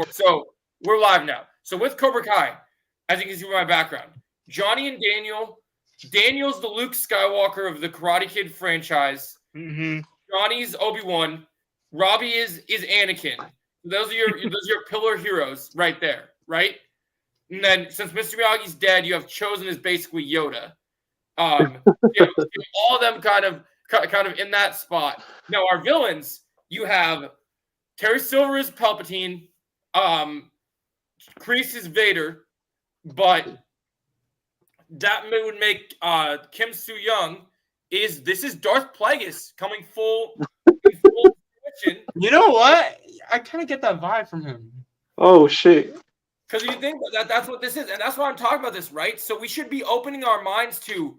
So we're live now. So with Cobra Kai, as you can see from my background, Johnny and Daniel. Daniel's the Luke Skywalker of the Karate Kid franchise. Mm-hmm. Johnny's Obi-Wan. Robbie is Anakin. Those are your pillar heroes right there, right? And then since Mr. Miyagi's dead, you have Chosen as basically Yoda. You have all of them kind of in that spot. Now our villains, you have Terry Silver is Palpatine, Kreese is Vader, but that would make Kim Soo Young this is Darth Plagueis coming full fruition. You know what? I kind of get that vibe from him. Oh shit! Because you think that's what this is, and that's why I'm talking about this, right? So we should be opening our minds to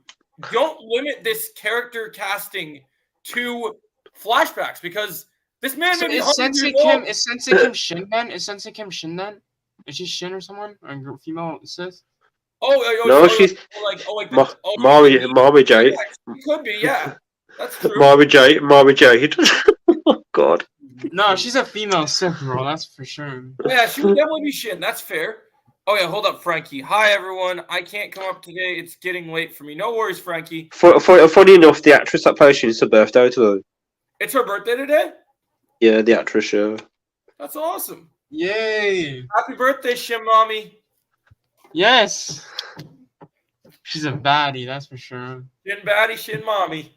don't limit this character casting to flashbacks because this man may be is 100 Sensei years old. Kim Sensei Kim Shin then? Is Sensei Kim Shin then? Is she Shin or someone? Or a female Sith? No, she's Mara Jade. Yeah, she could be, yeah. That's true. Mara Jade. Oh god. No, she's a female Sith, bro. That's for sure. Yeah, she would definitely be Shin. That's fair. Oh yeah, hold up, Frankie. Hi everyone. I can't come up today. It's getting late for me. No worries, Frankie. Funny enough, the actress that plays Shin, it's her birthday today. It's her birthday today? Yeah, the actress. That's awesome. Yay! Happy birthday, Shin Mommy. Yes. She's a baddie, that's for sure. Shin baddie, Shin Mommy.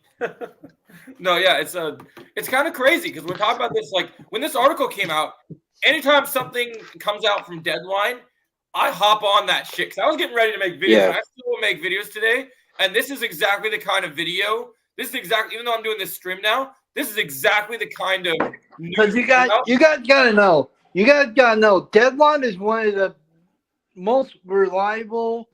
No, yeah, it's kind of crazy because we're talking about this. Like when this article came out, anytime something comes out from Deadline, I hop on that shit because I was getting ready to make videos. Yeah. And I still will make videos today, and this is exactly the kind of video. This is exactly, even though I'm doing this stream now, this is exactly the kind of. Because you guys gotta know. You guys gotta know. Deadline is one of the most reliable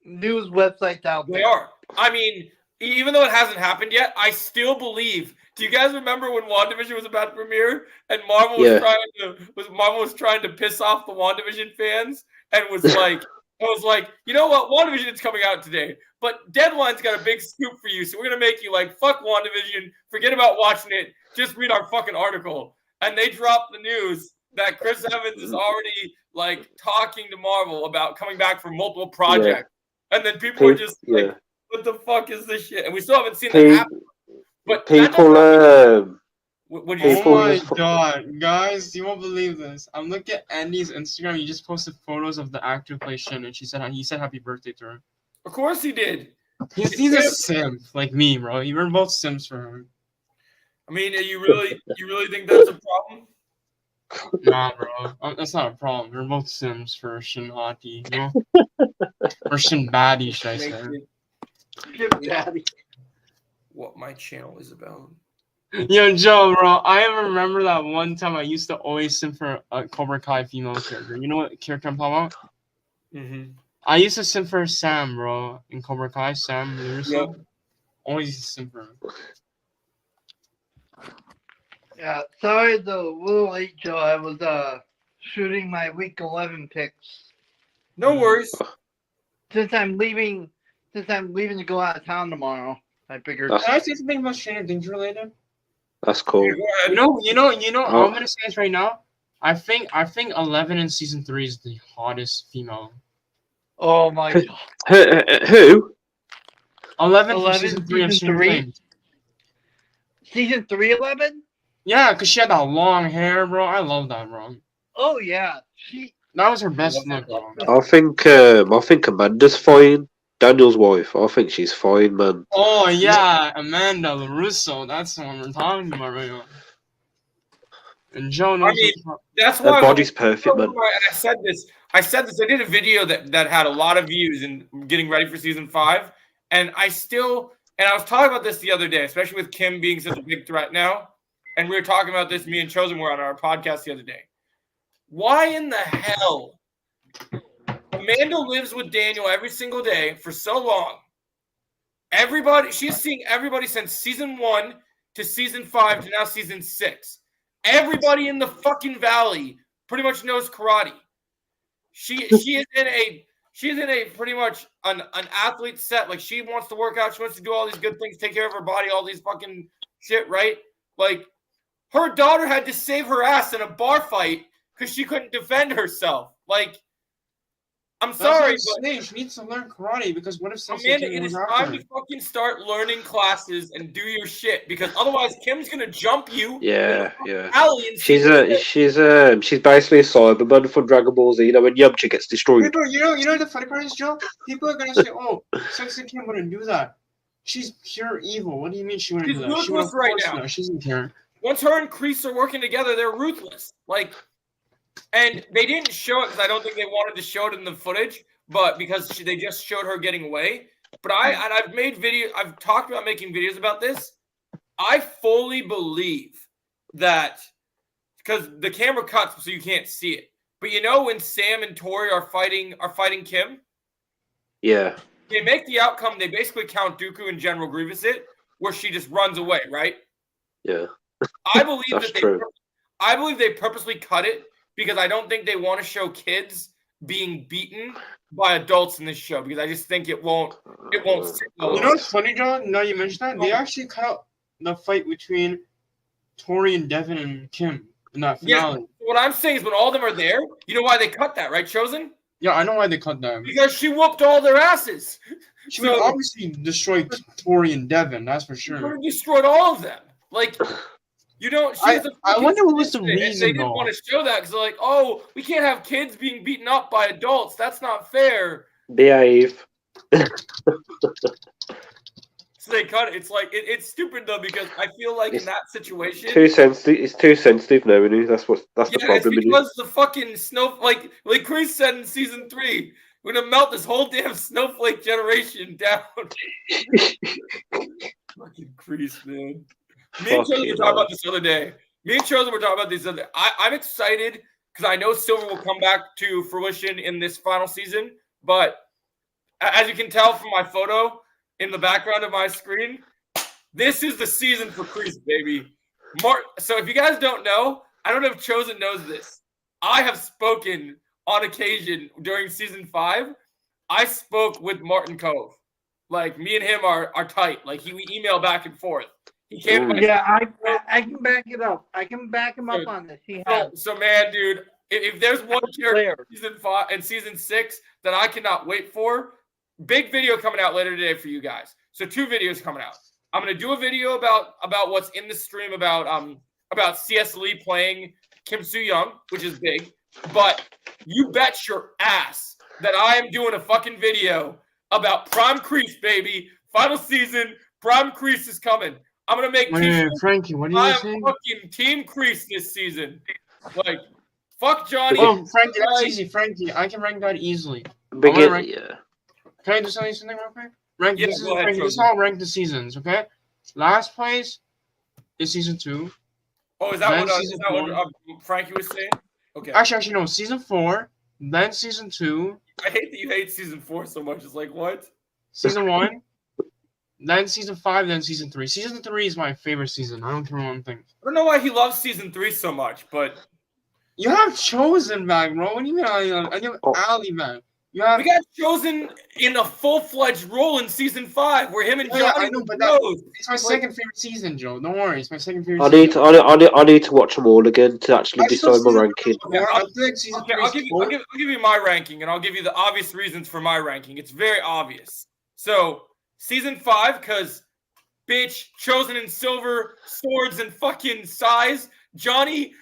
news websites out there. They are. I mean, even though it hasn't happened yet, I still believe. Do you guys remember when WandaVision was about to premiere and Marvel was trying to piss off the WandaVision fans and was like, you know what, WandaVision is coming out today, but Deadline's got a big scoop for you, so we're gonna make you like fuck WandaVision, forget about watching it, just read our fucking article. And they dropped the news that Chris Evans is already like talking to Marvel about coming back for multiple projects, and then people are just like, what the fuck is this shit? And we still haven't seen that happen. But people, oh my god, guys, you won't believe this. I'm looking at Andy's Instagram. He just posted photos of the actor who plays Shin, and he said happy birthday to her. Of course he did. He's a simp like me, bro. We're both simps for him. I mean, you really think that's a problem? Nah, bro. That's not a problem. We're both sims for Shin Hati, you know? Or Shin Baddie, should I say. What my channel is about. Yo, Joe, bro, I remember that one time I used to always sim for a Cobra Kai female character. You know what character I'm talking about? Mm-hmm. I used to sim for Sam, bro, in Cobra Kai. Sam, yep. Always used to sim for him. Yeah, sorry it's a little late, Joe. I was shooting my week 11 picks. No worries. Since I'm leaving to go out of town tomorrow, I figured. Can I say something about Stranger Things related? That's cool. You know. I'm gonna say this right now. I think 11 in season 3 is the hottest female. Oh my god. Who? 11 from season 3 of Stranger Things. Season 3, 11? Yeah, because she had that long hair, bro. I love that, bro. Oh yeah, that was her best look, bro. I think Amanda's fine. Daniel's wife. I think she's fine, man. Oh yeah, Amanda LaRusso. That's the one we're talking about right now. And Joe knows. I mean, that's why her body's perfect, man. I said this. I did a video that had a lot of views and getting ready for season 5, and I was talking about this the other day, especially with Kim being such a big threat now. And we were talking about this, me and Chosen were on our podcast the other day. Why in the hell Amanda lives with Daniel every single day for so long? She's seeing everybody since season 1 to season 5 to now season 6. Everybody in the fucking valley pretty much knows karate. She is in a pretty much an athlete set. Like she wants to work out, she wants to do all these good things, take care of her body, all these fucking shit, right? Like her daughter had to save her ass in a bar fight because she couldn't defend herself. Like, I'm That's sorry, what I'm saying. She needs to learn karate because what if Sensei Amanda, Kim it goes is after time her? to fucking start learning classes and do your shit because otherwise Kim's gonna jump you. Yeah, in the yeah. alley and She's basically a Cyberman from Dragon Ball Z. You know when Yamcha gets destroyed. People, you know the funny part is, Joe? People are gonna say, "Oh, Sensei Kim wouldn't do that. She's pure evil." What do you mean she wouldn't She's do that? She would, ruthless of right course now. not. She doesn't care. Once her and Kreese are working together, they're ruthless. Like, and they didn't show it because I don't think they wanted to show it in the footage, but because they just showed her getting away. But I've talked about making videos about this. I fully believe that because the camera cuts so you can't see it. But you know when Sam and Tori are fighting Kim? Yeah. They make the outcome, they basically count Dooku and General Grievous it, where she just runs away, right? Yeah. I believe That's that true. I believe they purposely cut it because I don't think they want to show kids being beaten by adults in this show because I just think it won't sit well. You know what's funny, John? Now you mentioned that they actually cut out the fight between Tori and Devin and Kim in that finale. Yeah, what I'm saying is when all of them are there, you know why they cut that, right, Chosen? Yeah, I know why they cut that. Because she whooped all their asses. She would obviously destroy Tori and Devin, that's for sure. She destroyed all of them. Like, you don't. I wonder what was the reason, they didn't want to show that because they're like, oh, we can't have kids being beaten up by adults. That's not fair. Behave. So they cut it. It's like it's stupid though because I feel like in that situation, Too sensitive. It's too sensitive now, isn't it? That's the problem. it's because the fucking like Chris said in season 3, we're gonna melt this whole damn snowflake generation down. Fucking Chris, man. Me and Chosen were talking about this the other day. I'm excited because I know Silver will come back to fruition in this final season. But as you can tell from my photo in the background of my screen, this is the season for Kreese, baby. So if you guys don't know, I don't know if Chosen knows this. I have spoken on occasion during season 5. I spoke with Martin Cove. Like, me and him are tight. Like, we email back and forth. He came. Yeah, I can back it up. I can back him up on this. So man, dude, if there's one character in season 5 and season 6 that I cannot wait for, big video coming out later today for you guys. So 2 videos coming out. I'm gonna do a video about what's in the stream about C.S. Lee playing Kim Soo Young, which is big. But you bet your ass that I am doing a fucking video about Prime Kreese, baby. Final season, Prime Kreese is coming. I'm gonna make. Wait, Frankie, what are you saying? I am fucking Team Kreese this season. Like, fuck Johnny. Oh, Frankie, that's easy. Frankie, I can rank that easily. Yeah. Can I do something real quick? Rank this go ahead, Frankie, this is how I rank the seasons, okay? Last place is season 2. Oh, is that what Frankie was saying? Okay. Actually, no. Season 4, then season 2. I hate that you hate season 4 so much. It's like, what? Season 1. Then season 5, then season 3. Season 3 is my favorite season. I don't care what one thing. I don't know why he loves season 3 so much, but you have Chosen back, bro. What do you mean? I have Ali back. We got Chosen in a full-fledged role in season 5, where him and Johnny. I know, but it's my second favorite season, Joe. Don't worry, it's my second favorite. I need to watch them all again to actually decide my ranking. I'll give you my ranking, and I'll give you the obvious reasons for my ranking. It's very obvious. So. Season 5, because, bitch, Chosen and Silver, swords and fucking size. Johnny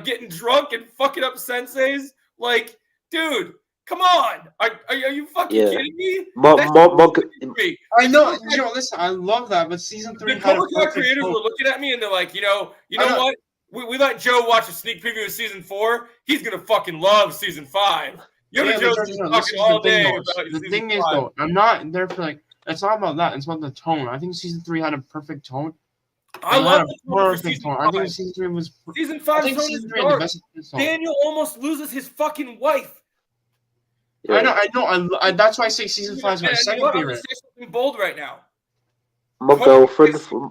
getting drunk and fucking up senseis. Like, dude, come on. Are you fucking kidding me? I know, Joe, listen, I love that, but season 3 the Cobra Kai creators were looking at me and they're like, you know what? We let Joe watch a sneak preview of season 4. He's going to fucking love season 5. Joe's talking all day about the thing is, though, I'm not there for, like, it's not about that. It's about the tone. I think season 3 had a perfect tone. I love the perfect tone. I think season 3 was. Season 5 is dark. Daniel almost loses his fucking wife. Yeah. I know. That's why I say season 5 is my second favorite. I'm gonna say something bold right now. My girlfriend. 5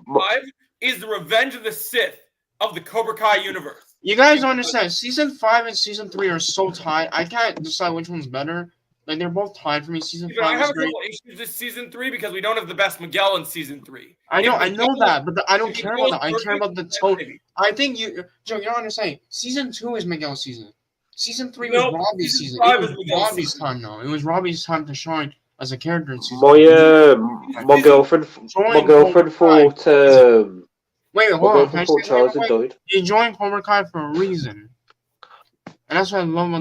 is the Revenge of the Sith of the Cobra Kai universe. You guys don't understand. Season 5 and season 3 are so tied. I can't decide which one's better. Like, they're both tied for me. Season 5 I have a couple issues with season 3 because we don't have the best Miguel in season 3. I know that, but I don't care about that. I care about the tone. I think Joe, you don't understand. Season 2 is Miguel's season. Season 3 was Robbie's season. It was Robbie's time now. It was Robbie's time to shine as a character in season 3. My girlfriend thought. Wait, hold My on. girlfriend thought Charles had died. He joined Cobra Kai for a reason. And that's what I love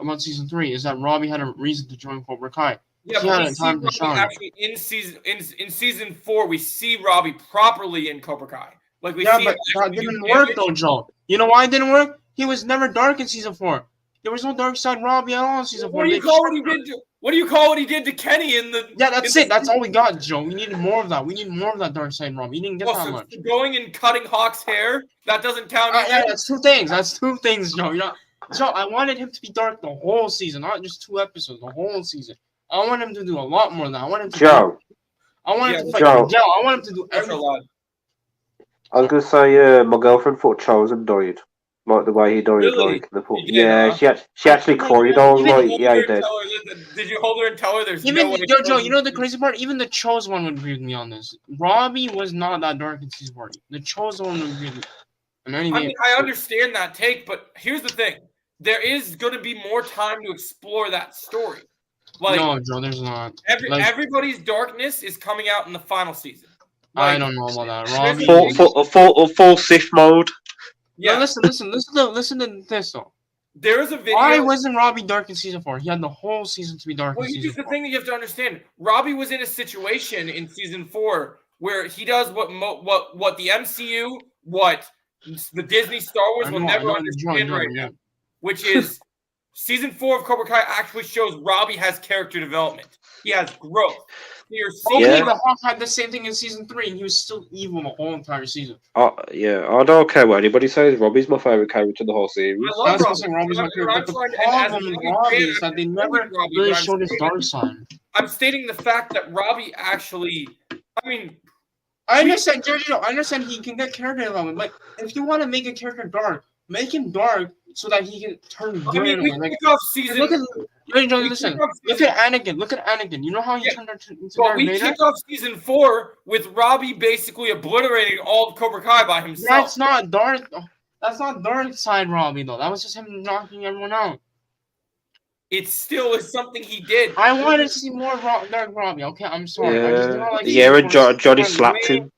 about season 3 is that Robbie had a reason to join Cobra Kai. Yeah, but we see Robbie actually in season 4. We see Robbie properly in Cobra Kai. Like we see. But that didn't work though, Joe. You know why it didn't work? He was never dark in season 4. There was no dark side Robbie at all in season 4. What do you call what he did to Kenny in the? Yeah, that's it. That's all we got, Joe. We needed more of that. We need more of that dark side Robbie. You didn't get that much. Going and cutting Hawk's hair, that doesn't count. Yeah, that's 2 things. That's 2 things, Joe. Joe, I wanted him to be dark the whole season, not just 2 episodes, the whole season. I want him to do a lot more than that. I want him to Joe. I want him to fight Miguel. I want him to do everything. I was gonna say, my girlfriend thought Charles had died, like the way he died, like the pool. Yeah, she actually cried. I was like, yeah, he did. Did you hold her and tell her there's no way? Joe, you know the crazy part? Even the Chosen one would agree with me on this. Robbie was not that dark in season 4. The Chosen one would agree with me. I understand that take, but here's the thing: there is going to be more time to explore that story. Like, no, Joe, there's not. Everybody's darkness is coming out in the final season. Like, I don't know about that. Full Sith mode. Yeah. No, listen to this though. There is a video. Why wasn't Robbie dark in season 4? He had the whole season to be dark. Well, here's the thing that you have to understand. Robbie was in a situation in season 4 where he does what the MCU, what the Disney Star Wars will never understand right now, which is season 4 of Cobra Kai actually shows Robbie has character development. He has growth. Okay, but Hawk had the same thing in season 3, and he was still evil the whole entire season. Yeah, I don't care what anybody says. Robbie's my favorite character in the whole series. I love Robbie's my favorite. But the problem with Robbie is that they never really showed his dark side. I'm stating the fact that Robbie actually, I understand, Jojo. I understand he can get character development, but if you want to make a character dark, make him dark so that he can turn good. Listen. Look at Anakin. Look at Anakin. You know how he turned into Darth Vader? We kicked off season 4 with Robbie basically obliterating all of Cobra Kai by himself. That's not dark. That's not dark side Robbie though. That was just him knocking everyone out. It still is something he did. I wanted to see more dark Robbie. Okay, I'm sorry. I just don't like. And Johnny slapped him.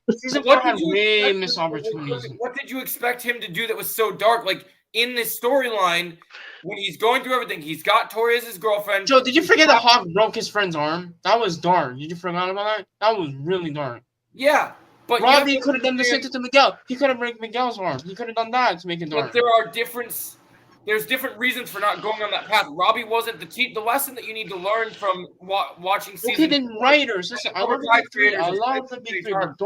Season 4 had way missed opportunities. What did you expect him to do that was so dark? Like in this storyline, when he's going through everything, he's got Tori as his girlfriend. Joe, did you forget that Hawk broke his friend's arm? That was dark. Did you forget about that? That was really dark. Yeah, but Robbie could have done the same thing to Miguel. He could have broken Miguel's arm. He could have done that to make it dark. But there's different reasons for not going on that path. Robbie wasn't the lesson that you need to learn from watching season. Okay, then writers, listen. I love the big 3, but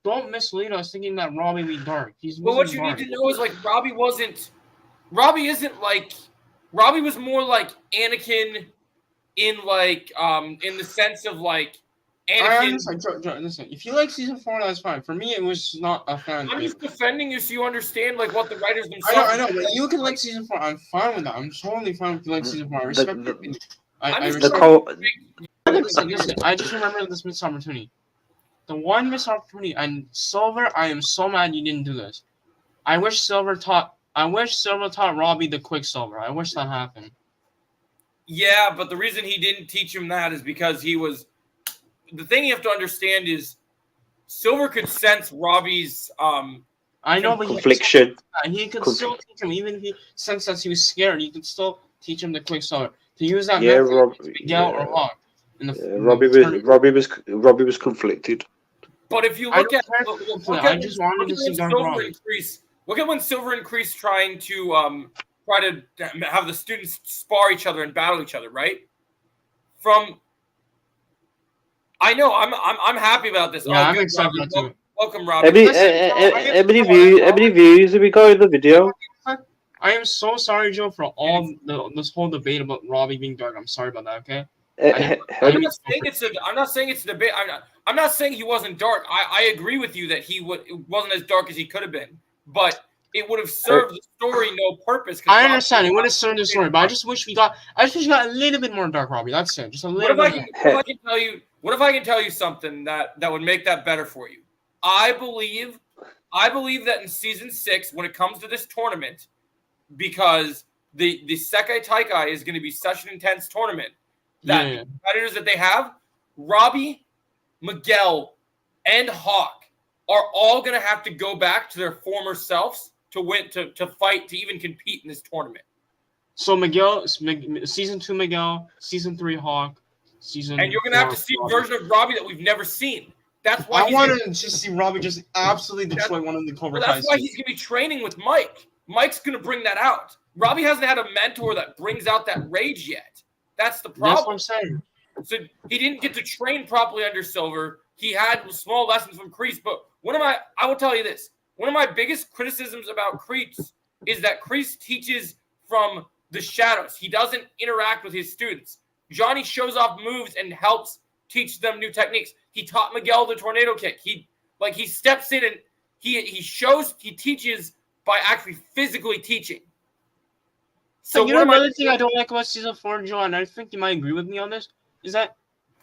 don't mislead us thinking that Robbie be dark. What you need to know is like Robbie was more like Anakin in the sense of like Anakin. Listen, if you like season 4, that's fine. For me, it was not a fan. I'm just defending you so you understand like what the writers themselves. I know, but you can like season 4. I'm fine with that. I'm totally fine with you like season 4. I respect it. I just remember this missed opportunity. The one missed opportunity, and Silver, I am so mad you didn't do this. I wish Silver taught Robbie the Quicksilver. I wish that happened. Yeah, but the reason he didn't teach him that is because he was. The thing you have to understand is, Silver could sense Robbie's. I know, but confliction. He could still teach him, even if he sensed that he was scared. He could still teach him the Quicksilver to use that method to Miguel or Hawk. Robbie was conflicted. But if you look at, I just wanted to see Silver and Kreese. Look at when Silver and Kreese try to have the students spar each other and battle each other, right? I know I'm happy about this. Yeah, I'm excited too. Welcome, Robbie. How many views have we got in the video? I am so sorry, Joe, for all this whole debate about Robbie being dark. I'm sorry about that. Okay. I'm not saying it's a debate. I'm not saying he wasn't dark. I agree with you that it wasn't as dark as he could have been, but it would have served the story no purpose. I understand it would have served the story, but I just wish we got a little bit more dark Robbie. That's it, just a little bit. What if I can tell you something that would make that better for you? I believe that in season 6, when it comes to this tournament, because the Sekai Taikai is going to be such an intense tournament that the competitors that they have, Robbie, Miguel, and Hawk, are all going to have to go back to their former selves to win, to fight, to even compete in this tournament. So Miguel, season 2 Miguel, season 3 Hawk, and you're going to have to see a version of Robbie that we've never seen. That's why I wanted to see Robbie just absolutely destroy one of the Cobra Kai. That's why he's going to be training with Mike. Mike's going to bring that out. Robbie hasn't had a mentor that brings out that rage yet. That's the problem. That's what I'm saying. So he didn't get to train properly under Silver. He had small lessons from Kreese, but I will tell you this. One of my biggest criticisms about Kreese is that Kreese teaches from the shadows. He doesn't interact with his students. Johnny shows off moves and helps teach them new techniques. He taught Miguel the tornado kick. He steps in and he teaches by actually physically teaching. So another thing I don't like about season 4, Joe, and I think you might agree with me on this, is that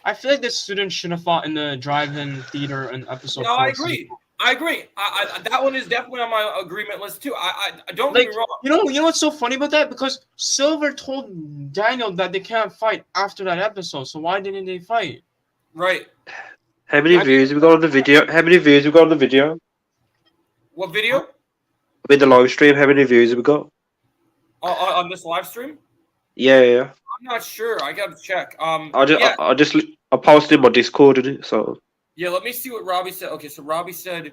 I feel like the students should have fought in the drive-in theater in episode 4. I agree. That one is definitely on my agreement list too. I don't get me wrong. You know what's so funny about that? Because Silver told Daniel that they can't fight after that episode. So why didn't they fight? Right. How many views have we got on the video? What video? I mean, the live stream. How many views have we got? On this live stream? Yeah. I'm not sure. I got to check. I posted in my Discord, didn't it? So. Yeah, let me see what Robbie said. Okay, so Robbie said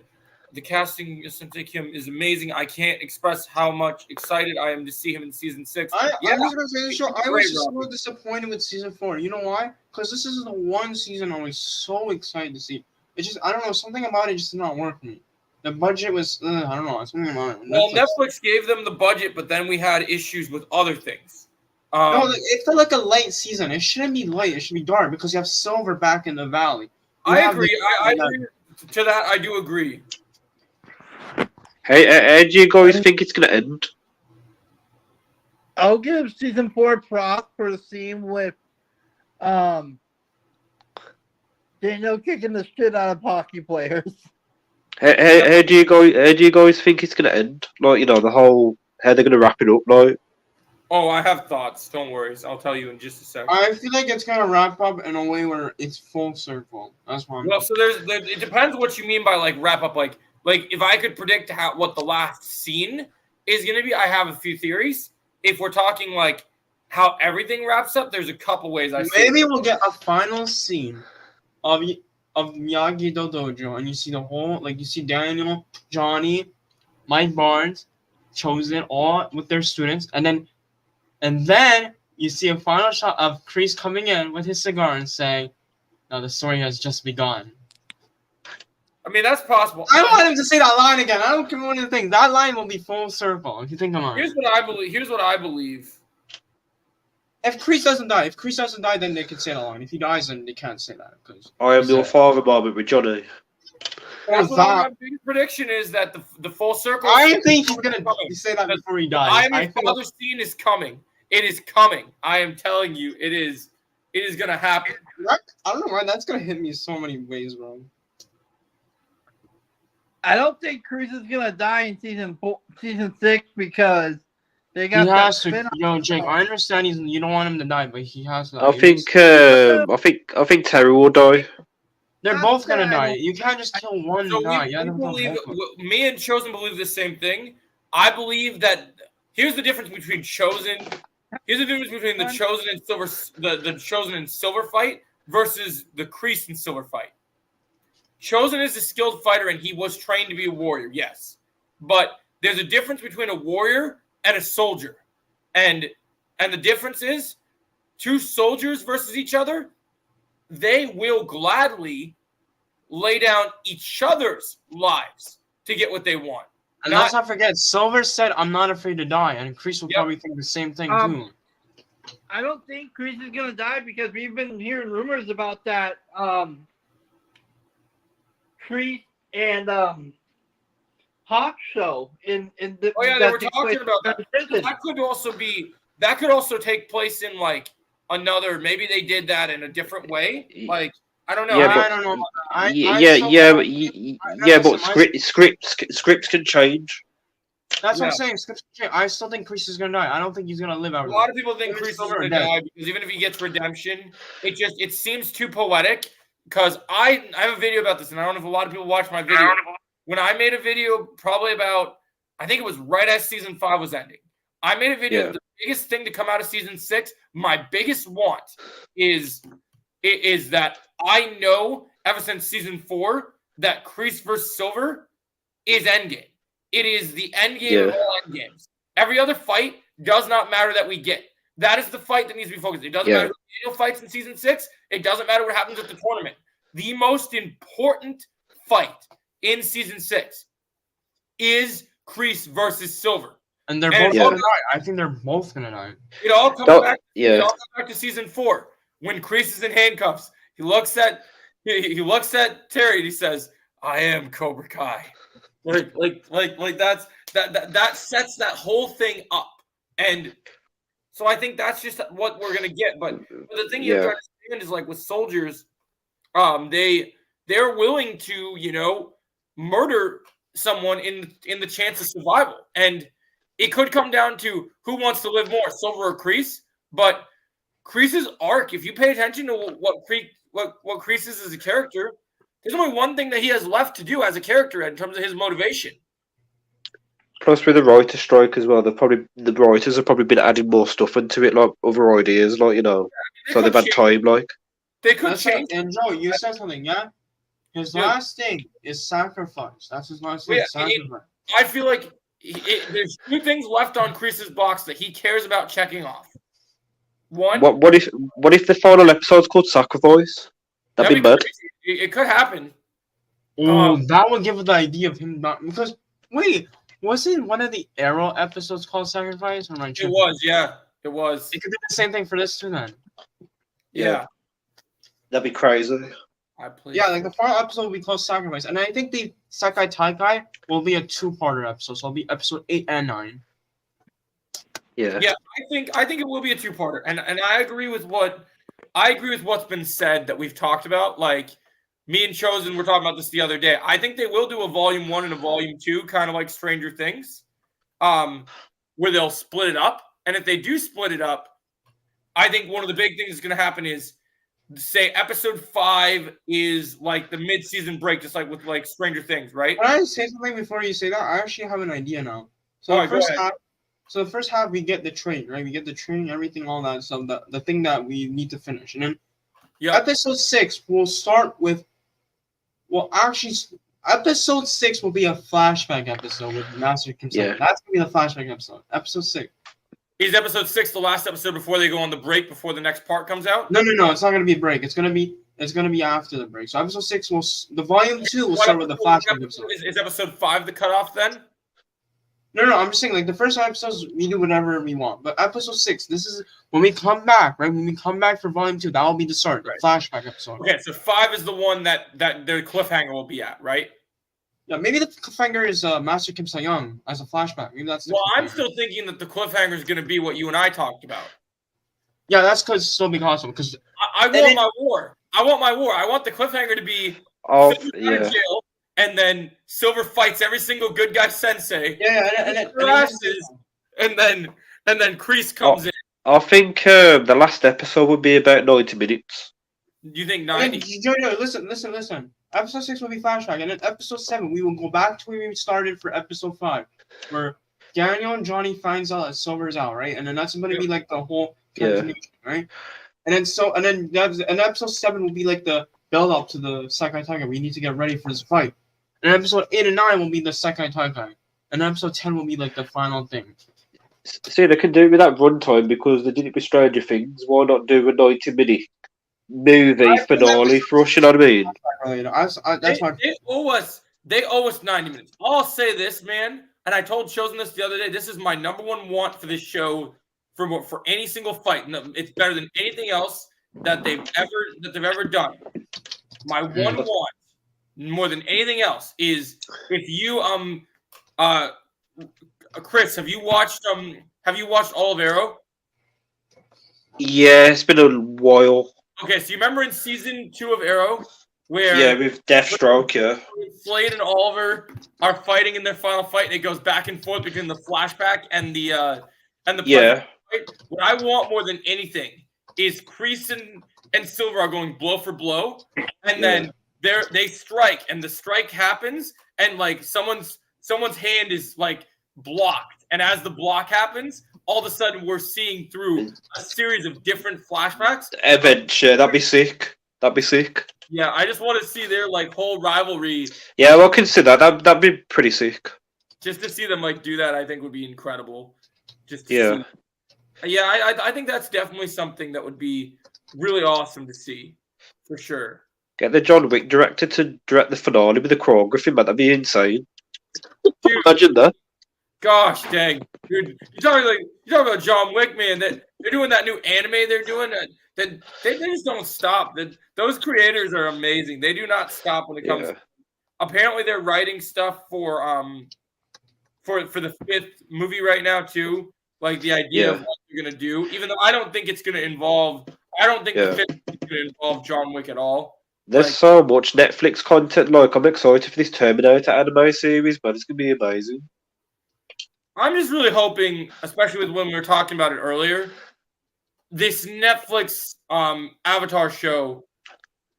the casting of Sensei Kim is amazing. I can't express how much excited I am to see him in season 6. I was gonna say, I was so disappointed with season 4. You know why? Because this is the one season I was so excited to see. It just, I don't know, something about it just did not work for me. The budget was, I don't know, something about it. Well, Netflix gave them the budget, but then we had issues with other things. No, it felt like a light season. It shouldn't be light. It should be dark because you have Silver back in the valley. I agree. I agree to that. I do agree. Hey, how do you guys think it's going to end? I'll give season 4 props for the scene with Daniel kicking the shit out of hockey players. How do you guys think it's going to end? Like, the whole, how they're going to wrap it up, like? Oh, I have thoughts. Don't worry. I'll tell you in just a second. I feel like it's gonna wrap up in a way where it's full circle. That's why. Well, so it depends what you mean by like wrap up. Like if I could predict what the last scene is gonna be, I have a few theories. If we're talking like how everything wraps up, there's a couple ways I see. Maybe we'll get a final scene of Miyagi-Do Dojo, and you see the whole, like you see Daniel, Johnny, Mike Barnes, Chosen, all with their students, and then you see a final shot of Kreese coming in with his cigar and saying, "Now the story has just begun." I mean, that's possible. I want him to say that line again. I don't care what you think. That line will be full circle if you think about it. Here's what I believe. If Kreese doesn't die, then they can say that line. If he dies, then they can't say that. I am your father moment with Johnny. That's what my big prediction is, that the full circle. I think he's gonna say that before he dies. I am father scene is coming. It is coming. I am telling you, it is gonna happen. I don't know why that's gonna hit me so many ways wrong. I don't think Kreese is gonna die in season 6 because they got. He has to. Jake, I understand you don't want him to die, but he has to. I think Terry will die. They're both gonna die. You can't just kill one and die. Me and Chosen believe the same thing. I believe that. Here's the difference between Chosen. Here's the difference between the Chosen and Silver, the Chosen and Silver fight versus the Kreese and Silver fight. Chosen is a skilled fighter, and he was trained to be a warrior, yes. But there's a difference between a warrior and a soldier, and the difference is, two soldiers versus each other, they will gladly lay down each other's lives to get what they want. And let's not forget, Silver said, "I'm not afraid to die," and Kreese will probably think the same thing too. I don't think Kreese is gonna die because we've been hearing rumors about that. Kreese and Hawk show in the. Oh yeah, they were talking about that. That could also take place in like another. Maybe they did that in a different way. Like I don't know. Yeah, I don't know. But scripts can change. That's what I'm saying. I still think Kreese is gonna die. I don't think he's gonna live out. A lot of people think Kreese is gonna die because even if he gets redemption, it seems too poetic. Because I have a video about this, and I don't know if a lot of people watch my video. When I made a video, probably about, I think it was right as season 5 was ending. I made a video. Yeah. The biggest thing to come out of season 6, my biggest want is that I know ever since season 4 that Kreese versus Silver is endgame. It is the endgame of all endgames. Every other fight does not matter that we get. That is the fight that needs to be focused. It doesn't matter who Daniel fights in season 6. It doesn't matter what happens at the tournament. The most important fight in season 6 is Kreese versus Silver. And they're both gonna die. I think they're both gonna die. It all comes back. It all comes back to season 4 when Kreese is in handcuffs. He looks at Terry and he says, "I am Cobra Kai." Like that sets that whole thing up. And so I think that's just what we're gonna get. But the thing you have to understand is, like, with soldiers, they're willing to, murder someone in the chance of survival. And it could come down to who wants to live more, Silver or Kreese. But Kreese's arc, if you pay attention to what Kreese is as a character, there's only one thing that he has left to do as a character in terms of his motivation. Plus, with the writer strike as well, the writers have probably been adding more stuff into it, like other ideas, so they've had time, They could change. And Joe, you said something, yeah? His last thing is sacrifice. That's his last thing. Sacrifice. I feel like there's 2 things left on Kreese's box that he cares about checking off. One. What if the final episode's called Sacrifice? That'd be bad. It could happen. Oh, that would give the idea of him not, because wasn't one of the Arrow episodes called Sacrifice? Or it was, yeah. It was. It could be the same thing for this too, then. Yeah. That'd be crazy. Yeah, like the final episode will be called Sacrifice. And I think the Sekai Taikai will be a 2-parter episode. So it'll be episode 8 and 9. Yeah. Yeah, I think it will be a 2-parter. And I agree with what's been said that we've talked about. Like, me and Chosen were talking about this the other day. I think they will do a volume 1 and a volume 2, kind of like Stranger Things, where they'll split it up. And if they do split it up, I think one of the big things that's going to happen is, say, episode 5 is like the mid-season break, just like with like Stranger Things, right? Can I say something before you say that? I actually have an idea now. So the first half we get the train, right? We get the train, everything, all that. So the thing that we need to finish, and then episode 6 will start with. Well, actually, episode 6 will be a flashback episode with Master Kim. Yeah. That's gonna be the flashback episode. Episode 6. Is episode 6 the last episode before they go on the break, before the next part comes out? No. It's not gonna be a break. It's gonna be after the break. So episode 6 the volume 2 will start with the flashback episode. Is episode 5 the cutoff then? No. I'm just saying, like, the first episodes we do whatever we want, but episode 6, this is when we come back, right? When we come back for volume 2, that will be the start, the flashback episode. Okay, so 5 is the one that the cliffhanger will be at, right? Yeah, maybe the cliffhanger is Master Kim Sa-young as a flashback. Maybe that's. I'm still thinking that the cliffhanger is going to be what you and I talked about. Yeah, that's because it's still being awesome. Because I want my war. I want the cliffhanger to be jail, and then Silver fights every single good guy sensei. Yeah, and then Kreese comes in. I think the last episode would be about 90 minutes. You think 90? Jojo, listen. Episode 6 will be flashback, and then episode 7 we will go back to where we started for episode 5, where Daniel and Johnny finds out that Silver's out, right? And then that's going to be like the whole continuation, right? And then episode 7 will be like the build up to the Sekai Taikai. We need to get ready for this fight. And episode 8 and 9 will be the Sekai Taikai, and episode 10 will be like the final thing. See, they can do it with that runtime because they did it with Stranger Things. Why not do a 90-minute movie finale for us? You know what I mean? They owe us 90 minutes. I'll say this, man, and I told Chosen this the other day. This is my number 1 want for this show for any single fight. It's better than anything else that they've ever done. My one want, more than anything else, is if you Chris, have you watched all of Arrow? Yeah, it's been a while. Okay, so you remember in season 2 of Arrow where with Deathstroke, yeah. Slade and Oliver are fighting in their final fight, and it goes back and forth between the flashback and the Yeah. fight. What I want more than anything is Kreese and Silver are going blow for blow, and then they strike, and the strike happens, and like someone's hand is like blocked, and as the block happens, all of a sudden we're seeing through a series of different flashbacks. Adventure, that'd be sick. That'd be sick. Yeah, I just want to see their like whole rivalry. Yeah, well, consider that. That'd be pretty sick. Just to see them like do that, I think would be incredible. Just to see. Yeah, I think that's definitely something that would be really awesome to see, for sure. Get the John Wick director to direct the finale with the choreography, man. That'd be insane. Dude, imagine that. Gosh dang, dude! You talking about John Wick, man? That they're doing that new anime they're doing. That they just don't stop. Those creators are amazing. They do not stop when it comes. Apparently, they're writing stuff for the 5th movie right now too. Like the idea of what they're gonna do, even though I don't think it's gonna involve. I don't think the 5th is gonna involve John Wick at all. There's so much Netflix content. Like, I'm excited for this Terminator anime series, man. It's gonna be amazing. I'm just really hoping, especially with when we were talking about it earlier, this Netflix Avatar show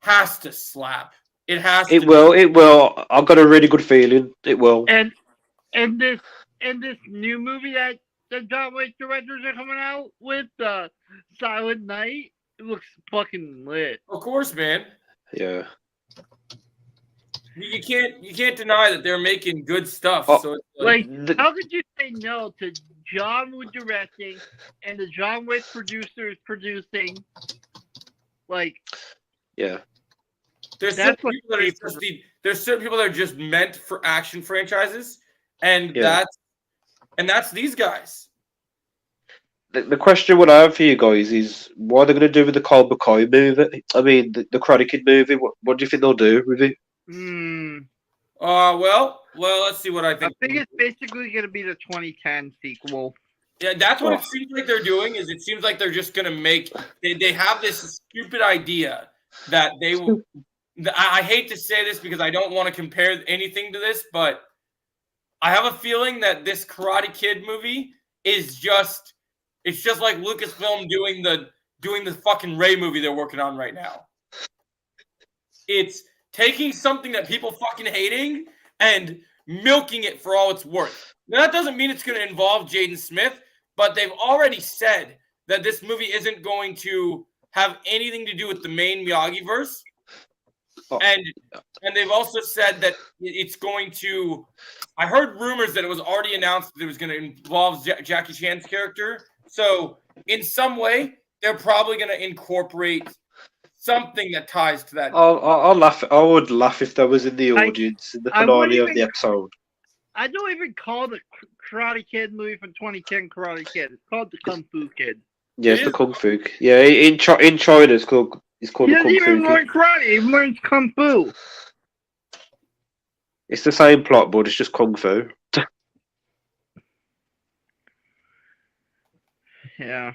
has to slap. It has to. It will. I've got a really good feeling. It will. And this new movie that the John Wick directors are coming out with, Silent Night, it looks fucking lit. Of course, man. Yeah. You can't deny that they're making good stuff. So it's how could you say no to John Wick directing and the John Wick producers producing? Like, there's certain people that are just meant for action franchises, and that's these guys. The question what I have for you guys is what are they going to do with the Cobra Kai movie? I mean, the Karate Kid movie. What do you think they'll do with it? Well, let's see what I think. I think it's basically going to be the 2010 sequel. Yeah, that's what it seems like they're doing. Is it seems like they're just going to make. They have this stupid idea that they will. I hate to say this because I don't want to compare anything to this, but I have a feeling that this Karate Kid movie is just. It's just like Lucasfilm doing the fucking Ray movie they're working on right now. It's taking something that people fucking hating and milking it for all it's worth. Now, that doesn't mean it's going to involve Jaden Smith, but they've already said that this movie isn't going to have anything to do with the main Miyagi-verse. And they've also said that it's going to... I heard rumors that it was already announced that it was going to involve Jackie Chan's character. So, in some way, they're probably going to incorporate something that ties to that. I'll laugh. I would laugh if that was in the audience in the finale of the episode. I don't even call the Karate Kid movie from 2010 Karate Kid. It's called the Kung Fu Kid. Yeah, it's the Kung Fu. Yeah, in China, it's called the Kung Fu Kid. He doesn't even learn karate. He learns Kung Fu. It's the same plot, but it's just Kung Fu. Yeah.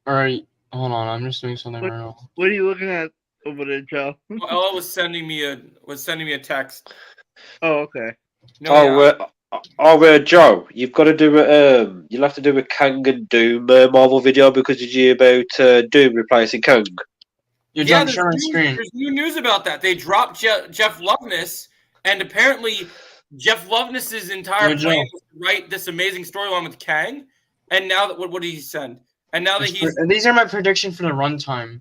All right, hold on. I'm just doing something right now. What are you looking at over there, Joe? Ella was sending me a text. Oh, okay. Joe, you've got to do you'll have to do a Kang and Doom Marvel video because did you hear about Doom replacing Kang? There's new news about that. They dropped Jeff Loveness, and apparently Jeff Loveness's entire plan was to write this amazing storyline with Kang. And now that what did he send? And now that these are my predictions for the runtime.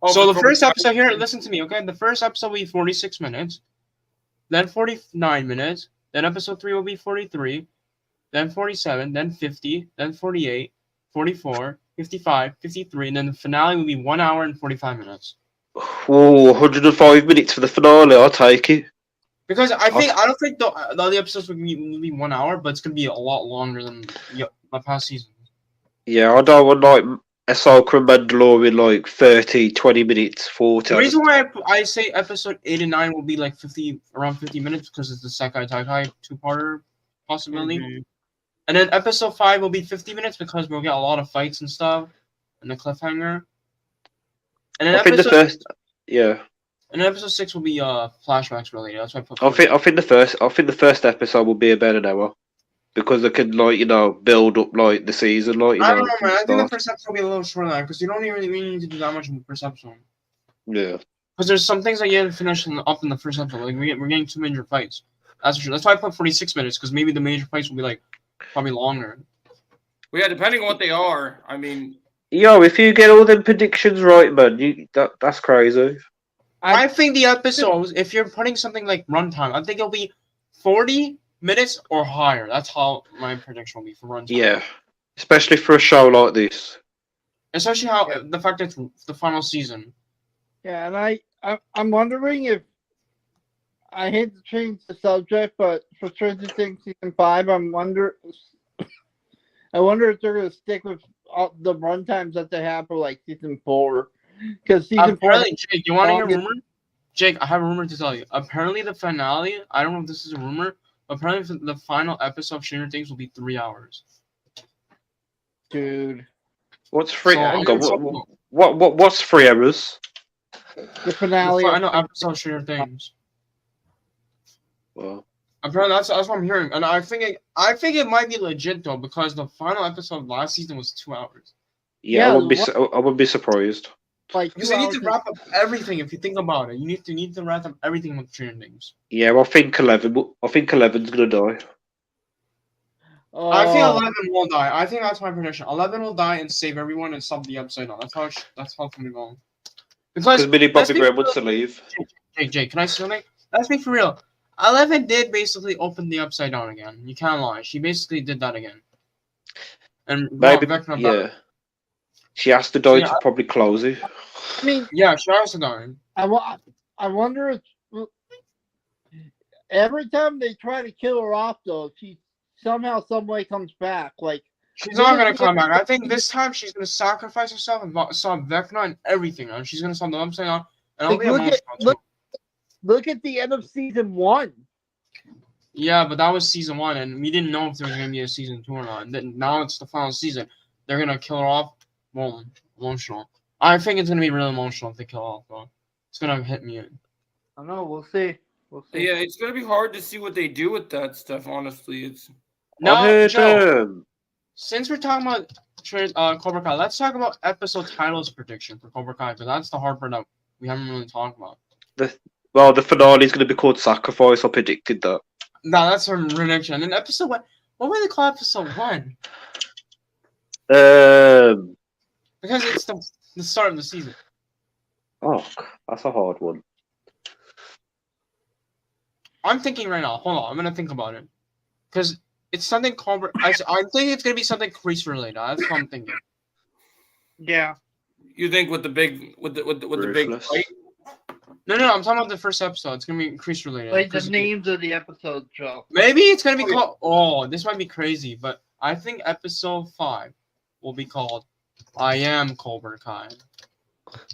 So the first episode here, listen to me, okay? The first episode will be 46 minutes, then 49 minutes, then episode 3 will be 43, then 47, then 50, then 48, 44, 55, 53, and then the finale will be 1 hour and 45 minutes. Oh, 105 minutes for the finale, I'll take it. Because I don't think the other episodes will be 1 hour, but it's going to be a lot longer than the past season. Yeah, I don't want like Ahsoka and Mandalorian like 30, 20 minutes, 40. The reason why I say episode 8 and 9 will be like around 50 minutes because it's the Sekai Taikai two-parter possibility. And then episode 5 will be 50 minutes because we'll get a lot of fights and stuff, and the cliffhanger. And then I think the first, yeah. And then episode 6 will be flashbacks related. That's why I put. I think the first episode will be about an hour, because they can build up the season I don't know, man. I think the first episode will be a little shorter than that because you don't even really need to do that much in the first episode. Yeah. Because there's some things that you haven't finished up in the first episode. Like we're getting 2 major fights. That's for sure. That's why I put 46 minutes because maybe the major fights will be probably longer. Well, yeah, depending on what they are. I mean, if you get all them predictions right, man, that's crazy. I think the episodes, if you're putting something like runtime, I think it'll be 40 minutes or higher. That's how my prediction will be for runtime. Yeah, especially for a show like this. Especially the fact that it's the final season. Yeah, and I'm wondering if I hate to change the subject, but for Stranger Things season 5, I wonder if they're gonna stick with all the runtimes that they have for season 4. Because season 4. Jake, you want to hear a rumor? Jake, I have a rumor to tell you. Apparently, the finale. I don't know if this is a rumor. But apparently, the final episode of Stranger Things will be 3 hours. Dude, what's 3? What's 3 hours? The finale. The final episode of Stranger Things. Well, apparently that's what I'm hearing, and I think it might be legit though because the final episode of last season was 2 hours. Yeah, I wouldn't be surprised. Because they need to wrap up everything. If you think about it, you need to wrap up everything with Stranger Things. Yeah, I think 11's gonna die. I think 11 will die. I think that's my prediction. 11 will die and save everyone and stop the upside down. That's how it's going to go. Because Millie Bobby Brown wants to leave. Jake, can I say something? Let's be for real. 11 did basically open the upside down again. You can't lie. She basically did that again. And maybe, yeah. She has to die to probably close it. I mean, yeah, she has to die. I wonder if every time they try to kill her off, though, she somehow, some way comes back. She's not gonna come back. I think this time she's gonna sacrifice herself and stop Vecna and everything. And she's gonna stop the upside down. And look at the end of season 1. Yeah, but that was season 1, and we didn't know if there was gonna be a season 2 or not. Now it's the final season. They're gonna kill her off. Well, emotional. I think it's gonna be really emotional if they kill her off, though. It's gonna hit me in. I know. We'll see. Yeah, it's gonna be hard to see what they do with that stuff. Honestly, it's. Now, Joe, since we're talking about Cobra Kai, let's talk about episode titles prediction for Cobra Kai, because that's the hard part that we haven't really talked about. The finale is going to be called Sacrifice. I predicted that. No, that's a prediction. And episode 1, what would they call episode 1? Because it's the start of the season. Oh, that's a hard one. I'm thinking right now. Hold on, I'm gonna think about it, because it's something Cobra. I think it's gonna be something Kreese related. That's what I'm thinking. Yeah. You think with the big fight? No, I'm talking about the first episode. It's gonna be Kreese related. Like the names of the episodes, Joe. Maybe it's gonna be called. Oh, this might be crazy, but I think episode 5 will be called "I Am Cobra Kai."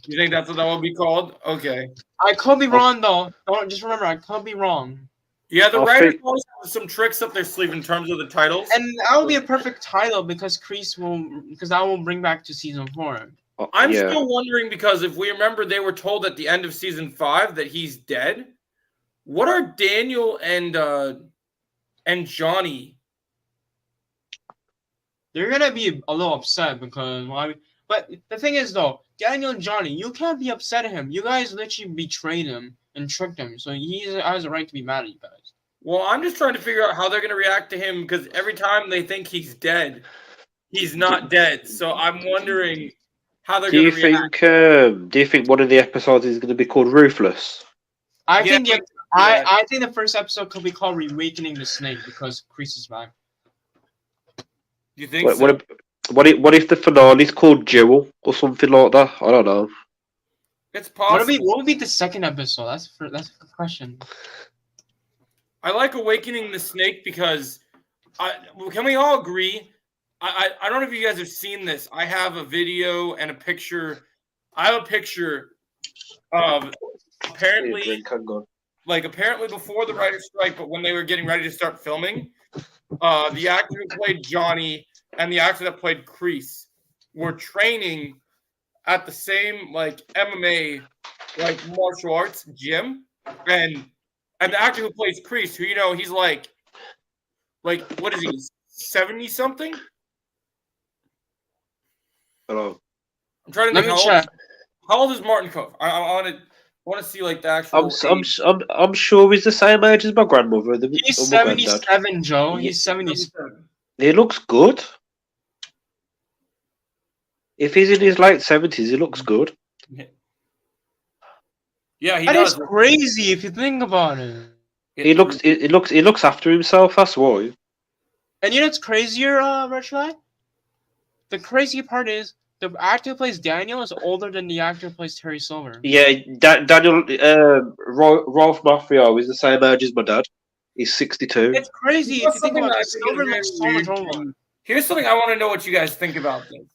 You think that's what that will be called? Okay. I could be wrong though. Don't just remember, I could be wrong. Yeah, the writers always have some tricks up their sleeve in terms of the titles. And that will be a perfect title because that will bring back to season 4. I'm still wondering because if we remember, they were told at the end of season 5 that he's dead. What are Daniel and Johnny? They're gonna be a little upset because but the thing is though, Daniel and Johnny, you can't be upset at him. You guys literally betrayed him and tricked him, so he has a right to be mad at you guys. Well, I'm just trying to figure out how they're going to react to him because every time they think he's dead, he's not dead. So I'm wondering how they're going to react. Do you think one of the episodes is going to be called Ruthless? I think the first episode could be called Reawakening the Snake because Kreese is back. You think so? What if the finale is called Jewel or something like that? I don't know. It's possible. What would be the second episode? That's a good question. I like Awakening the Snake because can we all agree? I don't know if you guys have seen this. I have a video and a picture. I have a picture of apparently before the writer's strike, but when they were getting ready to start filming, the actor who played Johnny and the actor that played Kreese were training at the same like MMA, like martial arts gym, and the actor who plays Kreese, who he's like what is he, 70 something? Hello. I'm trying to Let think me check. how old is Martin Cove? I want to see like the actual. I'm sure he's the same age as my grandmother. He's or my granddad. 77, Joe. He's 77. He looks good. If he's in his late 70s, he looks good. Yeah, he That does. is crazy if you think about it. He looks after himself. That's why. And you know what's crazier, Rachel? The crazy part is the actor who plays Daniel is older than the actor who plays Terry Silver. Yeah, Daniel Rolf Mafia is the same age as my dad. He's 62. It's crazy if you think about it. Silver looks so much older. Here's something I want to know what you guys think about this.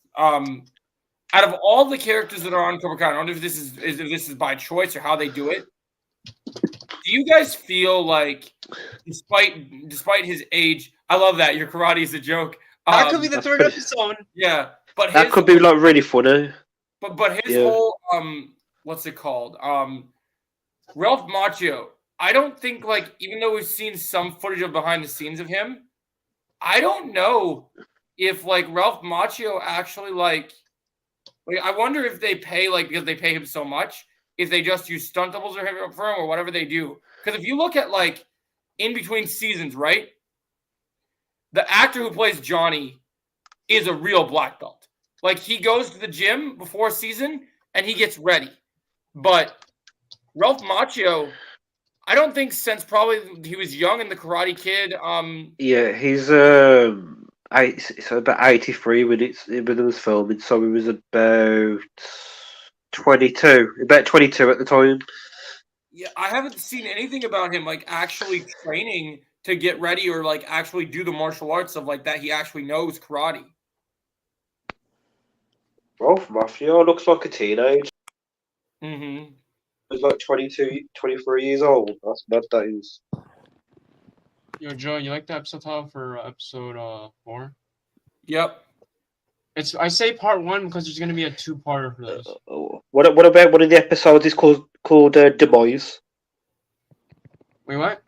Out of all the characters that are on Cobra Kai, I don't know if this is by choice or how they do it. Do you guys feel like, despite his age, I love that your karate is a joke. That could be the third episode. Yeah, but that could be like really funny. But his whole what's it called? Ralph Macchio. I don't think like, even though we've seen some footage of behind the scenes of him, I don't know if like Ralph Macchio actually like I wonder if they pay because they pay him so much, if they just use stunt doubles for him or whatever they do. Because if you look at like in between seasons, right? The actor who plays Johnny is a real black belt. Like he goes to the gym before season and he gets ready. But Ralph Macchio, I don't think since probably he was young in the Karate Kid. Yeah, he's so about 83 when it was filming, so he was about 22. About 22 at the time. Yeah, I haven't seen anything about him like actually training to get ready or like actually do the martial arts of like that he actually knows karate. Ralph Macchio looks like a teenager. Mm-hmm. He's like 22, 23 years old. That's bad, that is. Yo, Joe, you like the episode title for episode 4? Yep. I say part 1 because there's gonna be a 2-parter for this. What about one of the episodes is called Demise? Wait, what?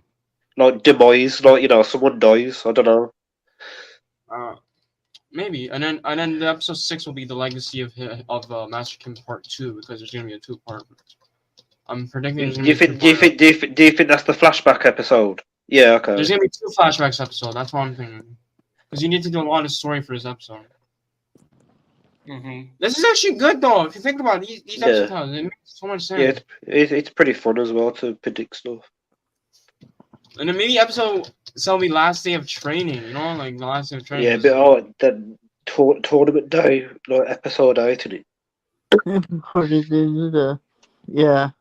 Like Demise, like someone dies. I don't know. Maybe, and then the episode 6 will be the legacy of Master Kim part 2 because there's gonna be a 2-part. I'm predicting. Do you think that's the flashback episode? Yeah, okay. There's gonna be 2 flashbacks episode. That's what I'm thinking. Because you need to do a lot of story for this episode. Mm-hmm. This is actually good though. If you think about it, these episodes, it makes so much sense. Yeah, it's pretty fun as well to predict stuff. And then maybe episode 7 will be last day of training. Like the last day of training. Yeah, but the tournament day, like episode 8, isn't it? Yeah.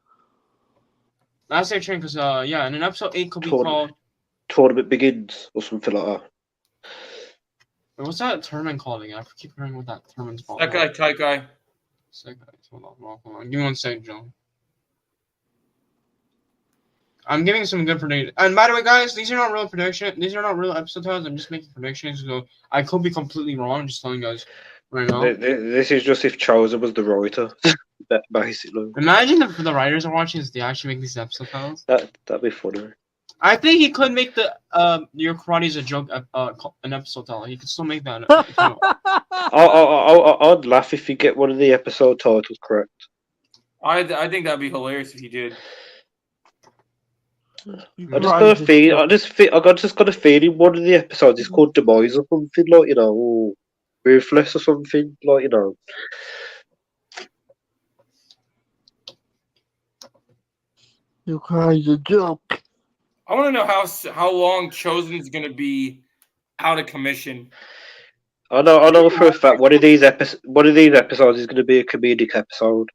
Last day of training, because and then episode 8 could be called Tournament Begins or something like that. Wait, what's that tournament called again? I keep hearing what that tournament's called. Sekai Taikai. Hold on. Give me 1 second, Joe. I'm giving some good predictions. And by the way, guys, these are not real predictions. These are not real episode titles. I'm just making predictions. So I could be completely wrong. I'm just telling you guys right now. This is just if Chosen was the writer. Basically. Imagine if the writers are watching this, they actually make these episode titles. That'd be funny. I think he could make the your karate is a joke an episode title. He could still make that. I'd laugh if you get one of the episode titles correct. I think that'd be hilarious if he did. I just got a feeling one of the episodes is called Demise or something, like or Ruthless or something, like You guys a joke. I want to know how long Chosen's going to be out of commission. I know for a fact one of these episodes is going to be a comedic episode.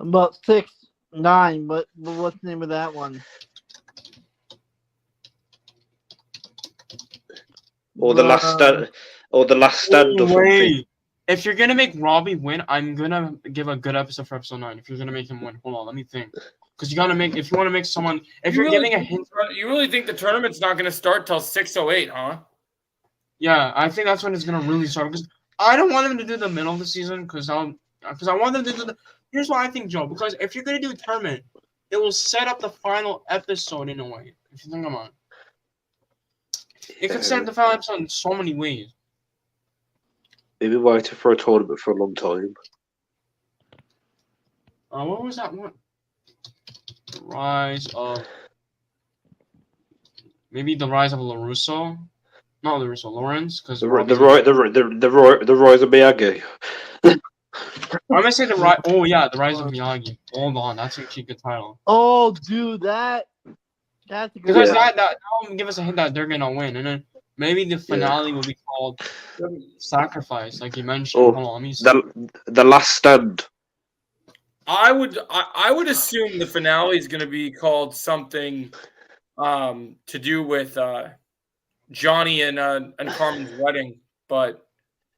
About 6, 9. But what's the name of that one? Or the last stand, or something. If you're gonna make Robbie win, I'm gonna give a good episode for episode 9. If you're gonna make him win, hold on, let me think. Because you gotta make if you want to make someone if You you're really giving a think hint. You really think the tournament's not going to start till 6:08, huh? Yeah, I think that's when it's gonna really start. Because I don't want them to do the middle of the season because I want them to do the. Here's what I think, Joe. Because if you're gonna do a tournament, it will set up the final episode in a way. If you think about it, it could set up the final episode in so many ways. We've been waiting for a tournament for a long time. What was that one? The rise of maybe the rise of LaRusso. No, LaRusso, Lawrence, because The rise of Miyagi. I'm gonna say the rise. Oh yeah, the rise of Miyagi. Hold on, that's actually a good title. Oh, dude, that's a good. Because Yeah. that will give us a hint that they're gonna win, and then maybe the finale will be called Sacrifice, like you mentioned. Oh, Hold on, let me see. the Last Stand. I would assume the finale is going to be called something to do with Johnny and Carmen's wedding, but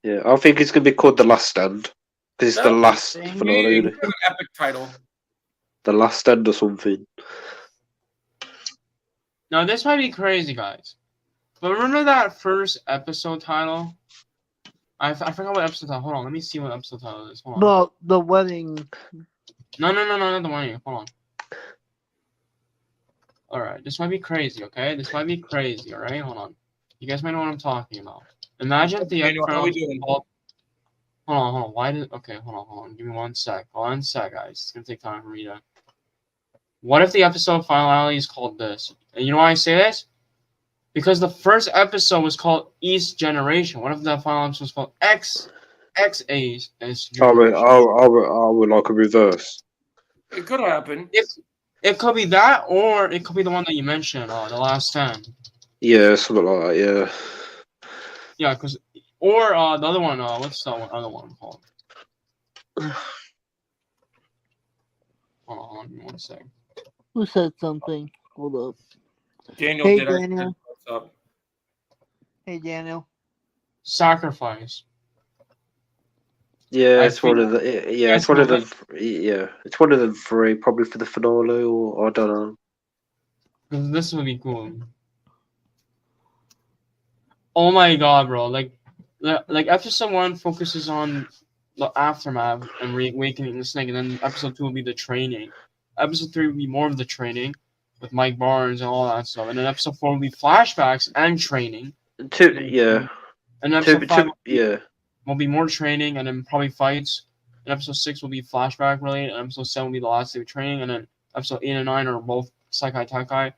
Yeah, I think it's gonna be called The Last Stand because it's the last maybe finale. an epic title. The Last Stand or something. Now this might be crazy, guys, but remember that first episode title? I forgot what episode title. Hold on, let me see what episode title it is. Hold on. Well, the wedding. No, not the one. Hold on. All right, this might be crazy. Okay, this might be crazy. All right, hold on. You guys might know what I'm talking about. Imagine if the Daniel, how we doing? Hold on. Why did? Okay, hold on. Give me 1 sec. 1 sec, guys. It's gonna take time for me to. What if the episode finale is called this? And you know why I say this? Because the first episode was called East Generation. What if the final episode was called XA's Generation? I would like a reverse. It could happen. It could be that, or it could be the one that you mentioned, the last 10. Yeah, something like that. Yeah. Yeah, or the other one. What's the other one called? Hold on, give me 1 sec. Who said something? Hold up. Daniel Hey, did. Daniel. What's up? Hey, Daniel. Sacrifice. Yeah, I it's one think- of the. Yeah, it's one of them. Yeah, it's one of them three, probably for the finale, or I don't know. This would be cool. Oh my god, bro! Like episode 1 focuses on the aftermath and reawakening the snake, and then episode 2 will be the training. Episode 3 will be more of the training with Mike Barnes and all that stuff, and then episode 4 will be flashbacks and training. Yeah. And episode 5 yeah. will be more training, and then probably fights. And episode 6 will be flashback related, and episode 7 will be the last day of training, and then episode 8 and 9 are both Saikai Takai.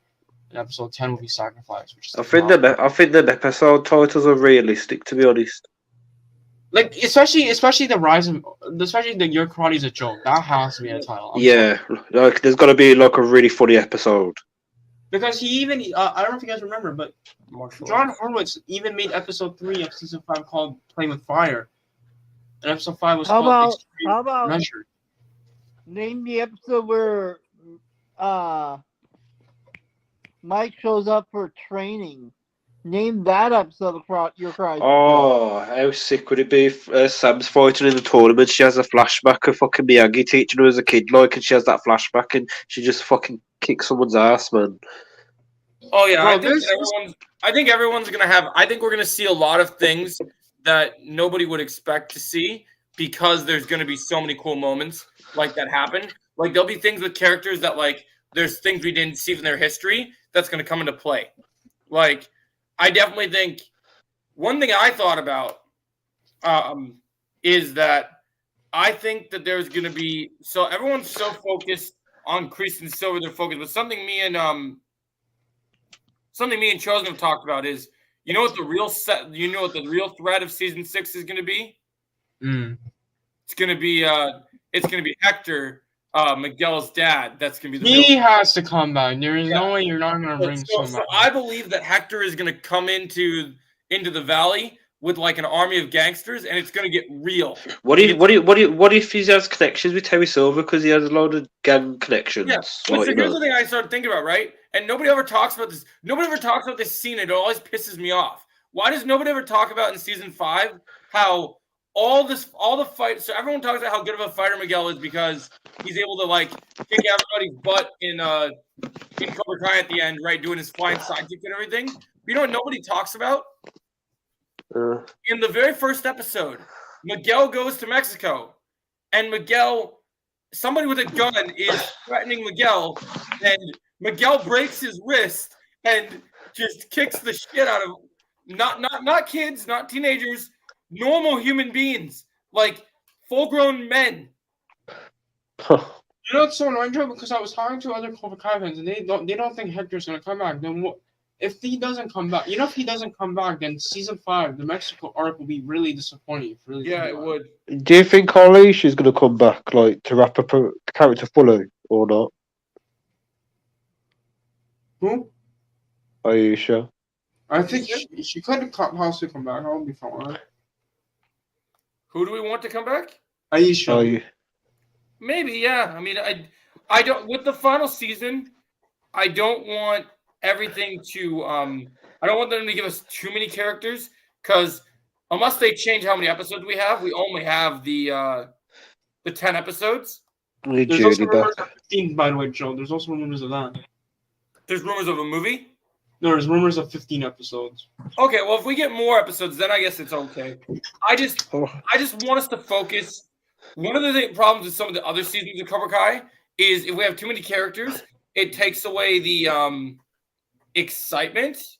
And episode 10 will be Sacrifice, which is I think the episode titles are realistic, to be honest. like especially the rise of especially the Your Karate is a Joke. That has to be a title. I'm Yeah, sorry. like there's got to be like a really funny episode. Because he even I don't know if you guys remember, but John Horowitz even made episode 3 of season 5 called Playing with Fire, and episode 5 was called Extreme How about Measure. name the episode where Mike shows up for training? Name that episode of Your Cry. Oh, how sick would it be if Sam's fighting in the tournament? She has a flashback of fucking Miyagi teaching her as a kid, like, and she has that flashback, and she just fucking kicks someone's ass, man. Oh yeah, Bro, I think everyone's gonna have. I think we're gonna see a lot of things that nobody would expect to see because there's gonna be so many cool moments like that happen. Like there'll be things with characters that like there's things we didn't see from their history that's gonna come into play. Like I definitely think one thing I thought about is that I think that there's gonna be so everyone's so focused on Kristen Silver, they're focused, but something me and Chosen have talked about is, you know what the real threat of season 6 is going to be? It's going to be Hector, Miguel's dad. That's going to be the He real. has to come back. There is no way you're not going to bring So someone. I believe that Hector is going to come into the valley with like an army of gangsters, and it's going to get real. What if he has connections with Terry Silver because he has a lot of gang connections? Yeah. Like, So here's the thing I started thinking about, right? And nobody ever talks about this. Nobody ever talks about this scene. It always pisses me off. Why does nobody ever talk about in season 5 how all the fight? So everyone talks about how good of a fighter Miguel is because he's able to like kick everybody's butt in Cobra Kai at the end, right? Doing his flying sidekick and everything. But you know what nobody talks about? In the very first episode, Miguel goes to Mexico, and somebody with a gun is threatening Miguel, and Miguel breaks his wrist and just kicks the shit out of not kids, not teenagers, normal human beings, like full-grown men. You know what's so annoying, Joe? Because I was talking to other Cobra Kai fans, and they don't think Hector's gonna come back. Then what? If he doesn't come back, if he doesn't come back, then season 5, the Mexico arc will be really disappointing. Yeah, it would. Do you think Carlisle's going to come back, like, to wrap up a character fully, or not? Who? Aisha. I think she could possibly come back. I'll be fine. Who do we want to come back? Aisha. Maybe, yeah. I mean, I don't. With the final season, I don't want everything to. I don't want them to give us too many characters because unless they change how many episodes we have, we only have the 10 episodes. There's also rumors of 15, by the way, Joe. There's also rumors of that. There's rumors of a movie? No, there's rumors of 15 episodes. Okay, well, if we get more episodes, then I guess it's okay. I just want us to focus. One of the problems with some of the other seasons of Cobra Kai is if we have too many characters, it takes away the excitement.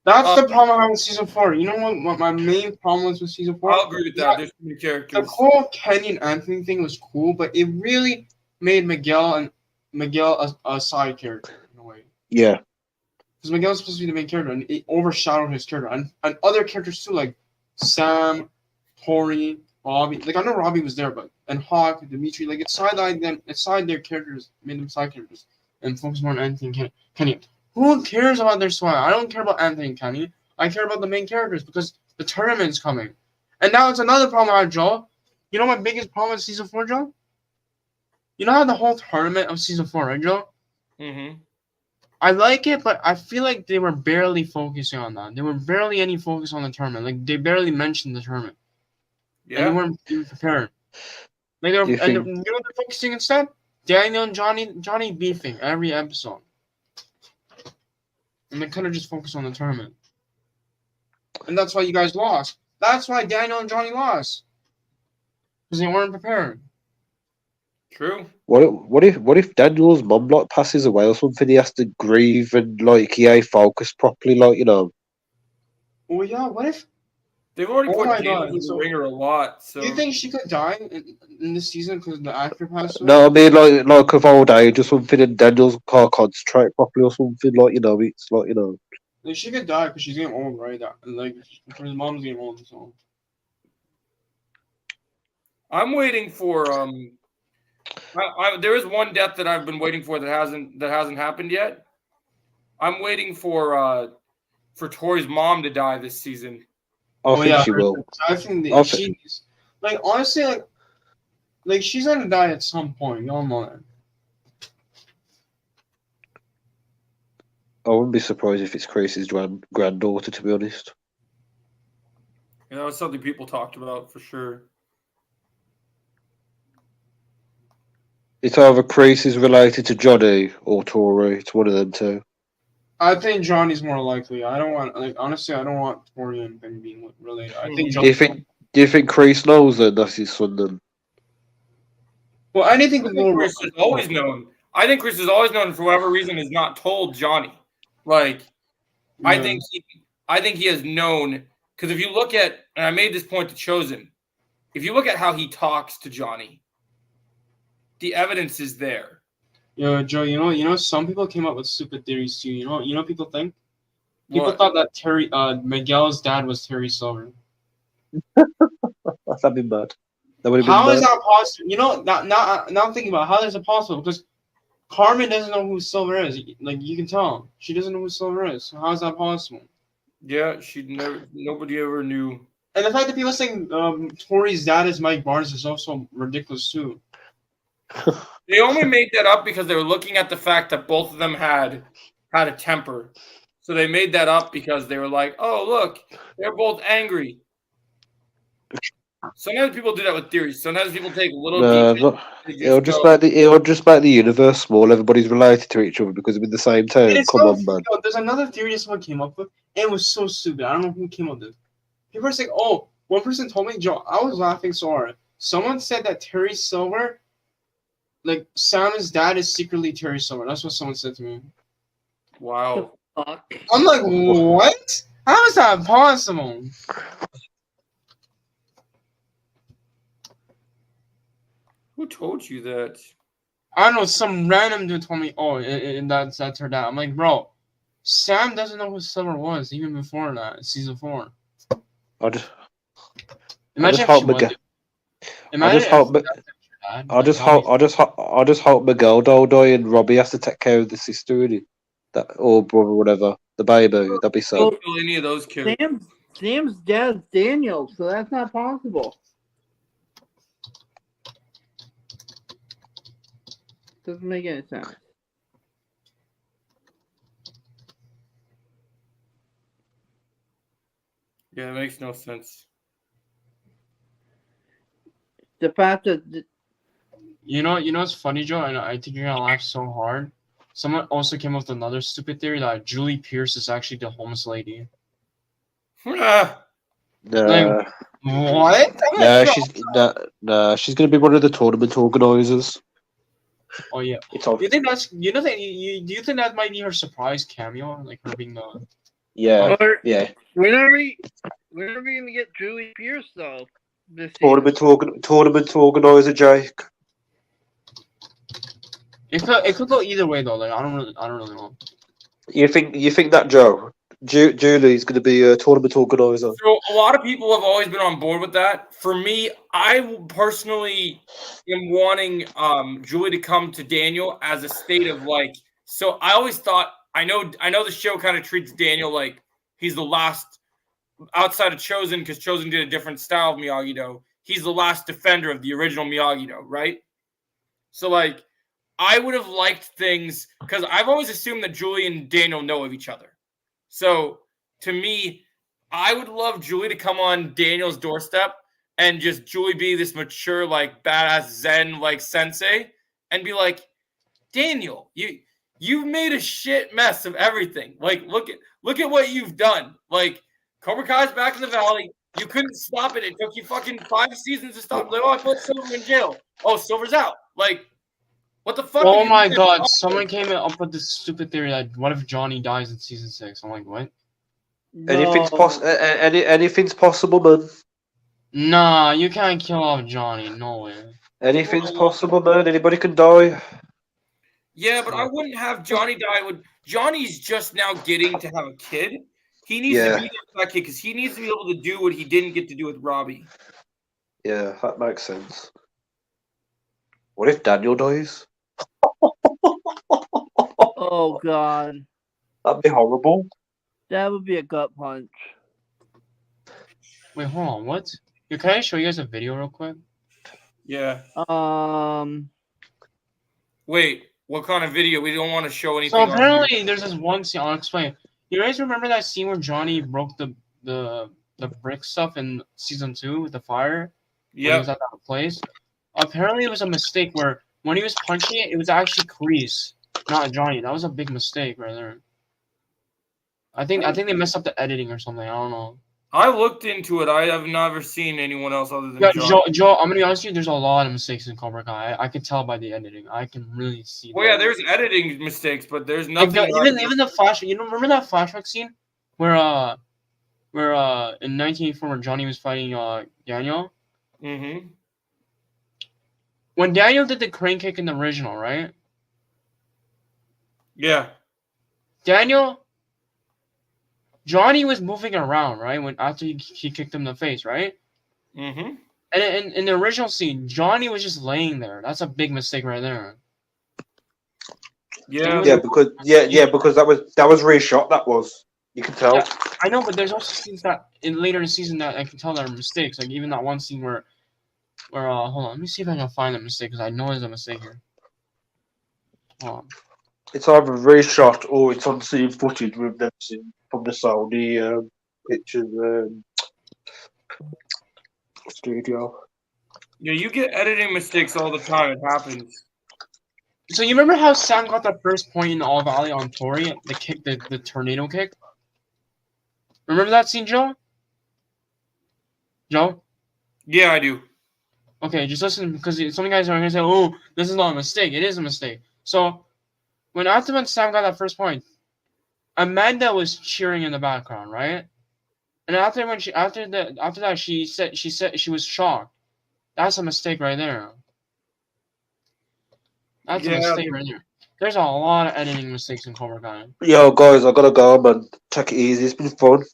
That's the problem I have with season 4. You know what my main problem was with season 4? I'll agree with that. There's too many characters. The whole Kenny and Anthony thing was cool, but it really made Miguel a side character in a way. Yeah. Because Miguel's supposed to be the main character, and it overshadowed his character. And other characters too, like Sam, Tori, Robbie. Like, I know Robbie was there, and Hawk, Dimitri. Like, it side their characters, made them side characters, and focus more on Anthony and Kenny. Who cares about their swag? I don't care about Anthony and Kenny. I care about the main characters because the tournament's coming. And now it's another problem I have, Joe. You know my biggest problem with season 4, Joe? You know how the whole tournament of season 4, right, Joe? Mm-hmm. I like it, but I feel like they were barely focusing on that. There were barely any focus on the tournament. Like, they barely mentioned the tournament. Yeah. And they weren't even prepared. Like, you know what they're focusing instead? Daniel and Johnny beefing every episode. And they kind of just focus on the tournament. And that's why you guys lost. That's why Daniel and Johnny lost. Because they weren't prepared. True. What if Daniel's mum like passes away or something? He has to grieve and like he ain't focused properly, like, you know. Oh yeah, what if they've already put Daniel in the ringer a lot? So do you think she could die in this season because the actor passed away? No, I mean like of old age or something, and Daniel's can't concentrate properly or something, like, you know. It's like, you know. Like, she could die because she's getting old, right? Like, her mom's getting old, so. I'm waiting for there is one death that I've been waiting for that hasn't happened yet. I'm waiting for Tori's mom to die this season. I think she will. I think that she's like, honestly, like she's gonna die at some point. Y'all know that. I wouldn't be surprised if it's Chris's granddaughter, to be honest. Yeah, that was something people talked about for sure. It's either Chris is related to Johnny or Tori. It's one of them two. I think Johnny's more likely. I don't want Tori and Ben being related. I think Do you think Chris knows that that's his son then? Well, anything Chris has always known. I think Chris has always known, for whatever reason, has not told Johnny. Like, yeah. I think he has known, because if you look at, and I made this point to Chosen, if you look at how he talks to Johnny, the evidence is there. Yeah, Joe. You know, some people came up with stupid theories too. You know, people think. People thought that Miguel's dad was Terry Silver. That'd be bad. How is that possible? You know, now I'm thinking about how is it possible, because Carmen doesn't know who Silver is. Like, you can tell she doesn't know who Silver is. So how is that possible? Yeah, nobody ever knew. And the fact that people saying Tori's dad is Mike Barnes is also ridiculous too. They only made that up because they were looking at the fact that both of them had a temper. So they made that up because they were like, oh, look, they're both angry. Sometimes people do that with theories. Sometimes people take little No, details. not. They It'll just just go, make the universe small. Everybody's related to each other because they're in the same town. It's Come so, on, man. yo, there's another theory that someone came up with, and it was so stupid. I don't know who came up with it. People are saying, oh, one person told me, Joe, I was laughing so hard. Someone said that Terry Silver, like Sam's dad is secretly Terry Silver. That's what someone said to me. wow. Fuck. I'm like, what? How is that possible? Who told you that? I don't know, some random dude told me, oh, that's her dad. I'm like, bro, Sam doesn't know who Silver was even before that, season 4. I just Imagine if hope she was. Miguel. Imagine if hope that's her dad. I Like, just that'd hope be- I just hope Miguel don't die and Robbie has to take care of the sister, really. That or brother, whatever. The baby. That'd be sad. Don't kill any of those characters. Sam's dad's Daniel, so that's not possible. Doesn't make any sense. Yeah, it makes no sense. The fact that You know what's funny, Joe? And I think you're gonna laugh so hard. Someone also came up with another stupid theory that Julie Pierce is actually the homeless lady. Ah, Nah, What? she's gonna be one of the tournament organizers. Oh yeah. It's all, Do you think that's do you think that might be her surprise cameo, like her being the? yeah, Or yeah. when are we gonna get Julie Pierce though? This season? Tournament organizer, Jake. It could go either way though. Like I don't really know. You think that Joe? Julie's gonna be a tournament organizer. so a lot of people have always been on board with that. For me, I personally am wanting Julie to come to Daniel as a state of like. So I always thought I know the show kind of treats Daniel like he's the last outside of Chosen because Chosen did a different style of Miyagi-Do. He's the last defender of the original Miyagi-Do, right? So like I would have liked things because I've always assumed that Julie and Daniel know of each other. So to me, I would love Julie to come on Daniel's doorstep and just Julie be this mature, like badass Zen like sensei and be like, Daniel, you've made a shit mess of everything. Like look at what you've done. Like Cobra Kai's back in the valley. You couldn't stop it. It took you fucking 5 seasons to stop. Like, oh, I put Silver in jail. Oh, Silver's out. Like, what the fuck? Oh my god! Someone came up with this stupid theory that what if Johnny dies in season 6? I'm like, what? Anything's possible, man. Nah, you can't kill off Johnny. No way. Anything's possible, man. Anybody can die. Yeah, but I wouldn't have Johnny die. Johnny's just now getting to have a kid. He needs to be there for that kid because he needs to be able to do what he didn't get to do with Robbie. Yeah, that makes sense. What if Daniel dies? Oh god, That'd be horrible. that would be a gut punch. Wait, hold on. What? Can I show you guys a video real quick? Yeah. Wait, what kind of video? We don't want to show anything. so apparently there's this one scene. I'll explain. You guys remember that scene where Johnny broke the brick stuff in season 2 with the fire? When he was at that place. Apparently it was a mistake where when he was punching it, it was actually Kreese, not Johnny. That was a big mistake right there. I think they messed up the editing or something. I don't know. I looked into it. I have never seen anyone else other than Yeah, John. Joe, I'm gonna be honest with you. There's a lot of mistakes in Cobra Kai. I can tell by the editing. I can really see. Well, yeah, there's editing mistakes, but there's nothing. Even the flash. You know, remember that flashback scene where in 1984 where Johnny was fighting Daniel. Mm-hmm. When Daniel did the crane kick in the original, right? Yeah. Johnny was moving around, right? When after he kicked him in the face, right? Mm-hmm. And in the original scene, Johnny was just laying there. That's a big mistake right there. Yeah. Because that was reshot. That was, you can tell. Yeah, I know, but there's also scenes that later in the season that I can tell that are mistakes. Like even that one scene where hold on, let me see if I can find the mistake because I know there's a mistake here. Hold on. It's either reshot or it's on-scene footage we've never seen from the Saudi pictures studio. Yeah, you get editing mistakes all the time. It happens. So you remember how Sam got the first point in All Valley on Tori, the kick, the tornado kick? Remember that scene, Joe? Joe? Yeah, I do. Okay, just listen, because some guys are gonna say, "Oh, this is not a mistake." It is a mistake. So when Sam got that first point, Amanda was cheering in the background, right? And after that she said she was shocked. That's a mistake right there. That's a Yeah, mistake right there. There's a lot of editing mistakes in Cobra Kai. Yo, guys, I gotta go, man. Take it easy. It's been fun.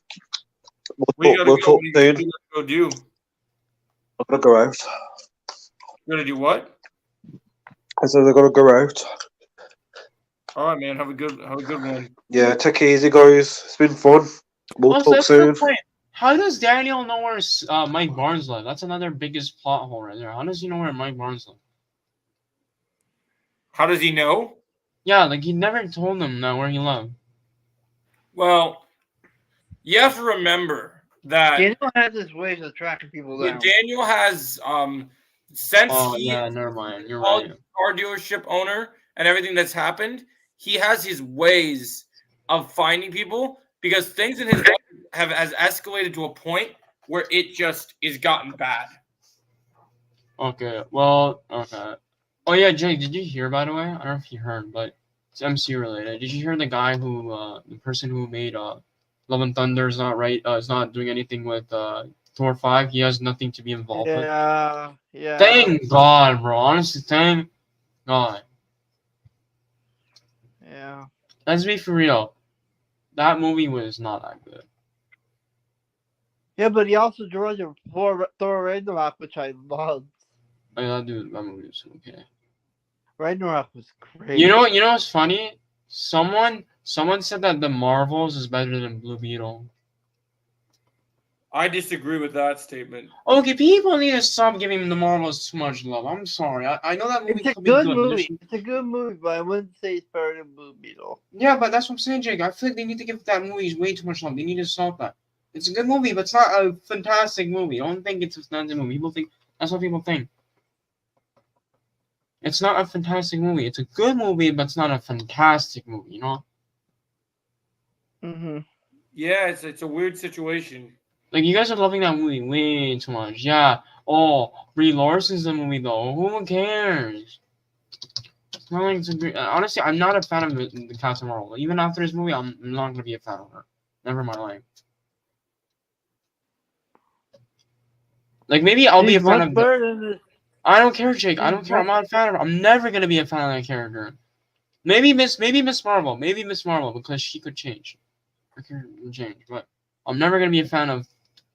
we gotta We'll go. talk What soon. do you go do? I gotta go out. You gonna do what? I said I gotta go out. All right, man. Have a good one. Yeah, take it easy, guys. It's been fun. We'll Also, talk that's a soon. good point. How does Daniel know where Mike Barnes lives? That's another biggest plot hole right there. How does he know where Mike Barnes lives? How does he know? Yeah, like he never told them that where he lived. Well, you have to remember that Daniel has his ways of tracking people down. Daniel has since Oh he yeah, never mind. You're called right. car dealership owner and everything that's happened, he has his ways of finding people because things in his life has escalated to a point where it just is gotten bad. Okay. Well. Okay. Oh yeah, Jake. Did you hear? By the way, I don't know if you heard, but it's MCU related. Did you hear the guy who, the person who made Love and Thunder is not right? Is not doing anything with Thor 5. He has nothing to be involved with. Yeah. Thank God, bro. Honestly, thank God. Yeah. Let's be for real. That movie was not that good. Yeah, but he also directed Thor Ragnarok, which I loved. Like, that movie was okay. Ragnarok was great. You know what's funny? Someone said that the Marvels is better than Blue Beetle. I disagree with that statement. Okay, people need to stop giving the Marvels too much love. I'm sorry. I know that movie It's a could be good good. movie. It's a good movie, but I wouldn't say it's better than Blue Beetle. Yeah, but that's what I'm saying, Jake. I feel like they need to give that movie way too much love. They need to stop that. It's a good movie, but it's not a fantastic movie. I don't think it's a fantastic movie. People think that's what people think. It's not a fantastic movie. It's a good movie, but it's not a fantastic movie. You know? Mm-hmm. Yeah, it's a weird situation. Like, you guys are loving that movie way too much. Yeah. Oh, Brie Larson's the movie, though. Who cares? It's not like it's a great... Honestly, I'm not a fan of the Captain Marvel. Even after this movie, I'm not going to be a fan of her. Never in my life. Like, maybe I'll be a fan of... I don't care, Jake. I don't care. I'm not a fan of her. I'm never going to be a fan of that character. Maybe Miss Marvel. Maybe Miss Marvel, because she could change. Her character can change, but I'm never going to be a fan of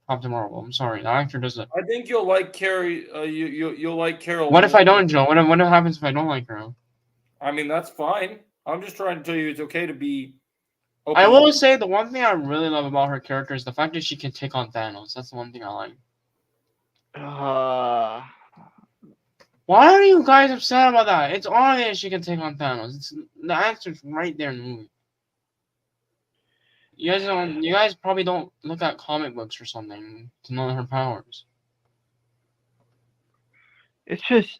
Captain Marvel. I'm sorry. The actor doesn't. I think you'll like Carrie. You'll like Carol. What if I don't, Joe? What happens if I don't like her? I mean, that's fine. I'm just trying to tell you it's okay to be open. I will say the one thing I really love about her character is the fact that she can take on Thanos. That's the one thing I like. Why are you guys upset about that? It's obvious she can take on Thanos. The answer's right there in the movie. You guys probably don't look at comic books or something to know her powers. It's just,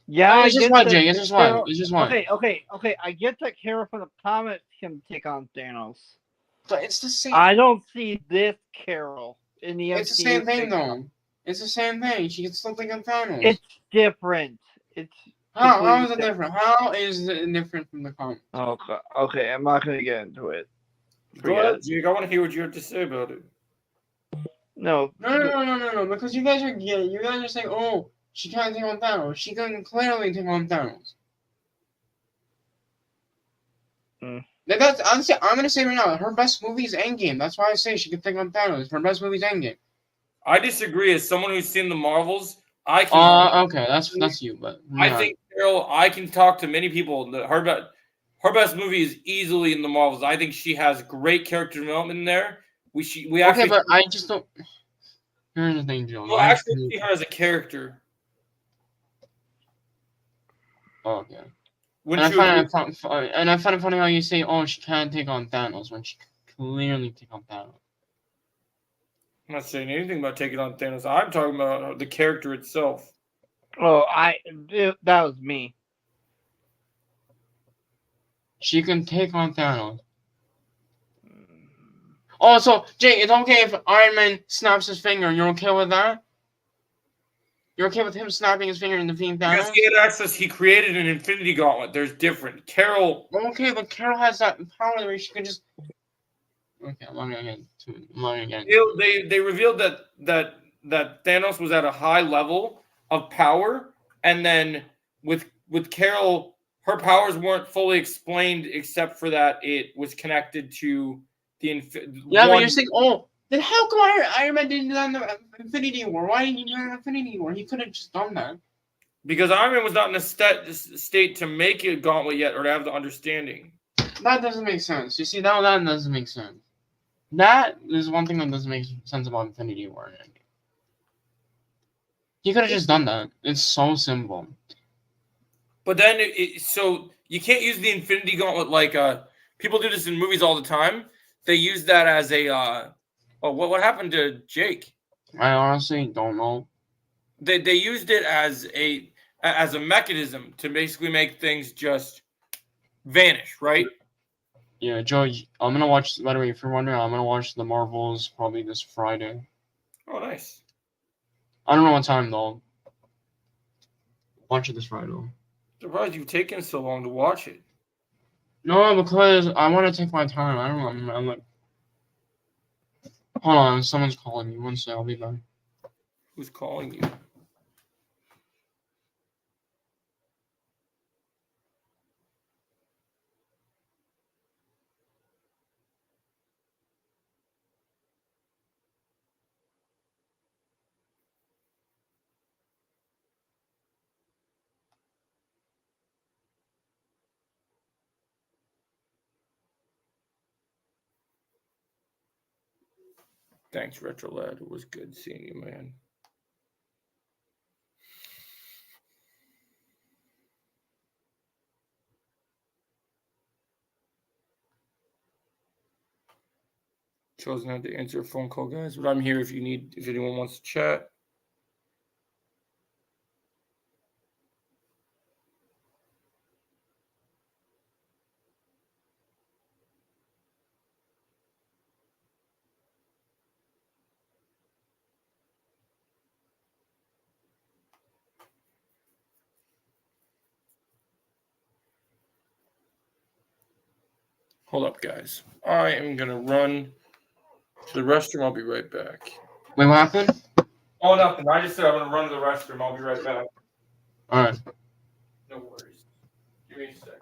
yeah. It's just why, Jake. It's just why. It's just why. Okay. I get that Carol from the comics can take on Thanos. But it's the same. I don't see this Carol in the MCU. It's the same thing, though. It's the same thing. She can still take on Thanos. It's different. How is it different? How is it different from the comics? Okay. I'm not gonna get into it. Go ahead, Jake. I want to hear what you have to say about it. No. Because you guys are saying, oh, she can't take on Thanos. She can clearly take on Thanos. That's honestly, I'm gonna say right now, her best movie is Endgame. That's why I say she can take on Thanos. Her best movie is Endgame. I disagree. As someone who's seen the Marvels, I can. Okay, that's you, but I think Carol. I can talk to many people. Her best movie is easily in the Marvels. I think she has great character development in there. We actually. Okay, but I just don't. Here's the thing, Joe. Well, actually, see her as a character. Oh, okay. And I find it funny how you say, "Oh, she can't take on Thanos" when she can clearly take on Thanos. I'm not saying anything about taking on Thanos. I'm talking about the character itself. Oh, that was me. She can take on Thanos. Oh, so Jake, it's okay if Iron Man snaps his finger. You're okay with that? You're okay with him snapping his finger and defeating Because Thanos? he had access, he created an Infinity Gauntlet. There's different. Carol. Okay, but Carol has that power where she can just. Okay, I'm not gonna get too. I'm not gonna get. They revealed that Thanos was at a high level of power, and then with Carol, her powers weren't fully explained except for that it was connected to the Yeah, but you're saying, oh, then how come Iron Man didn't do that in the Infinity War? Why didn't he do that in Infinity War? He could have just done that. Because Iron Man was not in a state to make a gauntlet yet or to have the understanding. That doesn't make sense. You see, that doesn't make sense. That is one thing that doesn't make sense about Infinity War. He could have just done that. It's so simple. But then, so you can't use the Infinity Gauntlet like people do this in movies all the time. They use that as a what happened to Jake? I honestly don't know. They used it as a mechanism to basically make things just vanish, right? Yeah, Joe, I'm gonna watch. By the way, if you're wondering, I'm gonna watch the Marvels probably this Friday. Oh, nice. I don't know what time though. Watch it this Friday. Surprised you've taken so long to watch it. No, because I want to take my time. I don't know. I'm like, hold on, someone's calling me. One sec, I'll be back. Who's calling you? Thanks, Retro Lad. It was good seeing you, man. Chosen not to answer a phone call, guys, but I'm here if anyone wants to chat. Hold up, guys. I am gonna run to the restroom. I'll be right back. Wait, what happened? Oh, nothing. I just said I'm gonna run to the restroom. I'll be right back. All right. No worries. Give me a sec.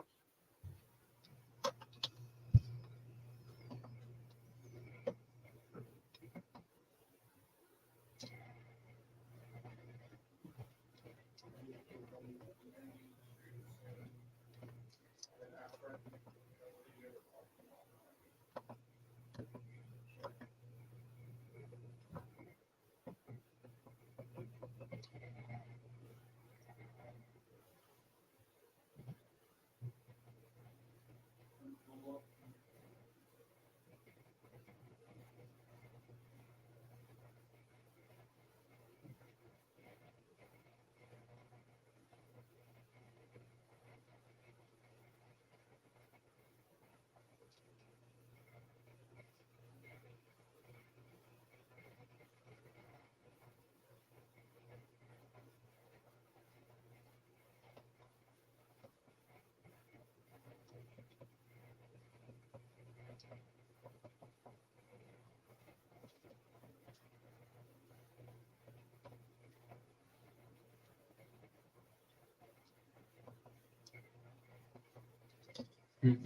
Still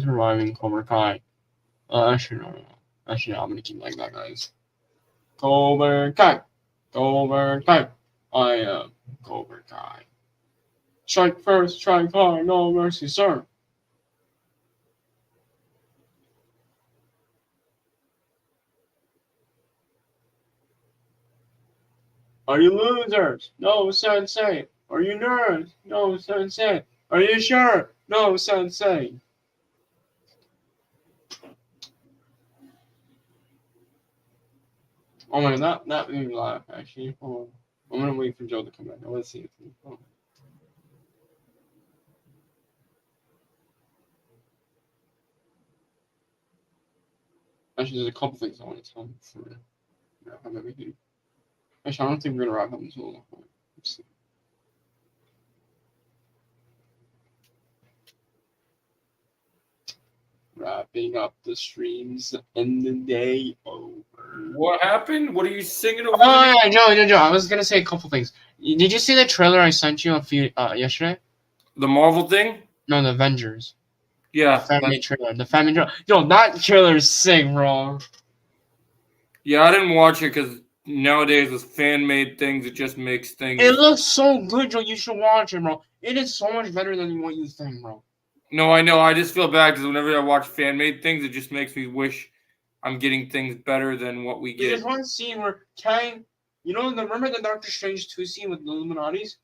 surviving Cobra Kai. Actually, no. Actually, no, I'm gonna keep like that, guys. Cobra Kai. Cobra Kai. I am Cobra Kai. Strike first, strike hard, no mercy, sir. Are you losers? No, sensei. Are you nerds? No, sensei. Are you sure? No, sensei. Oh my god, that made me laugh actually. Hold on. I'm gonna wait for Joe to come back. Let's see. Oh. Actually, there's a couple things I want to tell him before we wrap up everything. Actually, I don't think we're gonna wrap up until let's see. Wrapping up the streams and the day over. What happened? What are you singing over? Oh yeah, Joe. I was gonna say a couple things. Did you see the trailer I sent you a few yesterday? The Marvel thing? No, the Avengers. Yeah. The family trailer. The family trailer. Yo, that trailer is sick, bro. Yeah, I didn't watch it because nowadays with fan-made things, it just makes things. It looks so good, Joe. You should watch it, bro. It is so much better than what you think, bro. No, I know. I just feel bad because whenever I watch fan-made things, it just makes me wish I'm getting things better than what we get. There's one scene where Kang, remember the Doctor Strange 2 scene with the Illuminatis?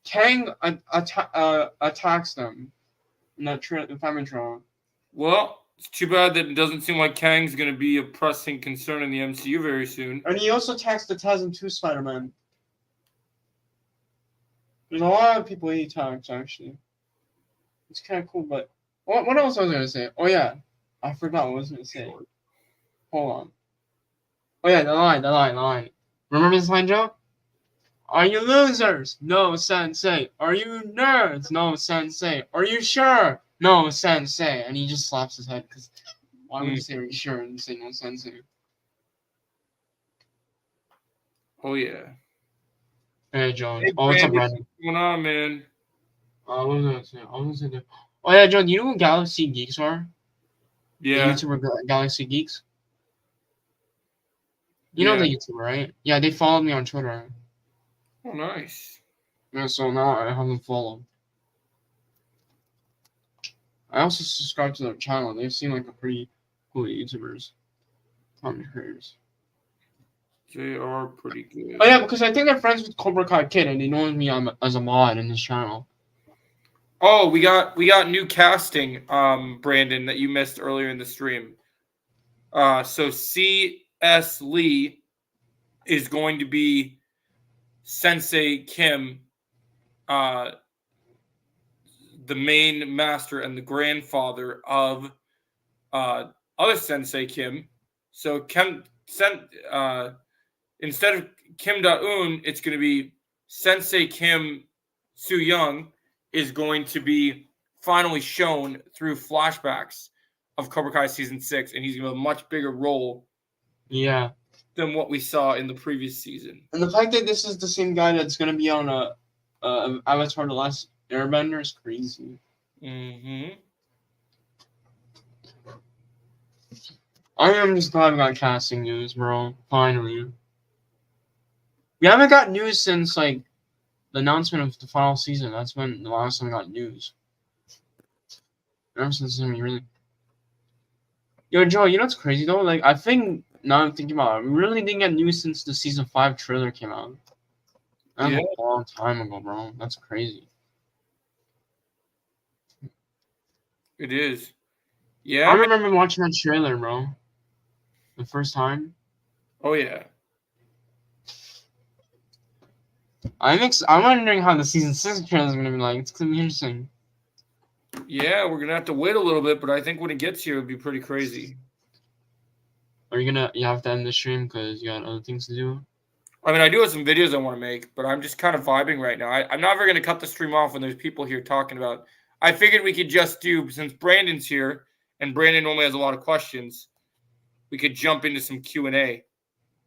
Kang attacks them in that family trailer. Well, it's too bad that it doesn't seem like Kang's going to be a pressing concern in the MCU very soon. And he also attacks the TASM 2 Spider-Man. There's a lot of people he attacks, actually. It's kind of cool, but... What else was I going to say? Oh, yeah. I forgot what I was going to say. Hold on. Oh, yeah, the line. Remember this line, Joe? Are you losers? No, sensei. Are you nerds? No, sensei. Are you sure? No, sensei. And he just slaps his head, because why would you say are you sure and say no, sensei? Oh, yeah. Hey, Joe. Hey, Oh, what's up, Brandon? Brandon? What's going on, man? What was I going to say? I was going to say... Oh, yeah, Joe, do you know who Galaxy Geeks are? Yeah. The YouTuber Galaxy Geeks? You know the YouTuber, right? Yeah, they followed me on Twitter. Oh, nice. Yeah, so now I have them followed. I also subscribe to their channel. They seem like a pretty cool YouTubers. Content creators. They are pretty good. Oh yeah, because I think they're friends with Cobra Kai Kid and they know me as a mod in his channel. Oh, we got new casting, Brandon, that you missed earlier in the stream. So C.S. Lee is going to be Sensei Kim, the main master and the grandfather of other Sensei Kim. So instead of Kim Da-eun, it's going to be Sensei Kim Soo-young is going to be finally shown through flashbacks of Cobra Kai Season 6, and he's going to have a much bigger role than what we saw in the previous season. And the fact that this is the same guy that's going to be on Avatar The Last Airbender is crazy. Mm-hmm. I am just glad we got casting news, bro. Finally. We haven't got news since, like, the announcement of the final season. That's when the last time we got news. Ever since then, we really... Yo, Joe, you know what's crazy, though? Like, I think, now I'm thinking about it, we really didn't get news since the Season 5 trailer came out. That was a long time ago, bro. That's crazy. It is. Yeah. I remember watching that trailer, bro. The first time. Oh, yeah. I'm wondering how the Season 6 trailer is going to be like. It's going to be interesting. Yeah, we're going to have to wait a little bit, but I think when it gets here, it'll be pretty crazy. Are you have to end the stream because you got other things to do? I mean, I do have some videos I want to make, but I'm just kind of vibing right now. I'm not ever going to cut the stream off when there's people here talking about. I figured we could just do, since Brandon's here, and Brandon normally has a lot of questions, we could jump into some Q&A.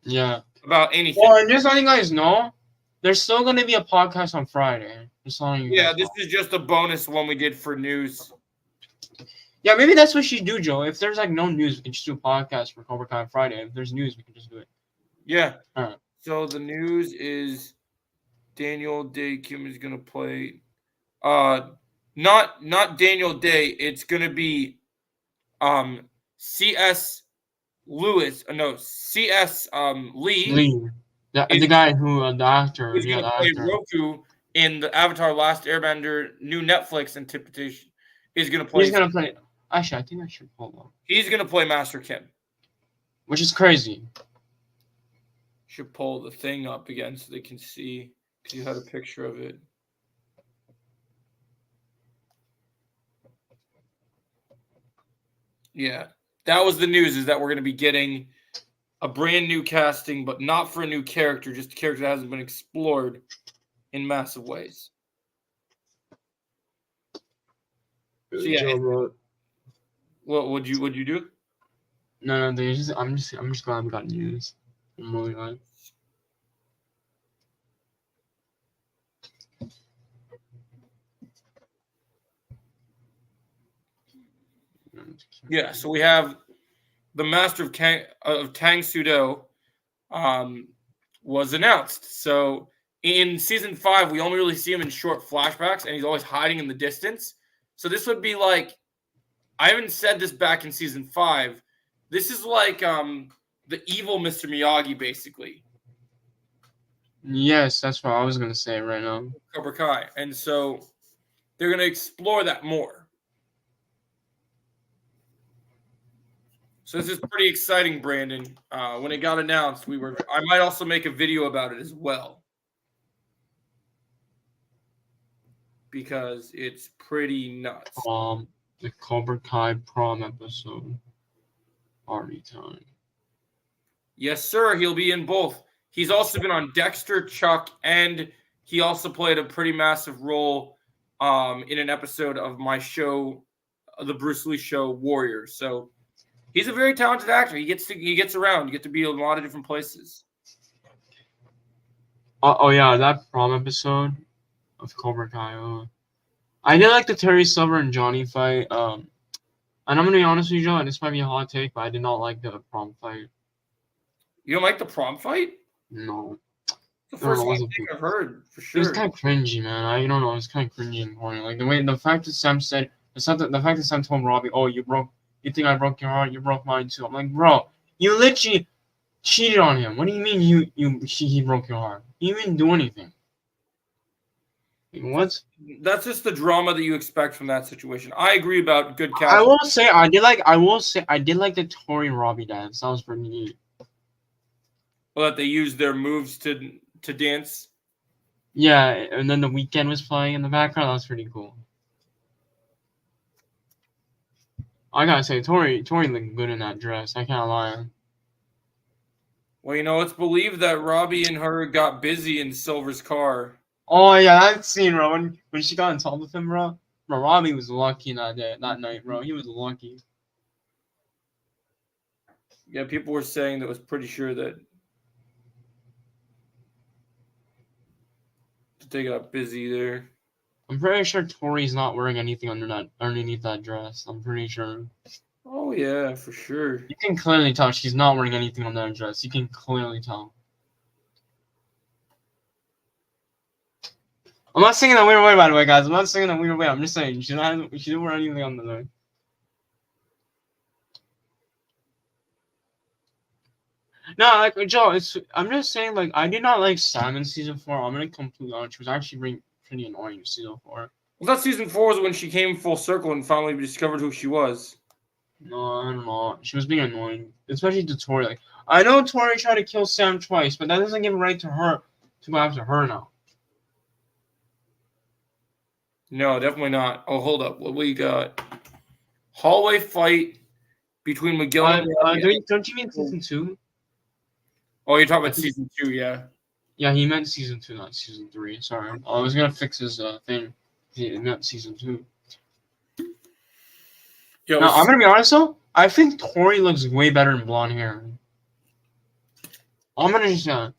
Yeah. About anything. Well, and just letting you guys know, there's still going to be a podcast on Friday. Just letting you guys this know. is just a bonus one we did for news. Yeah, maybe that's what we should do, Joe. If there's, like, no news, we can just do a podcast for Cobra Kai on Friday. If there's news, we can just do it. Yeah. All right. So the news is Daniel Day Kim is going to play. Not Daniel Day. It's going to be C.S. Lee. Lee. The guy who the actor, He's yeah, gonna the play actor. Roku in the Avatar: Last Airbender new Netflix interpretation. He's gonna play. He's gonna play. Actually, I think I should pull up. He's gonna play Master Kim. Which is crazy. Should pull the thing up again so they can see, because you had a picture of it. Yeah, that was the news, is that we're going to be getting a brand new casting, but not for a new character, just a character that hasn't been explored in massive ways. So yeah, what would you do? No, I'm just glad we got news. I'm really glad. Yeah, so we have the Master of Tang Sudo was announced. So in season 5, we only really see him in short flashbacks, and he's always hiding in the distance. So this would be like, I haven't said this back in season 5. This is like the evil Mr. Miyagi, basically. Yes, that's what I was gonna say right now. Cobra Kai, and so they're gonna explore that more. So this is pretty exciting, Brandon. When it got announced, I might also make a video about it as well, because it's pretty nuts. The Cobra Kai prom episode. Party time. Yes, sir. He'll be in both. He's also been on Dexter, Chuck, and he also played a pretty massive role in an episode of my show, the Bruce Lee show, Warriors. So he's a very talented actor. He gets around. You get to be in a lot of different places. Oh yeah, that prom episode of Cobra Kai. I did like the Terry Silver and Johnny fight. And I'm gonna be honest with you, Joe, and this might be a hot take, but I did not like the prom fight. You don't like the prom fight? No. It's the first hot take I've heard, for sure. It was kind of cringy, man. I don't know. It was kind of cringy and corny. Like the fact that Sam said, the fact that Sam told Robbie, "Oh, you think I broke your heart? You broke mine too." I'm like, bro, you literally cheated on him. What do you mean he broke your heart? You didn't do anything. What? That's just the drama that you expect from that situation. I agree about good casting. I will say I did like the Tori and Robbie dance. That was pretty neat. Well, that they used their moves to dance. Yeah, and then the Weeknd was playing in the background. That was pretty cool. I gotta say, Tori looked good in that dress. I can't lie. Well, it's believed that Robbie and her got busy in Silver's car. Oh yeah, that scene, bro. When she got in top with him, bro. Bro, Robbie was lucky that night, bro. He was lucky. Yeah, people were saying that was pretty sure that they got busy there. I'm pretty sure Tori's not wearing anything underneath that dress. I'm pretty sure. Oh yeah, for sure. You can clearly tell she's not wearing anything on that dress. You can clearly tell. I'm not singing that weird way, by the way, guys. I'm not singing that weird way. I'm just saying she didn't wear anything on the leg. No, like Joe, I'm just saying, like, I did not like Sam in season 4. I'm gonna completely honest. She was actually pretty annoying in season 4. Well, that season 4 was when she came full circle and finally discovered who she was. No, I don't know. She was being annoying, especially to Tori. Like, I know Tori tried to kill Sam twice, but that doesn't give it right to her to go after her now. No, definitely not. Oh, hold up. What we got? Hallway fight between McGill and don't you mean season 2? Oh, you're talking about season 2, yeah. Yeah, he meant season 2, not season 3. Sorry. I was gonna fix his thing. He meant season 2. Yo, now, I'm gonna be honest though. I think Tori looks way better in blonde hair. I'm gonna just Oh,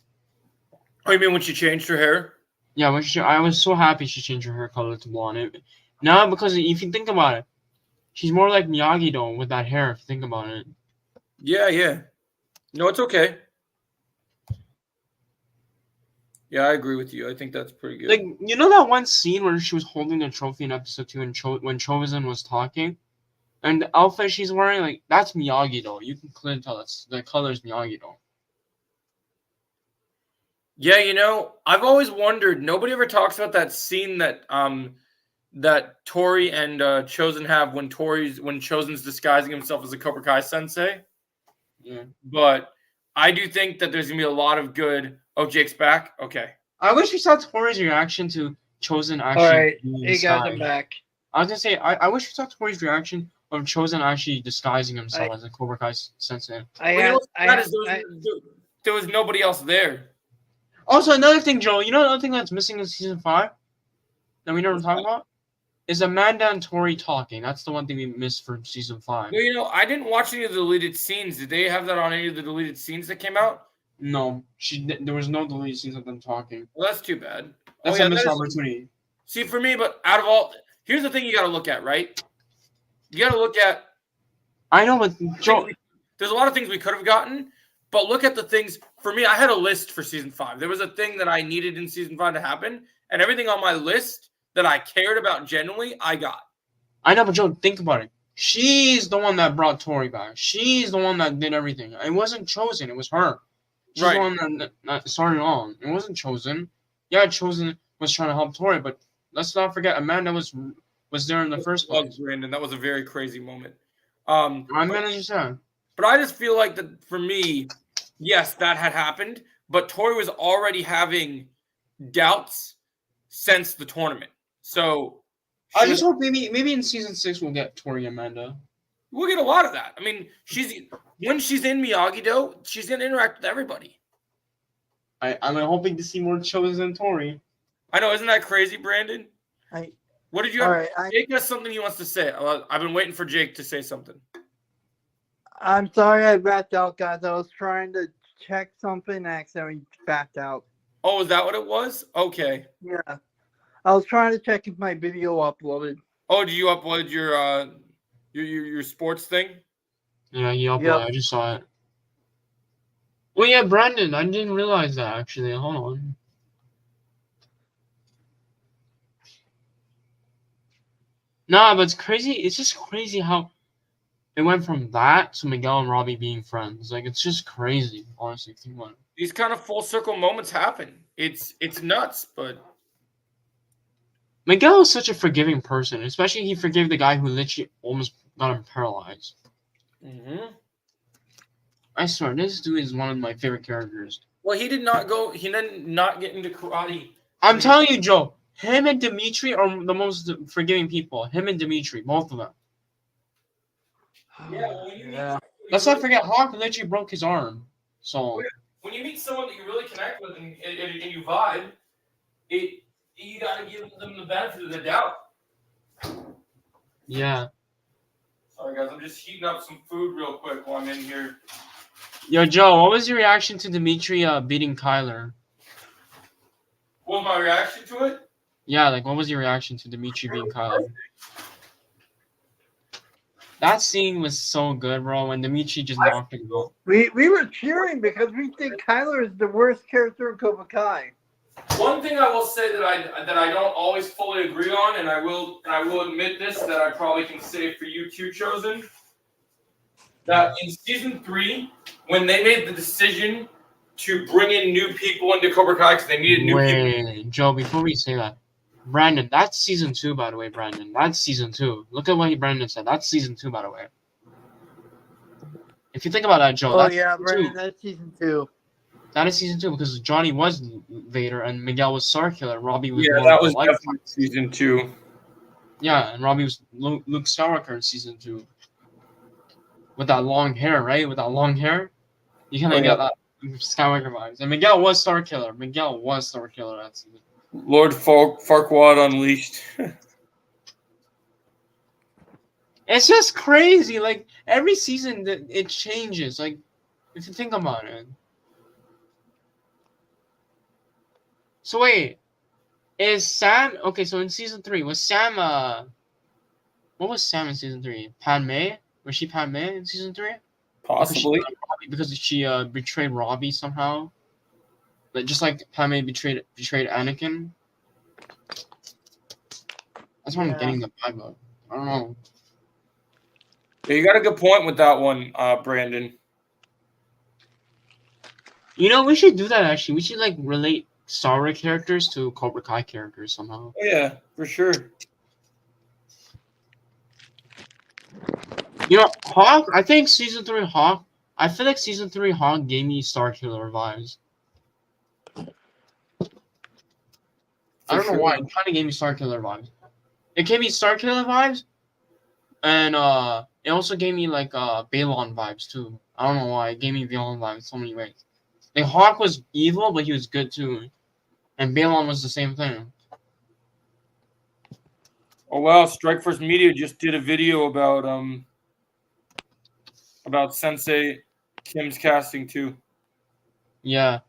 you mean when she changed her hair? Yeah, I was so happy she changed her hair color to blonde. Now, because if you think about it, she's more like Miyagi though with that hair. If you think about it. Yeah. No, it's okay. Yeah, I agree with you. I think that's pretty good. Like, you know that one scene where she was holding the trophy in episode 2 and when Chosen was talking? And the outfit she's wearing, like, that's Miyagi though. You can clearly tell the color is Miyagi though. Yeah, you know, I've always wondered. Nobody ever talks about that scene that Tori and Chosen have when Chosen's disguising himself as a Cobra Kai sensei. Yeah. But I do think that there's gonna be a lot of good. Oh, Jake's back. Okay. I wish we saw Tori's reaction to Chosen All actually right, being hey guys, I'm disguised. back. I was gonna say I wish we saw Tori's reaction of Chosen actually disguising himself as a Cobra Kai sensei. I Well, you know had, what's I sad had, is I, there was nobody else there. Also, another thing, Joe. You know another thing that's missing in season 5 that we never talked about is Amanda and Tori talking. That's the one thing we missed from season 5. No, you know, I didn't watch any of the deleted scenes. Did they have that on any of the deleted scenes that came out? No, there was no deleted scenes of them talking. Well, that's too bad. That's Oh, yeah, a missed that is- opportunity. See, for me, but out of all, here's the thing you got to look at, right? You got to look at. I know, but Joe, There's a lot of things we could have gotten, but look at the things. For me, I had a list for season 5. There was a thing that I needed in season 5 to happen, and everything on my list that I cared about genuinely, I got. I know, but Joe, think about it. She's the one that brought Tori back. She's the one that did everything. It wasn't Chosen. It was her. She's Right. the one that started on. It wasn't Chosen. Yeah, Chosen was trying to help Tori, but let's not forget Amanda was there in the first place. Brandon, that was a very crazy moment. Amanda just said. But I just feel like that for me, yes, that had happened, but Tori was already having doubts since the tournament. So I just hope maybe in season 6 we'll get Tori and Amanda. we'll get a lot of that. I mean, when she's in Miyagi-Do, she's gonna interact with everybody. I'm hoping to see more Chosen and Tori. I know, isn't that crazy, Brandon? What did you have? all right, Jake has something he wants to say. I've been waiting for Jake to say something. I'm sorry I backed out, guys. I was trying to check something and accidentally backed out. Oh, is that what it was? Okay. Yeah. I was trying to check if my video uploaded. Oh, did you upload your sports thing? Yeah, he uploaded. Yep. I just saw it. Well, yeah, Brandon. I didn't realize that actually. Hold on. Nah, but it's crazy. It's just crazy how it went from that to Miguel and Robbie being friends. Like, it's just crazy, honestly. Think about it. These kind of full circle moments happen. It's nuts, but Miguel is such a forgiving person, especially he forgave the guy who literally almost got him paralyzed. I swear, this dude is one of my favorite characters. Well, he did not get into karate. I'm telling you, Joe, him and Dimitri are the most forgiving people. Him and Dimitri, both of them. Yeah, well, when you meet Let's not forget, Hawk literally broke his arm. So when you meet someone that you really connect with and you vibe, you got to give them the benefit of the doubt. yeah. Sorry, guys, I'm just heating up some food real quick while I'm in here. Yo, Joe, what was your reaction to Dimitri beating Kyler? What was my reaction to it? Yeah, like what was your reaction to Dimitri beating Kyler? That scene was so good, bro. When Dimitri just knocked him out. We were cheering because we think Kyler is the worst character in Cobra Kai. One thing I will say that I don't always fully agree on, and I will admit this, that I probably can say for you too, Chosen, that in season 3, when they made the decision to bring in new people into Cobra Kai because they needed new people. Wait, Joe, before we say that, Brandon, that's season 2, by the way, Brandon. That's season 2. Look at what Brandon said. That's season 2, by the way. If you think about that, Joe, Oh that's yeah, season Brandon, 2. that's season 2. That is season 2 because Johnny was Vader and Miguel was Starkiller. Robbie was Yeah, Lord that of the was Light. definitely season 2. Yeah, and Robbie was Luke Skywalker in season 2. With that long hair, right? With that long hair, you kind of get that Skywalker vibes. And Miguel was Starkiller. Miguel was Starkiller that season. Lord Farquaad Unleashed. It's just crazy. Like every season, it changes. Like if you think about it. So wait, is Sam okay? So in season 3, was Sam what was Sam in season 3? Padme? Was she Padme in season 3? Possibly. Because she betrayed Robbie somehow. But just like Padme betrayed Anakin. That's what I'm getting the vibe of. I don't know. Yeah, you got a good point with that one, Brandon. You know, we should do that actually. We should like relate Star Wars characters to Cobra Kai characters somehow. Oh, yeah, for sure. You know, Hawk. I think season 3 Hawk. I feel like season 3 Hawk gave me Star Killer vibes. I don't know why. It kind of gave me Star Killer vibes. It gave me Star Killer vibes, and it also gave me like Balon vibes too. I don't know why. It gave me Balon vibes in so many ways. Like Hawk was evil, but he was good too, and Balon was the same thing. Oh wow, Strikeforce Media just did a video about Sensei Kim's casting too. Yeah.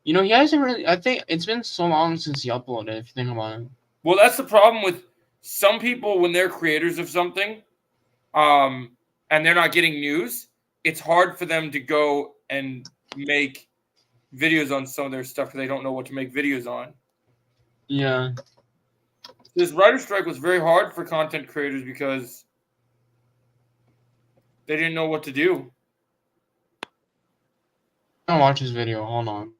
You know, he hasn't really. I think it's been so long since he uploaded. If you think about it. Well, that's the problem with some people when they're creators of something, and they're not getting news. It's hard for them to go and make videos on some of their stuff because they don't know what to make videos on. Yeah. This writer strike was very hard for content creators because they didn't know what to do. I'll watch his video. Hold on.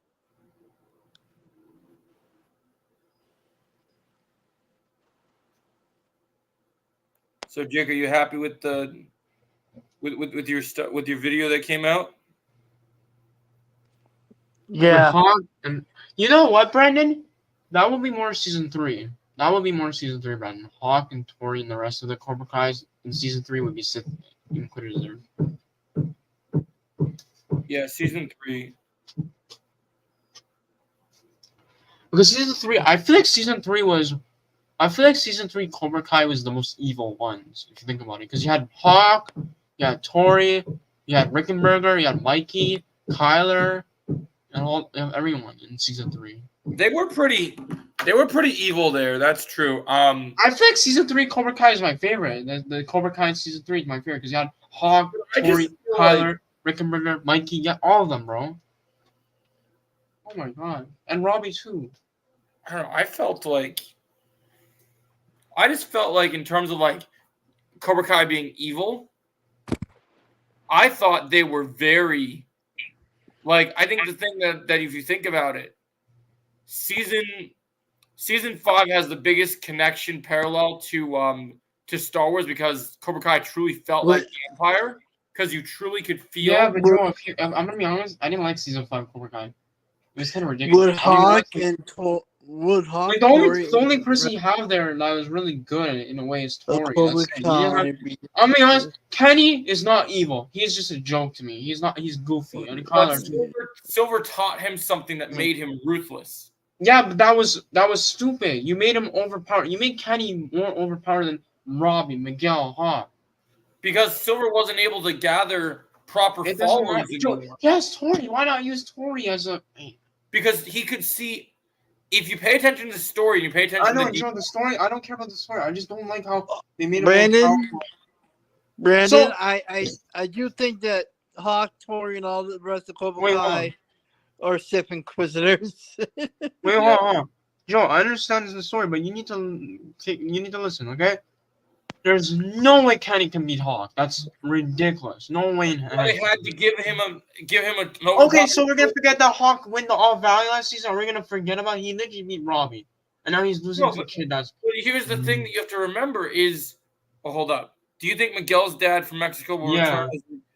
So, Jake, are you happy with the with your video that came out? Yeah. Hawk and you know what, Brandon? That will be more season 3. That will be more season 3, Brandon. Hawk and Tori and the rest of the Cobra Kai's in season 3 would be Sith included there. Yeah, season 3. Because season 3, I feel like season 3 Cobra Kai was the most evil ones, if you think about it. Because you had Hawk, you had Tori, you had Rickenberger, you had Mikey, Kyler, and everyone in season 3. They were pretty evil there. That's true. I feel like season 3 Cobra Kai is my favorite. The Cobra Kai in season 3 is my favorite because you had Hawk, Tori, Kyler, Rickenberger, Mikey, yeah, all of them, bro. Oh my god, and Robbie too. I don't know. I just felt like in terms of like Cobra Kai being evil, I thought they were very like I think the thing that if you think about it, season 5 has the biggest connection parallel to Star Wars because Cobra Kai truly felt like the Empire because you truly could feel. Yeah, but Joe, I'm gonna be honest, I didn't like season 5 Cobra Kai. It was kind of ridiculous. Would Hawk the only person you have there that was really good in a way is Tori. I'm be honest, Kenny is not evil. He's just a joke to me. He's not. He's goofy. And Silver taught him something that made him ruthless. Yeah, but that was stupid. You made him overpowered. You made Kenny more overpowered than Robbie, Miguel, Hawk. Because Silver wasn't able to gather proper followers. Yes, Tori. Why not use Tori as a? Because he could see. If you pay attention to the story, you pay attention to the story. I don't care about the story. I just don't like how they made him. Brandon, so, I do think that Hawk, Tori, and all the rest of Cobra Kai are Sith Inquisitors. Wait, hold on. Joe, I understand the story, but you need to listen, okay? There's no way Kenny can beat Hawk. That's ridiculous. No way in hell. They had to give him a. Okay, so we're gonna forget that Hawk win the All Valley last season. We're gonna forget about he literally beat Robbie, and now he's losing to a kid that's. But here's the thing that you have to remember is, hold up. Do you think Miguel's dad from Mexico will return?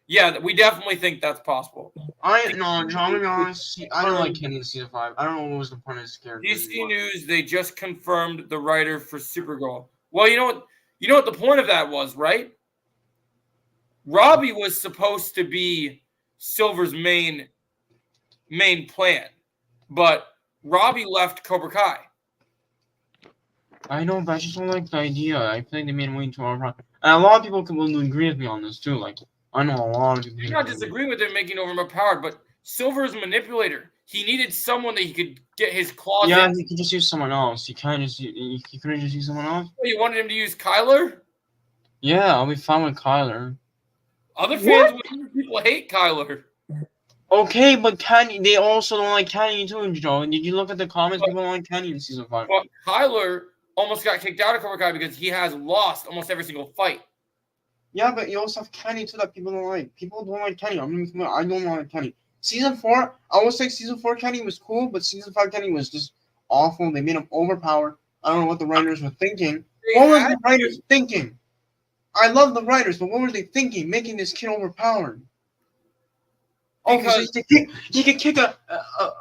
Yeah, we definitely think that's possible. John, I'm gonna be honest. I don't like Kenny in season 5. I don't know what was the point of his character. DC News, they just confirmed the writer for Supergirl. Well, you know what the point of that was, right? Robbie was supposed to be Silver's main plan, but Robbie left Cobra Kai. I know, but I just don't like the idea. I think they made him way too overpowered. And a lot of people will agree with me on this too. Like, I know a lot of people. You're not disagreeing with him making overpowered, but Silver is a manipulator. He needed someone that he could get his claws. Yeah, he could just use someone else. He couldn't just use someone else. Oh, you wanted him to use Kyler? Yeah, I'll be fine with Kyler. Other fans, people hate Kyler. Okay, but Kenny, they also don't like Kenny too, Joe. Did you look at the comments? People don't like Kenny in season 5. Well, Kyler almost got kicked out of Cobra Kai because he has lost almost every single fight. Yeah, but you also have Kenny too that people don't like. People don't like Kenny. I don't like Kenny. Season 4, I will say season 4 Kenny was cool, but season 5 Kenny was just awful. They made him overpowered. I don't know what the writers were thinking. What were the writers thinking? I love the writers, but what were they thinking? Making this kid overpowered. Oh, so he could kick a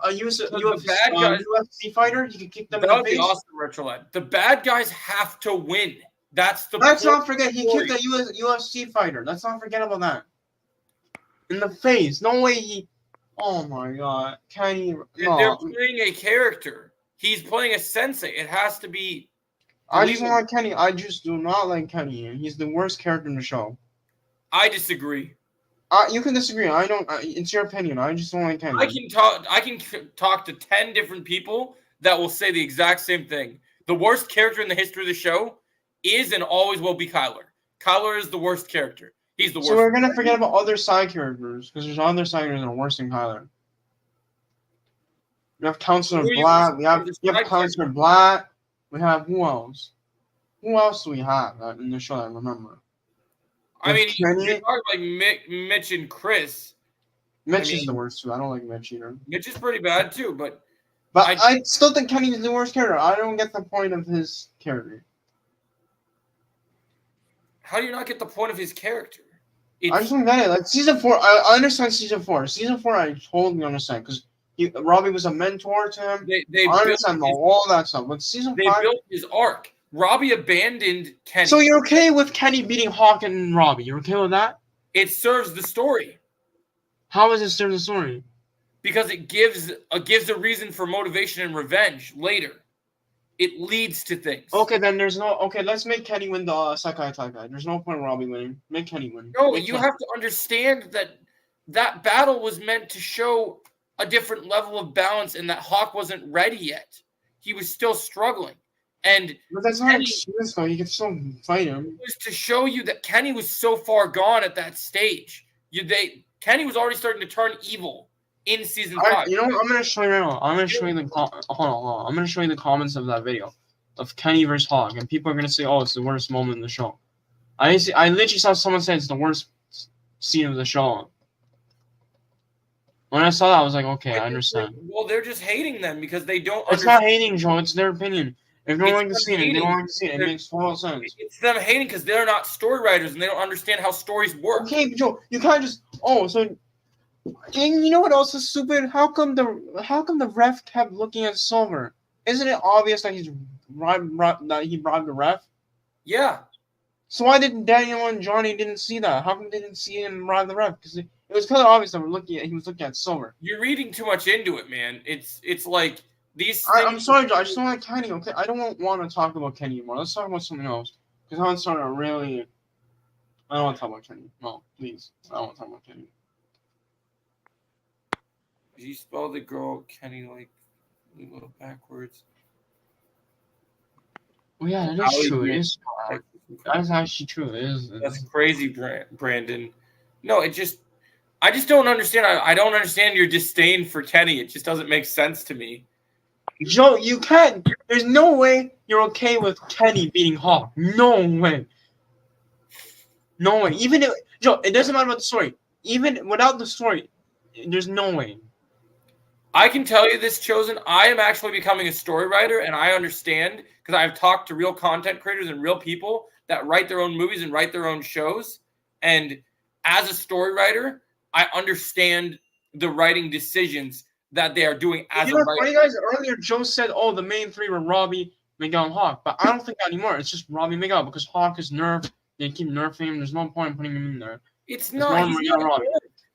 UFC fighter. He could kick them in the face. That would be awesome, Retrolad. The bad guys have to win. Let's not forget he kicked a UFC fighter. Let's not forget about that. In the face. No way he. Oh my God, Kenny. No. They're playing a character. He's playing a sensei. It has to be. I just don't like Kenny. I just do not like Kenny. He's the worst character in the show. I disagree. You can disagree. I don't. It's your opinion. I just don't like Kenny. I can talk to 10 different people that will say the exact same thing. The worst character in the history of the show is and always will be Kyler. Kyler is the worst character. He's the worst. So we're gonna forget about other side characters because there's other side characters that are worse than Kyler. We have Counselor Blatt. We have Counselor Blatt. We have who else? Who else do we have in the show that I remember? I mean, you're talking like Mitch and Chris. Mitch is the worst too. I don't like Mitch either. Mitch is pretty bad too, but I still think Kenny is the worst character. I don't get the point of his character. How do you not get the point of his character? I just don't get it. Like season 4, I understand season 4. Season 4, I totally understand because Robbie was a mentor to him. I understand all that stuff. But season 5, they built his arc. Robbie abandoned Kenny. So you're okay with Kenny beating Hawk and Robbie? You're okay with that? It serves the story. How does it serve the story? Because it gives a reason for motivation and revenge later. It leads to things. Okay, then there's no. Okay, let's make Kenny win the Sekai Taikai. There's no point in Robbie winning. Make Kenny win. No, you have to understand that battle was meant to show a different level of balance and that Hawk wasn't ready yet. He was still struggling. But that's not an excuse, though. You can still fight him. It was to show you that Kenny was so far gone at that stage. Kenny was already starting to turn evil in season 5. You know what? I'm gonna show you right now. I'm gonna show you the hold on. I'm gonna show you the comments of that video of Kenny versus Hawk, and people are gonna say, "Oh, it's the worst moment in the show." I literally saw someone say it's the worst scene of the show. When I saw that, I was like, "Okay, I understand." Well, they're just hating them because they don't. It's not hating, Joe. It's their opinion. If they don't like the scene, they don't like the scene. It makes total sense. It's them hating because they're not story writers and they don't understand how stories work. Okay, Joe, you can't just. Oh, so. And you know what else is stupid? How come the ref kept looking at Silver? Isn't it obvious that he bribed the ref? Yeah. So why didn't Daniel and Johnny didn't see that? How come they didn't see him bribe the ref? Because it was kind of obvious that he was looking at Silver. You're reading too much into it, man. It's like these. I'm sorry, Joe. I just don't like Kenny. Okay, I don't want to talk about Kenny anymore. Let's talk about something else. Because I'm starting to really. I don't want to talk about Kenny. No, please. I don't want to talk about Kenny. Did you spell the girl Kenny like a little backwards? Well, yeah, that is true. It is. That is actually true. It is. That's crazy, Brandon. No, I just don't understand. I don't understand your disdain for Kenny. It just doesn't make sense to me. Joe, you can't. There's no way you're okay with Kenny beating Hawk. No way. No way. Even if Joe, it doesn't matter about the story. Even without the story, there's no way. I can tell you this, Chosen. I am actually becoming a story writer, and I understand because I've talked to real content creators and real people that write their own movies and write their own shows. And as a story writer, I understand the writing decisions that they are doing as a writer. Funny guys, earlier Joe said, "Oh, the main three were Robbie, Miguel, and Hawk," but I don't think that anymore. It's just Robbie, Miguel because Hawk is nerfed. They keep nerfing him. There's no point in putting him in there. It's not.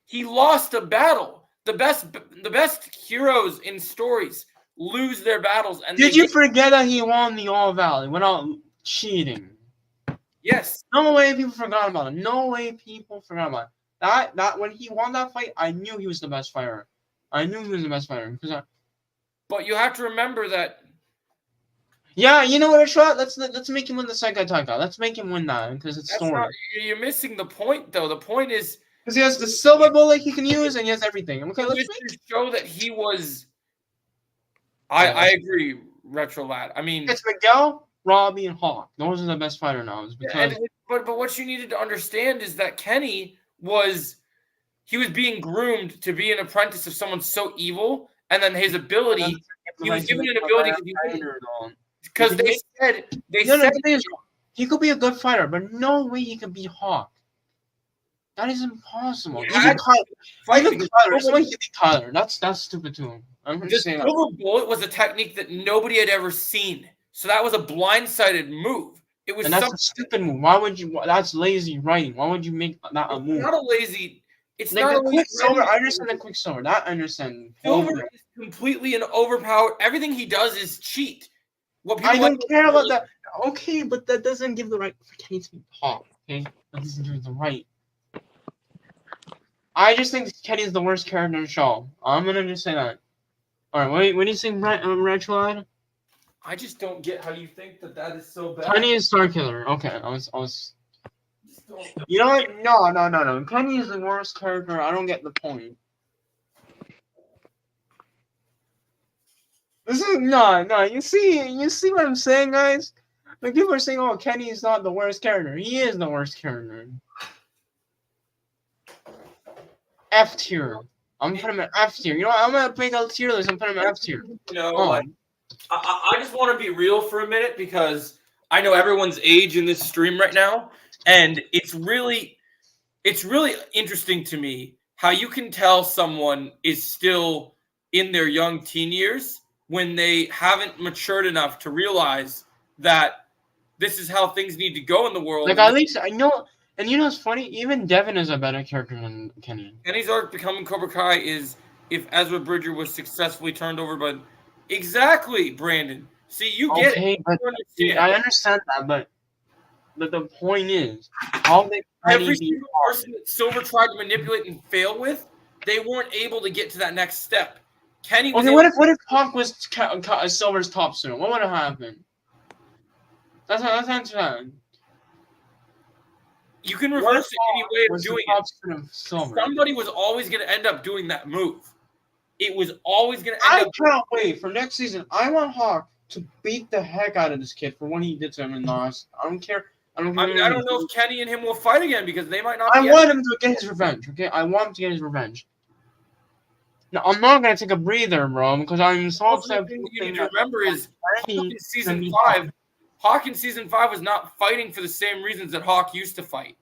He lost a battle. The best heroes in stories lose their battles. And did you forget that he won the All Valley without cheating? Yes. No way people forgot about it. No way people forgot about it. That when he won that fight, I knew he was the best fighter. I knew he was the best fighter But you have to remember that. Yeah, you know what, Ashrat? Let's make him win the Sekai Taika. Let's make him win that because it's story. You're missing the point, though. The point is. Because he has the silver bullet he can use, and he has everything. Okay, let's show that he was. I agree, Retro Lad. I mean, it's Miguel, Robbie, and Hawk. Those are the best fighter now. But what you needed to understand is that Kenny was he was being groomed to be an apprentice of someone so evil, and then his ability, he was given an ability because they said the thing is, he could be a good fighter, but no way he could beat Hawk. That is impossible. Even Kyler, there's no way he could beat Kyler. That's stupid too. I'm gonna say that. Silver bullet was a technique that nobody had ever seen, so that was a blindsided move. It was, and that's a stupid move. Why would you? That's lazy writing. Why would you make that a move? It's not a lazy. It's like not the a Quicksilver. I understand the Quicksilver. That I understand. Silver is completely an overpowered. Everything he does is cheat. What people I don't care about that. Okay, but that doesn't give the right for Kenny to be Hawk. Okay, that doesn't give the right. I just think Kenny's the worst character in the show. I'm gonna just say that. All right, what do you think, Retro? I just don't get how you think that is so bad. Kenny is Star Killer. Okay, I was. You know what? No. Kenny is the worst character. I don't get the point. This is no. You see what I'm saying, guys? Like people are saying, "Oh, Kenny is not the worst character." He is the worst character. F tier. I'm putting him in F tier. You know what? I'm gonna make a tier list. I'm putting him in F tier. No, I just want to be real for a minute because I know everyone's age in this stream right now, and it's really interesting to me how you can tell someone is still in their young teen years when they haven't matured enough to realize that this is how things need to go in the world. Like at least I know. And you know what's funny? Even Devin is a better character than Kenny. Kenny's arc becoming Cobra Kai is if Ezra Bridger was successfully turned over by... Exactly, Brandon. See, you get it. But I understand that, but the point is, how they every single person that Silver tried to manipulate and fail with, they weren't able to get to that next step. Kenny was what if Hawk was Silver's top student? What would have happened? That's not. You can reverse it any way of doing it. Somebody was always going to end up doing that move. It was always going to end up. I can't wait for next season. I want Hawk to beat the heck out of this kid for what he did to him in Lost. I don't care. I don't know if Kenny and him will fight again because they might not. I want him to get his revenge. Okay, I want him to get his revenge. Now I'm not gonna take a breather, bro, because I'm so upset. The thing you need to remember is Hawk in season 5. Hawk in season 5 was not fighting for the same reasons that Hawk used to fight.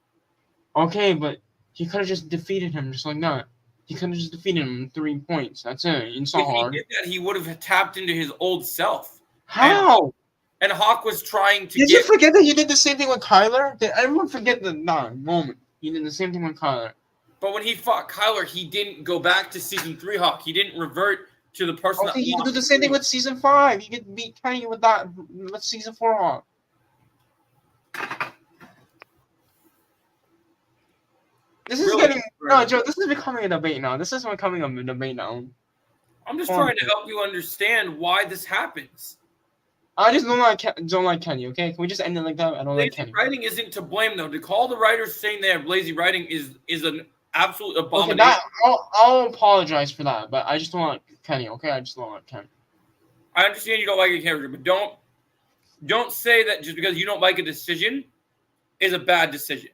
Okay, but he could have just defeated him just like that. He could have just defeated him in 3 points. That's it. It's not hard. If he did that, he would have tapped into his old self. How? And Hawk was trying to. Did you forget that he did the same thing with Kyler? Did everyone forget the moment? He did the same thing with Kyler. But when he fought Kyler, he didn't go back to season 3 Hawk. He didn't revert to the person. Okay, he could do the same thing with season 5. He could beat Kenny with that. With season 4 Hawk. This is getting Joe. This is becoming a debate now. This is becoming a debate now. I'm just trying to help you understand why this happens. I just don't like Kenny. Okay, can we just end it like that? I don't like Kenny. Writing isn't to blame though. To call the writers saying they have lazy writing is an absolute abomination. Okay, I'll apologize for that, but I just don't like Kenny. Okay, I just don't like Kenny. I understand you don't like a character, but don't say that just because you don't like a decision is a bad decision.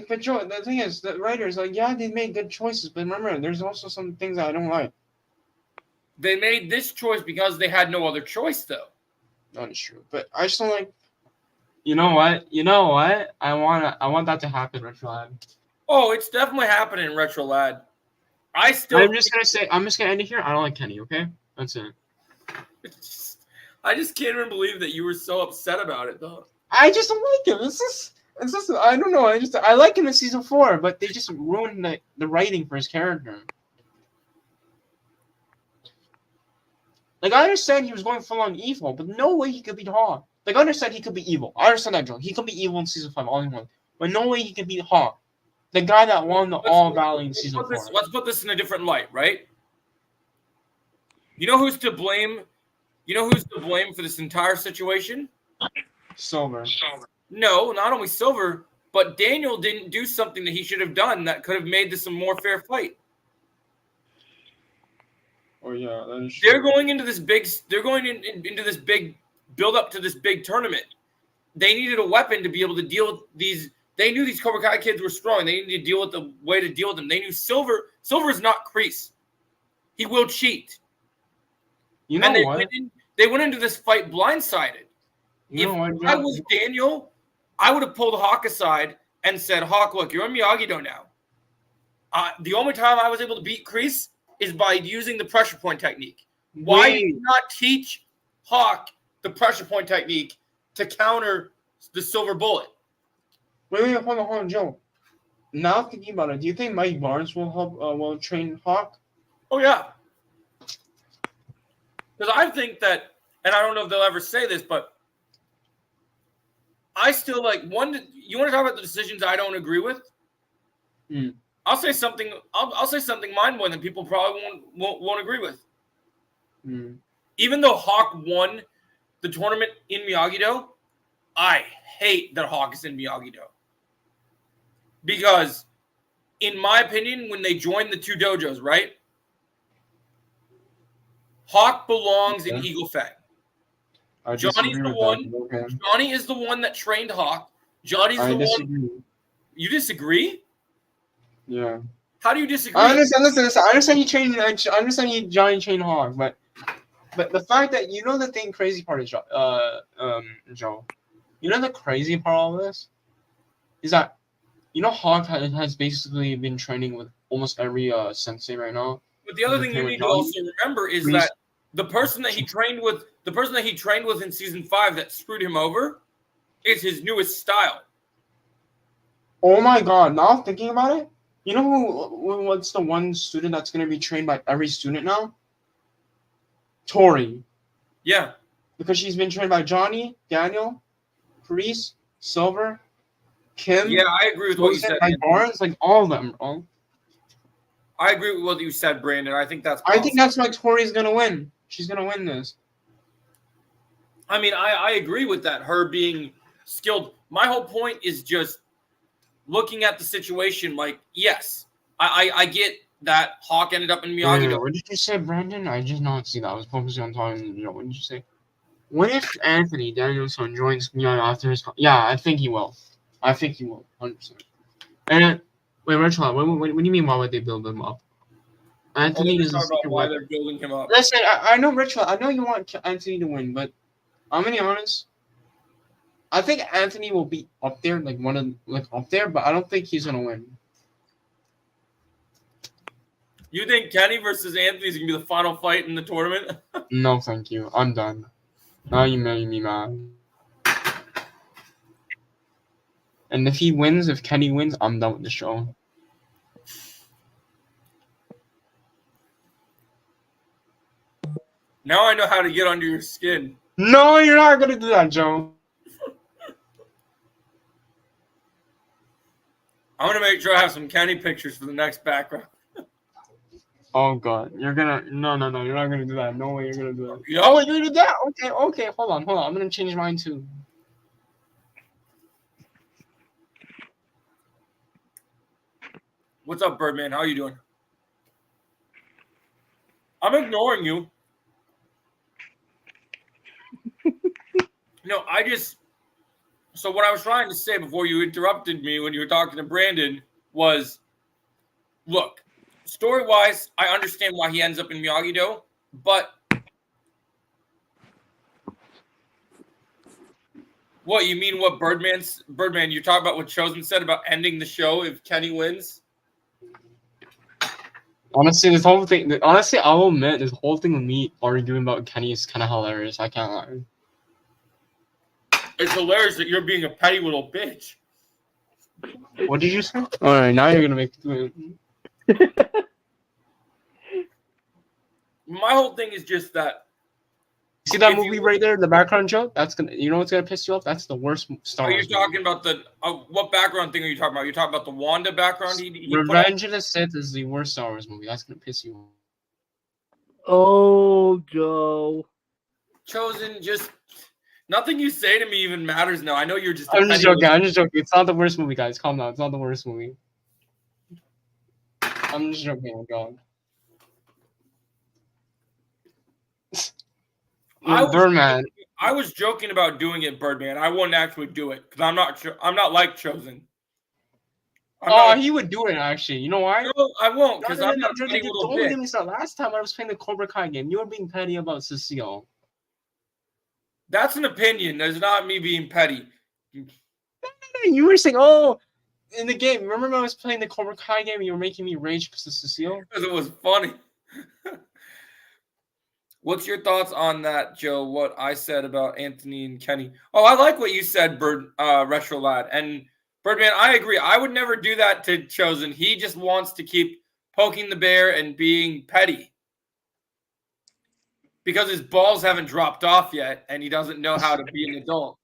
But Joe, the thing is, the writers they made good choices, but remember, there's also some things that I don't like. They made this choice because they had no other choice, though. That is true, but I just don't like. You know what? I want that to happen, Retro Lad. Oh, it's definitely happening, Retro Lad. I'm just gonna end it here. I don't like Kenny. Okay, that's it. I just can't even believe that you were so upset about it, though. I just don't like him. It's just I don't know. I like him in season 4, but they just ruined the writing for his character. Like I understand he was going full on evil, but no way he could beat Hawk. Like I understand he could be evil. I understand that, Joe. He could be evil in season 5, all he wants. But no way he could beat Hawk. The guy that won the All Valley in season 4. Let's put this in a different light, right? You know who's to blame? You know who's to blame for this entire situation? Silver. No, not only Silver, but Daniel didn't do something that he should have done that could have made this a more fair fight. Oh yeah, that is true. They're going into this big. They're going into this big build up to this big tournament. They needed a weapon to be able to deal with these They knew these Cobra Kai kids were strong. They needed to deal with the way to deal with them. They knew Silver is not Kreese. He will cheat. You know and what? They went into this fight blindsided. You know what, If I was Daniel, I would have pulled Hawk aside and said, Hawk, look, you're in Miyagi-Do now. The only time I was able to beat Kreese is by using the pressure point technique. Why did you not teach Hawk the pressure point technique to counter the silver bullet? Wait, hold on, Joe. Now thinking about it, do you think Mike Barnes will help? Will train Hawk? Oh yeah, because I think that, and I don't know if they'll ever say this, but I still like one. You want to talk about the decisions I don't agree with? I'll say something. I'll say something mind-blowing that people probably won't agree with. Even though Hawk won the tournament in Miyagi-Do, I hate that Hawk is in Miyagi-Do. Because, in my opinion, when they join the two dojos, right? Hawk belongs in Eagle Fang. Johnny's the one. Okay. Johnny is the one that trained Hawk. Johnny's the one. You disagree? Yeah. How do you disagree? I understand. Listen. I understand you trained. I understand Johnny trained Hawk, but the fact that the crazy part is Joe. You know the crazy part of all this is that Hawk has basically been training with almost every sensei right now. But the other thing you need to also remember is that the person that he trained with in season 5 that screwed him over is his newest style. Oh my God! Now thinking about it, you know what's the one student that's going to be trained by every student now? Tori. Yeah. Because she's been trained by Johnny, Daniel, Kreese, Silver, Kim. Yeah, I agree with what you said. Barnes, like all of them, bro. I agree with what you said, Brandon. I think that's possible. I think that's why Tori's gonna win. She's gonna win this. I mean, I agree with that. Her being skilled. My whole point is just looking at the situation. Like, yes, I get that Hawk ended up in Miyagi-Do. What did you say, Brandon? I just not see that. I was focusing on talking to you. What did you say? What if Anthony Danielson joins Miyagi after his? Yeah, I think he will. 100%. And wait, Rachel, what do you mean? Why would they build him up? Anthony is why they're building him up. Listen, I know, Rachel. I know you want Anthony to win, but I'm gonna be honest. I think Anthony will be up there, up there, but I don't think he's gonna win. You think Kenny versus Anthony is gonna be the final fight in the tournament? No, thank you. I'm done. Now you made me mad. And if Kenny wins, I'm done with the show. Now I know how to get under your skin. No, you're not gonna do that, Joe. I'm gonna make sure I have some Kenny pictures for the next background. Oh God, no, you're not gonna do that. No way, you're gonna do that. Yep. Oh, you're gonna do that? Okay, hold on. I'm gonna change mine too. What's up, Birdman? How are you doing? I'm ignoring you. No, so what I was trying to say before you interrupted me when you were talking to Brandon was, look, story-wise, I understand why he ends up in Miyagi-Do, but what, you mean what Birdman, you're talking about what Chosen said about ending the show if Kenny wins? Honestly, this whole thing, I will admit, this whole thing with me arguing about Kenny is kind of hilarious. I can't lie. It's hilarious that you're being a petty little bitch. What did you say? All right, now you're going to make it. My whole thing is just that. See that movie right there in the background, Joe? That's gonna. You know what's gonna piss you off? That's the worst Star Wars. Are you talking about the what background thing are you talking about? You're talking about the Wanda background. Revenge of the Sith is the worst Star Wars movie. That's gonna piss you off. Oh, Joe. Chosen, just nothing you say to me even matters now. I know you're just. I'm just joking. It's not the worst movie, guys. Calm down. It's not the worst movie. I'm just joking. Oh God. I was joking about doing it, Birdman. I wouldn't actually do it because I'm not like Chosen. I'm not, he would do it actually. You know why? no, I won't, No, because no, no, I'm no, not a Joe, petty you little don't bitch. get me started. Last time I was playing the Cobra Kai game, you were being petty about Cecile. That's an opinion. That's not me being petty. You were saying, oh, in the game. Remember when I was playing the Cobra Kai game and you were making me rage because of Cecile? Because it was funny. What's your thoughts on that, Joe? What I said about Anthony and Kenny? Oh, I like what you said, Retro Lad. And Birdman, I agree. I would never do that to Chosen. He just wants to keep poking the bear and being petty. Because his balls haven't dropped off yet, and he doesn't know how to be an adult.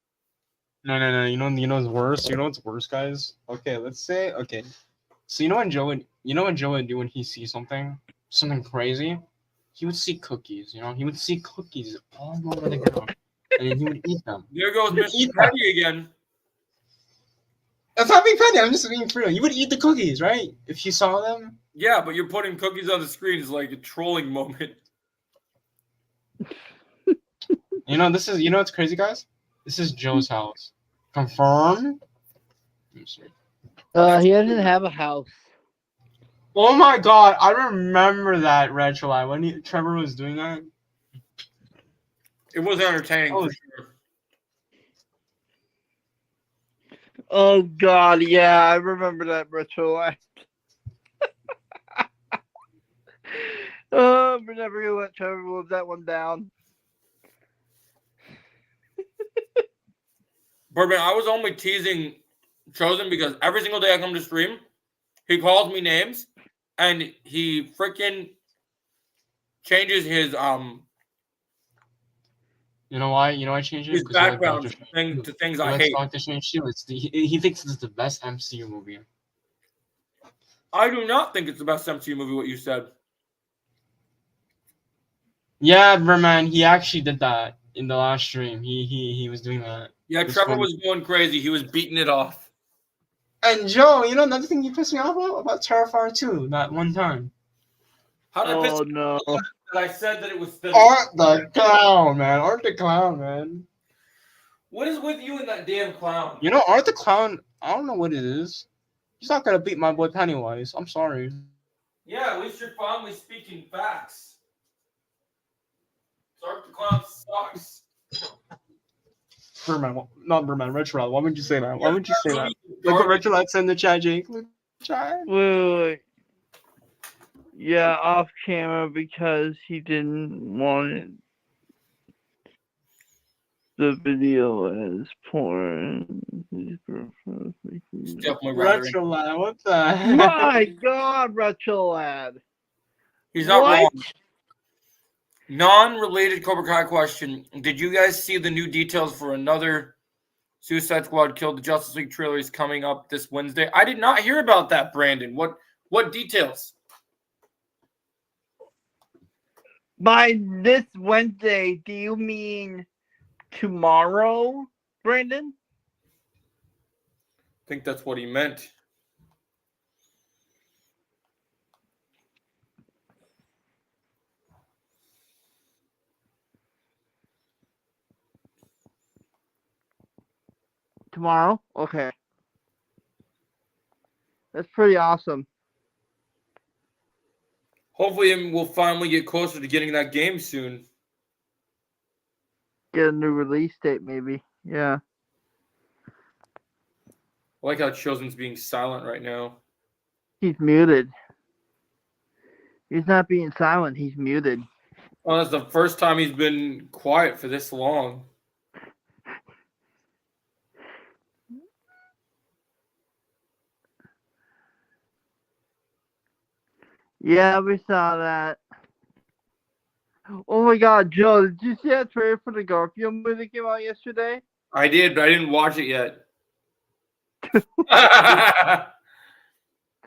No. You know what's worse? You know what's worse, guys? Okay, let's say So you know what Joe would do when he sees something crazy? He would see cookies. You know, he would see cookies all over the ground, and then he would eat them. There goes He would Mr. eat them. Petty again. That's not being petty. I'm just being for real. You would eat the cookies, right? If you saw them. Yeah, but you're putting cookies on the screen is like a trolling moment. You know what's crazy, guys? This is Joe's house. Confirm. He doesn't have a house. Oh my god, I remember that retro line when Trevor was doing that. It was entertaining Oh. for sure. Oh God, yeah, I remember that retro life. Oh, we're never gonna let Trevor live that one down. Birdman, I was only teasing Chosen because every single day I come to stream, he calls me names and he freaking changes his You know why? You know why I changed it? his Because he liked background Doctor to things He I likes hate. Doctor Strange too. He thinks it's the best MCU movie. I do not think it's the best MCU movie. What you said. Yeah, Verman, he actually did that in the last stream. He was doing that. Yeah, It was Trevor fun. was going crazy. He was beating it off. And Joe, you know another thing you pissed me off about Terrifier 2 that one time. How did I piss Oh no. that I said that it was Art the Clown, man. Art the Clown, man. What is with you and that damn clown? You know, Art the Clown, I don't know what it is. He's not gonna beat my boy Pennywise. I'm sorry. Yeah, at least you're finally speaking facts. Sark the clown sucks. Berman, not Berman, Retro. Why would you say that? Why would you say that? Garbage. Look what Retro said in the chat, Jake. Look, chat. Wait. Yeah, off camera because he didn't want the video as porn. It's definitely rather. Retro, what the heck? My God, Retro Lad. He's not What? wrong. Non-related Cobra Kai question. Did you guys see the new details for another Suicide Squad Killed the Justice League trailer is coming up this Wednesday? I did not hear about that, Brandon. What details? By this Wednesday, do you mean tomorrow, Brandon? I think that's what he meant. Tomorrow? Okay. That's pretty awesome. Hopefully, we'll finally get closer to getting that game soon. Get a new release date, maybe. Yeah. I like how Chosen's being silent right now. He's muted. He's not being silent. He's muted. Oh, that's the first time he's been quiet for this long. Yeah, we saw that. Oh my God, Joe, did you see that trailer for the Garfield movie that came out yesterday? I did, but I didn't watch it yet.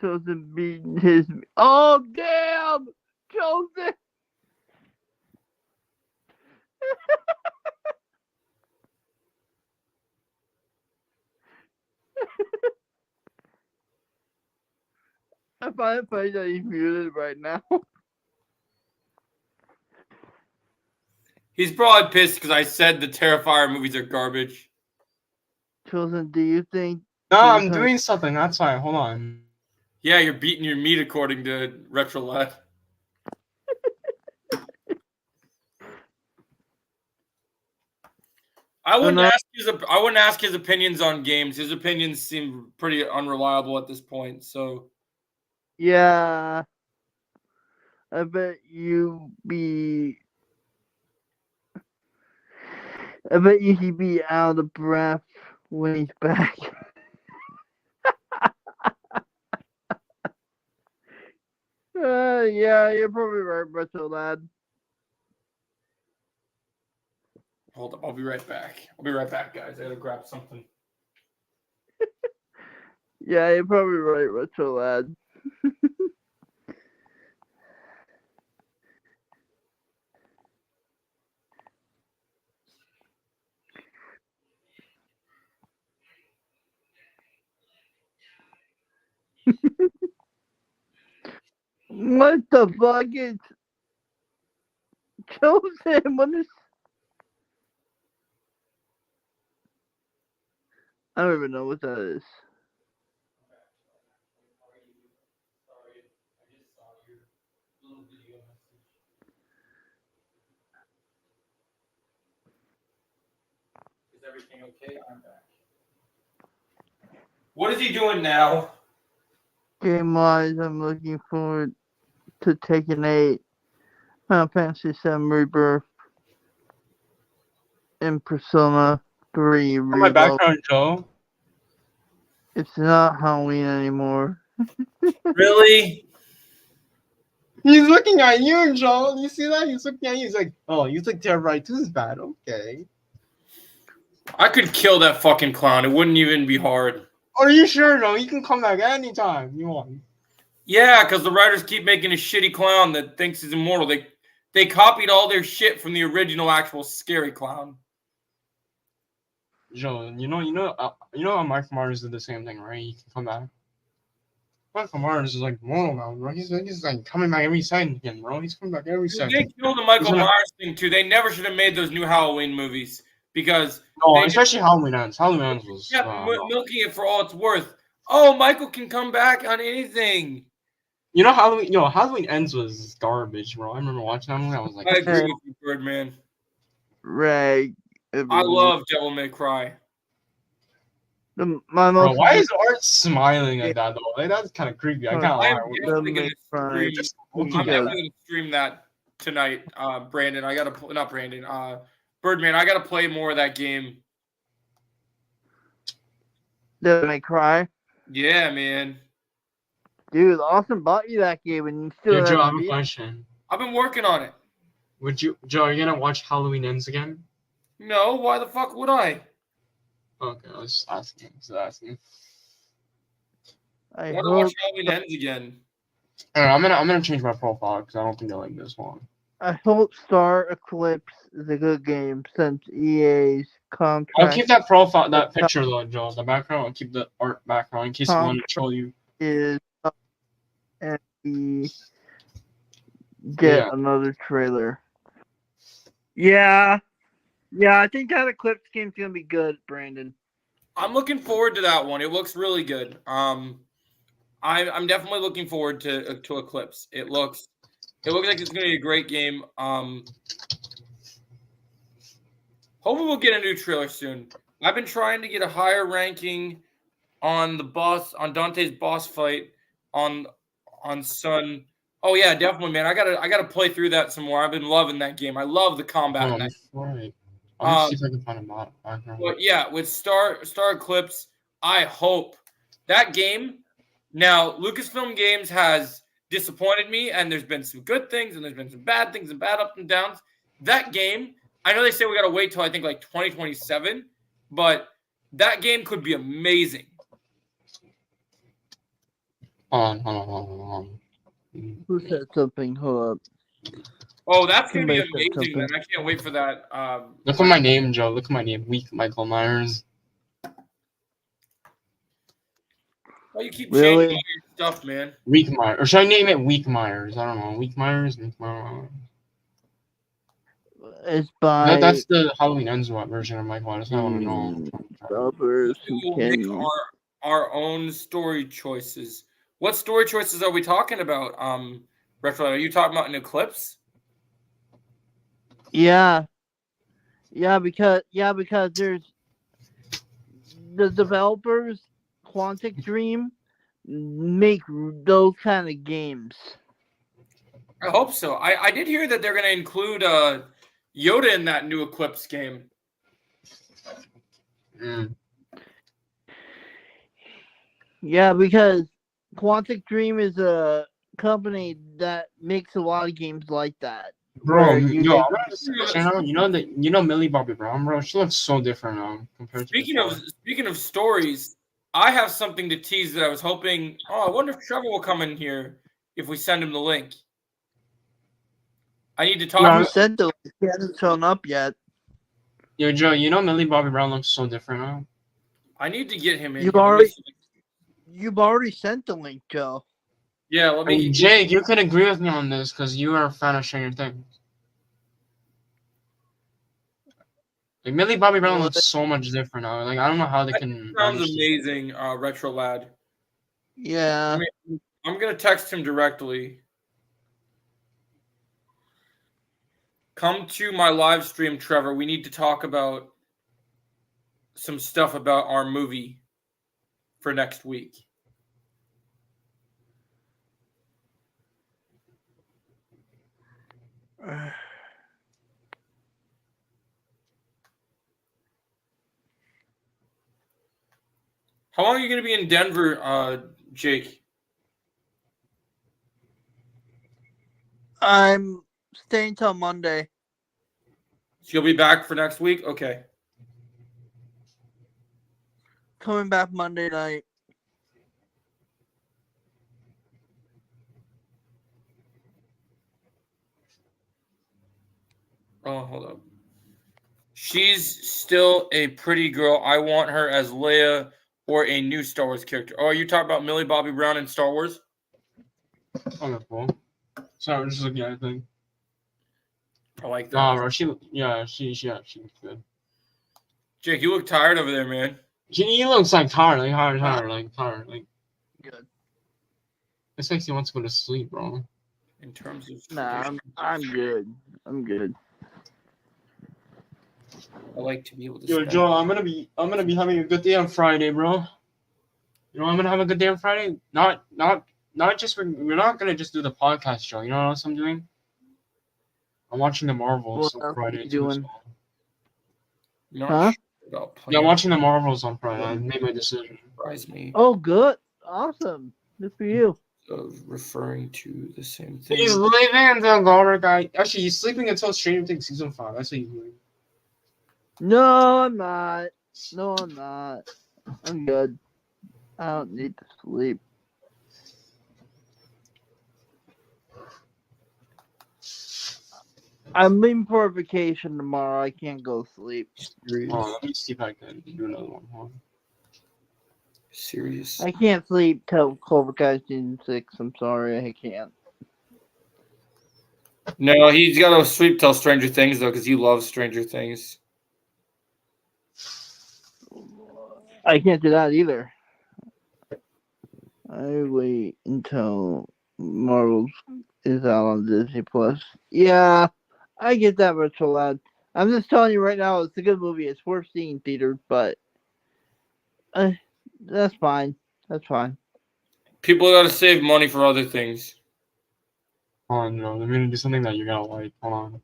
Chosen beating his. Oh damn, Chosen! I find it funny that he's muted right now. He's probably pissed because I said the Terrifier movies are garbage. Chosen, do you think No, I'm doing something. That's fine. Hold on. Yeah, you're beating your meat according to Retro Lad. I wouldn't ask his opinions on games. His opinions seem pretty unreliable at this point. So Yeah. I bet he'd be out of breath when he's back. Yeah, you're probably right, Retro Lad. hold up, I'll be right back. I'll be right back, guys. I gotta grab something. Yeah, you're probably right, Retro Lad. What the fuck is Chosen? What is? I don't even know what that is. Is everything okay? I'm back. What is he doing now? Game wise, I'm looking forward to taking a Final Fantasy VII Rebirth in Persona 3 For my Reload. background, Joe. It's not Halloween anymore. Really? He's looking at you, Joe. You see that? He's looking at you. He's like, oh, you think Terrorite 2 is bad. Okay. I could kill that fucking clown. It wouldn't even be hard. Are you sure, Joe? He can come back anytime you want. Yeah, because the writers keep making a shitty clown that thinks he's immortal. They copied all their shit from the original actual scary clown. Joe, you know, Michael Myers did the same thing, right? He can come back. Michael Myers is like mortal now, bro. He's like coming back every second again, bro. He's coming back every second. They killed the Michael Myers thing too. They never should have made those new Halloween movies because especially Halloween Ends. Halloween Ends was milking it for all it's worth. Oh, Michael can come back on anything. You know Halloween Ends was garbage, bro. I remember watching that movie. I was like, I agree with you, Birdman. Right. I love Devil May Cry. Bro, why is Art smiling like that though? Like, that's kind of creepy. I can't lie. I'm definitely gonna stream that tonight, Brandon. I gotta not Brandon. Birdman. I gotta play more of that game. Devil May Cry. Yeah, man. Dude, Austin bought you that game and you still Joe, I have a question. I've been working on it. Joe, are you gonna watch Halloween Ends again? No, why the fuck would I? Okay, I was asking. I want to watch Halloween Ends again. I'm gonna change my profile because I don't think I like this one. I hope Star Eclipse is a good game since EA's contract. I'll keep that profile, that picture though, Joe. The background, I'll keep the art background in case you want to show you. Is up and we get another trailer. Yeah, I think that Eclipse game's gonna be good, Brandon. I'm looking forward to that one. It looks really good. I'm definitely looking forward to Eclipse. It looks like it's gonna be a great game. Hopefully we'll get a new trailer soon. I've been trying to get a higher ranking on Dante's boss fight on Sun. Oh yeah, definitely, man. I gotta play through that some more. I've been loving that game. I love the combat in that. Right. I'll see if I can find a mod background. But yeah, with Star Eclipse, I hope that game. Now, Lucasfilm Games has disappointed me, and there's been some good things, and there's been some bad things, and bad ups and downs. That game, I know they say we gotta wait till I think like 2027, but that game could be amazing. Hold on. Who said something? Hold up. Oh, that's gonna be amazing, man! I can't wait for that. Look at my name, Joe. Look at my name, Weak Michael Myers. Why you keep changing all your stuff, man? Weak Myers, or should I name it Weak Myers? I don't know. Weak Myers. It's by. That's the Halloween Ends version of Michael Myers. I don't know. We'll make our own story choices. What story choices are we talking about? Retro, are you talking about an Eclipse? Yeah, because there's the developers, Quantic Dream, make those kind of games. I hope so. I did hear that they're going to include Yoda in that new Eclipse game. Yeah, because Quantic Dream is a company that makes a lot of games like that. Bro, where you yo, make- I'm gonna just say, you know Millie Bobby Brown, bro. She looks so different now compared to before. Speaking of stories, I have something to tease that I was hoping. Oh, I wonder if Trevor will come in here if we send him the link. I need to talk. Yeah. You sent the link. He hasn't shown up yet. Yo, Joe, you know Millie Bobby Brown looks so different now. I need to get him in. You've here. already sent the link, Joe. Yeah, let me. Jake, you can agree with me on this because you are a fan of Stranger Things. Like Millie Bobby Brown looks so much different now. Like I don't know how they can. Sounds amazing, Retro Lad. Yeah. I'm gonna text him directly. Come to my live stream, Trevor. We need to talk about some stuff about our movie for next week. How long are you going to be in Denver, Jake? I'm staying till Monday. So you'll be back for next week? Okay. Coming back Monday night. Oh, hold up. She's still a pretty girl. I want her as Leia or a new Star Wars character. Oh, are you talking about Millie Bobby Brown in Star Wars? Okay, cool. Sorry, I'm just looking at it. I like that. Nah, bro, she looks good. Jake, you look tired over there, man. He looks like tired. Good. This makes he wants to go to sleep, bro. In terms of Nah, I'm good. I'm good. I like to be able to. Yo, Joe, I'm gonna be having a good day on Friday, bro. You know, I'm gonna have a good day on Friday. Not just we're not gonna just do the podcast show. You know what else I'm doing? I'm watching the Marvels What on else Friday. are you doing? So. Huh? Yeah, I'm watching the Marvels on Friday. I made my decision. Surprise me. Oh, good. Awesome. Good for you. Of referring to the same thing. He's leaving until Cobra guy. Actually, he's sleeping until Stranger Things season 5. That's what he's doing. No, I'm not. No, I'm not. I'm good. I don't need to sleep. I'm leaving for a vacation tomorrow. I can't go sleep. Oh, let me see if I can do another one. Hold on. Serious. I can't sleep till Cobra Kai season 6. I'm sorry, I can't. No, he's got to sleep till Stranger Things though, because he loves Stranger Things. I can't do that either. I wait until Marvel is out on Disney Plus. Yeah, I get that, Retro Lad. I'm just telling you right now, it's a good movie. It's worth seeing in theaters, but that's fine. That's fine. People got to save money for other things. Hold on, Joe. I'm gonna do something that you're gonna like. Hold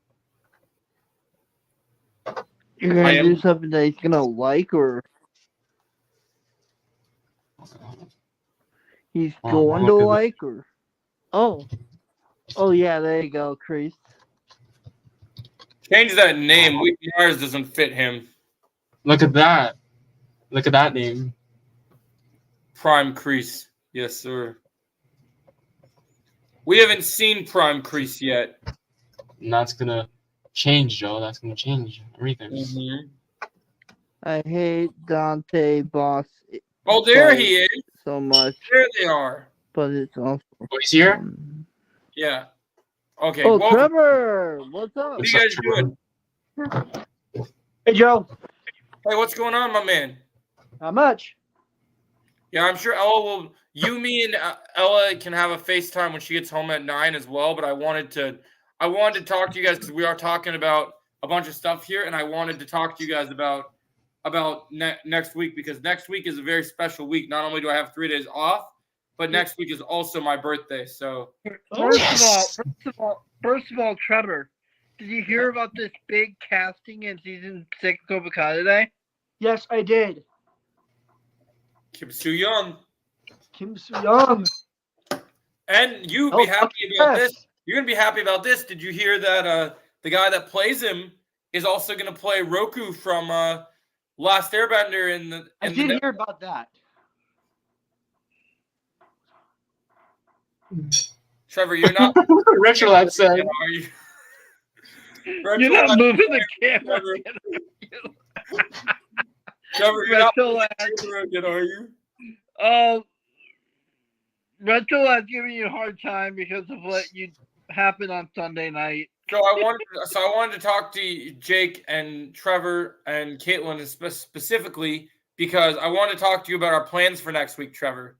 on. You're gonna do something that he's gonna like, or he's going to like, or oh yeah, there you go, Crease. Change that name. Wheaton Myers doesn't fit him. Look at that. Look at that name. Prime Crease. Yes, sir. We haven't seen Prime Crease yet. And that's gonna change, Joe. That's gonna change everything. Mm-hmm. I hate Dante Boss. Oh, there he is. So much. There they are. But it's also. Oh, he's here? Yeah. Okay. Oh, welcome. Trevor! What's up? What are you guys doing? Hey, Joe. Hey, what's going on, my man? Not much. Yeah, I'm sure Ella will. You, me, and Ella can have a FaceTime when she gets home at 9 as well. But I wanted to talk to you guys because we are talking about a bunch of stuff here, and I wanted to talk to you guys about next week because next week is a very special week. Not only do I have 3 days off, but next week is also my birthday. So First of all, Trevor, did you hear about this big casting in season 6 Cobra Kai today? Yes, I did. Kim Soo Young, Kim Soo Young. and you'd be happy about this. You're gonna be happy about this. Did you hear that the guy that plays him is also gonna play Roku from Last Airbender in the? I did hear about that. Trevor, you're not. Retro Lad said. Are you? You're not moving the camera. Trevor, you're not Retro moving Lad. the camera again, are you? Retro Lad's giving you a hard time because of what happened on Sunday night. So I wanted to talk to Jake and Trevor and Caitlin specifically because I want to talk to you about our plans for next week, Trevor.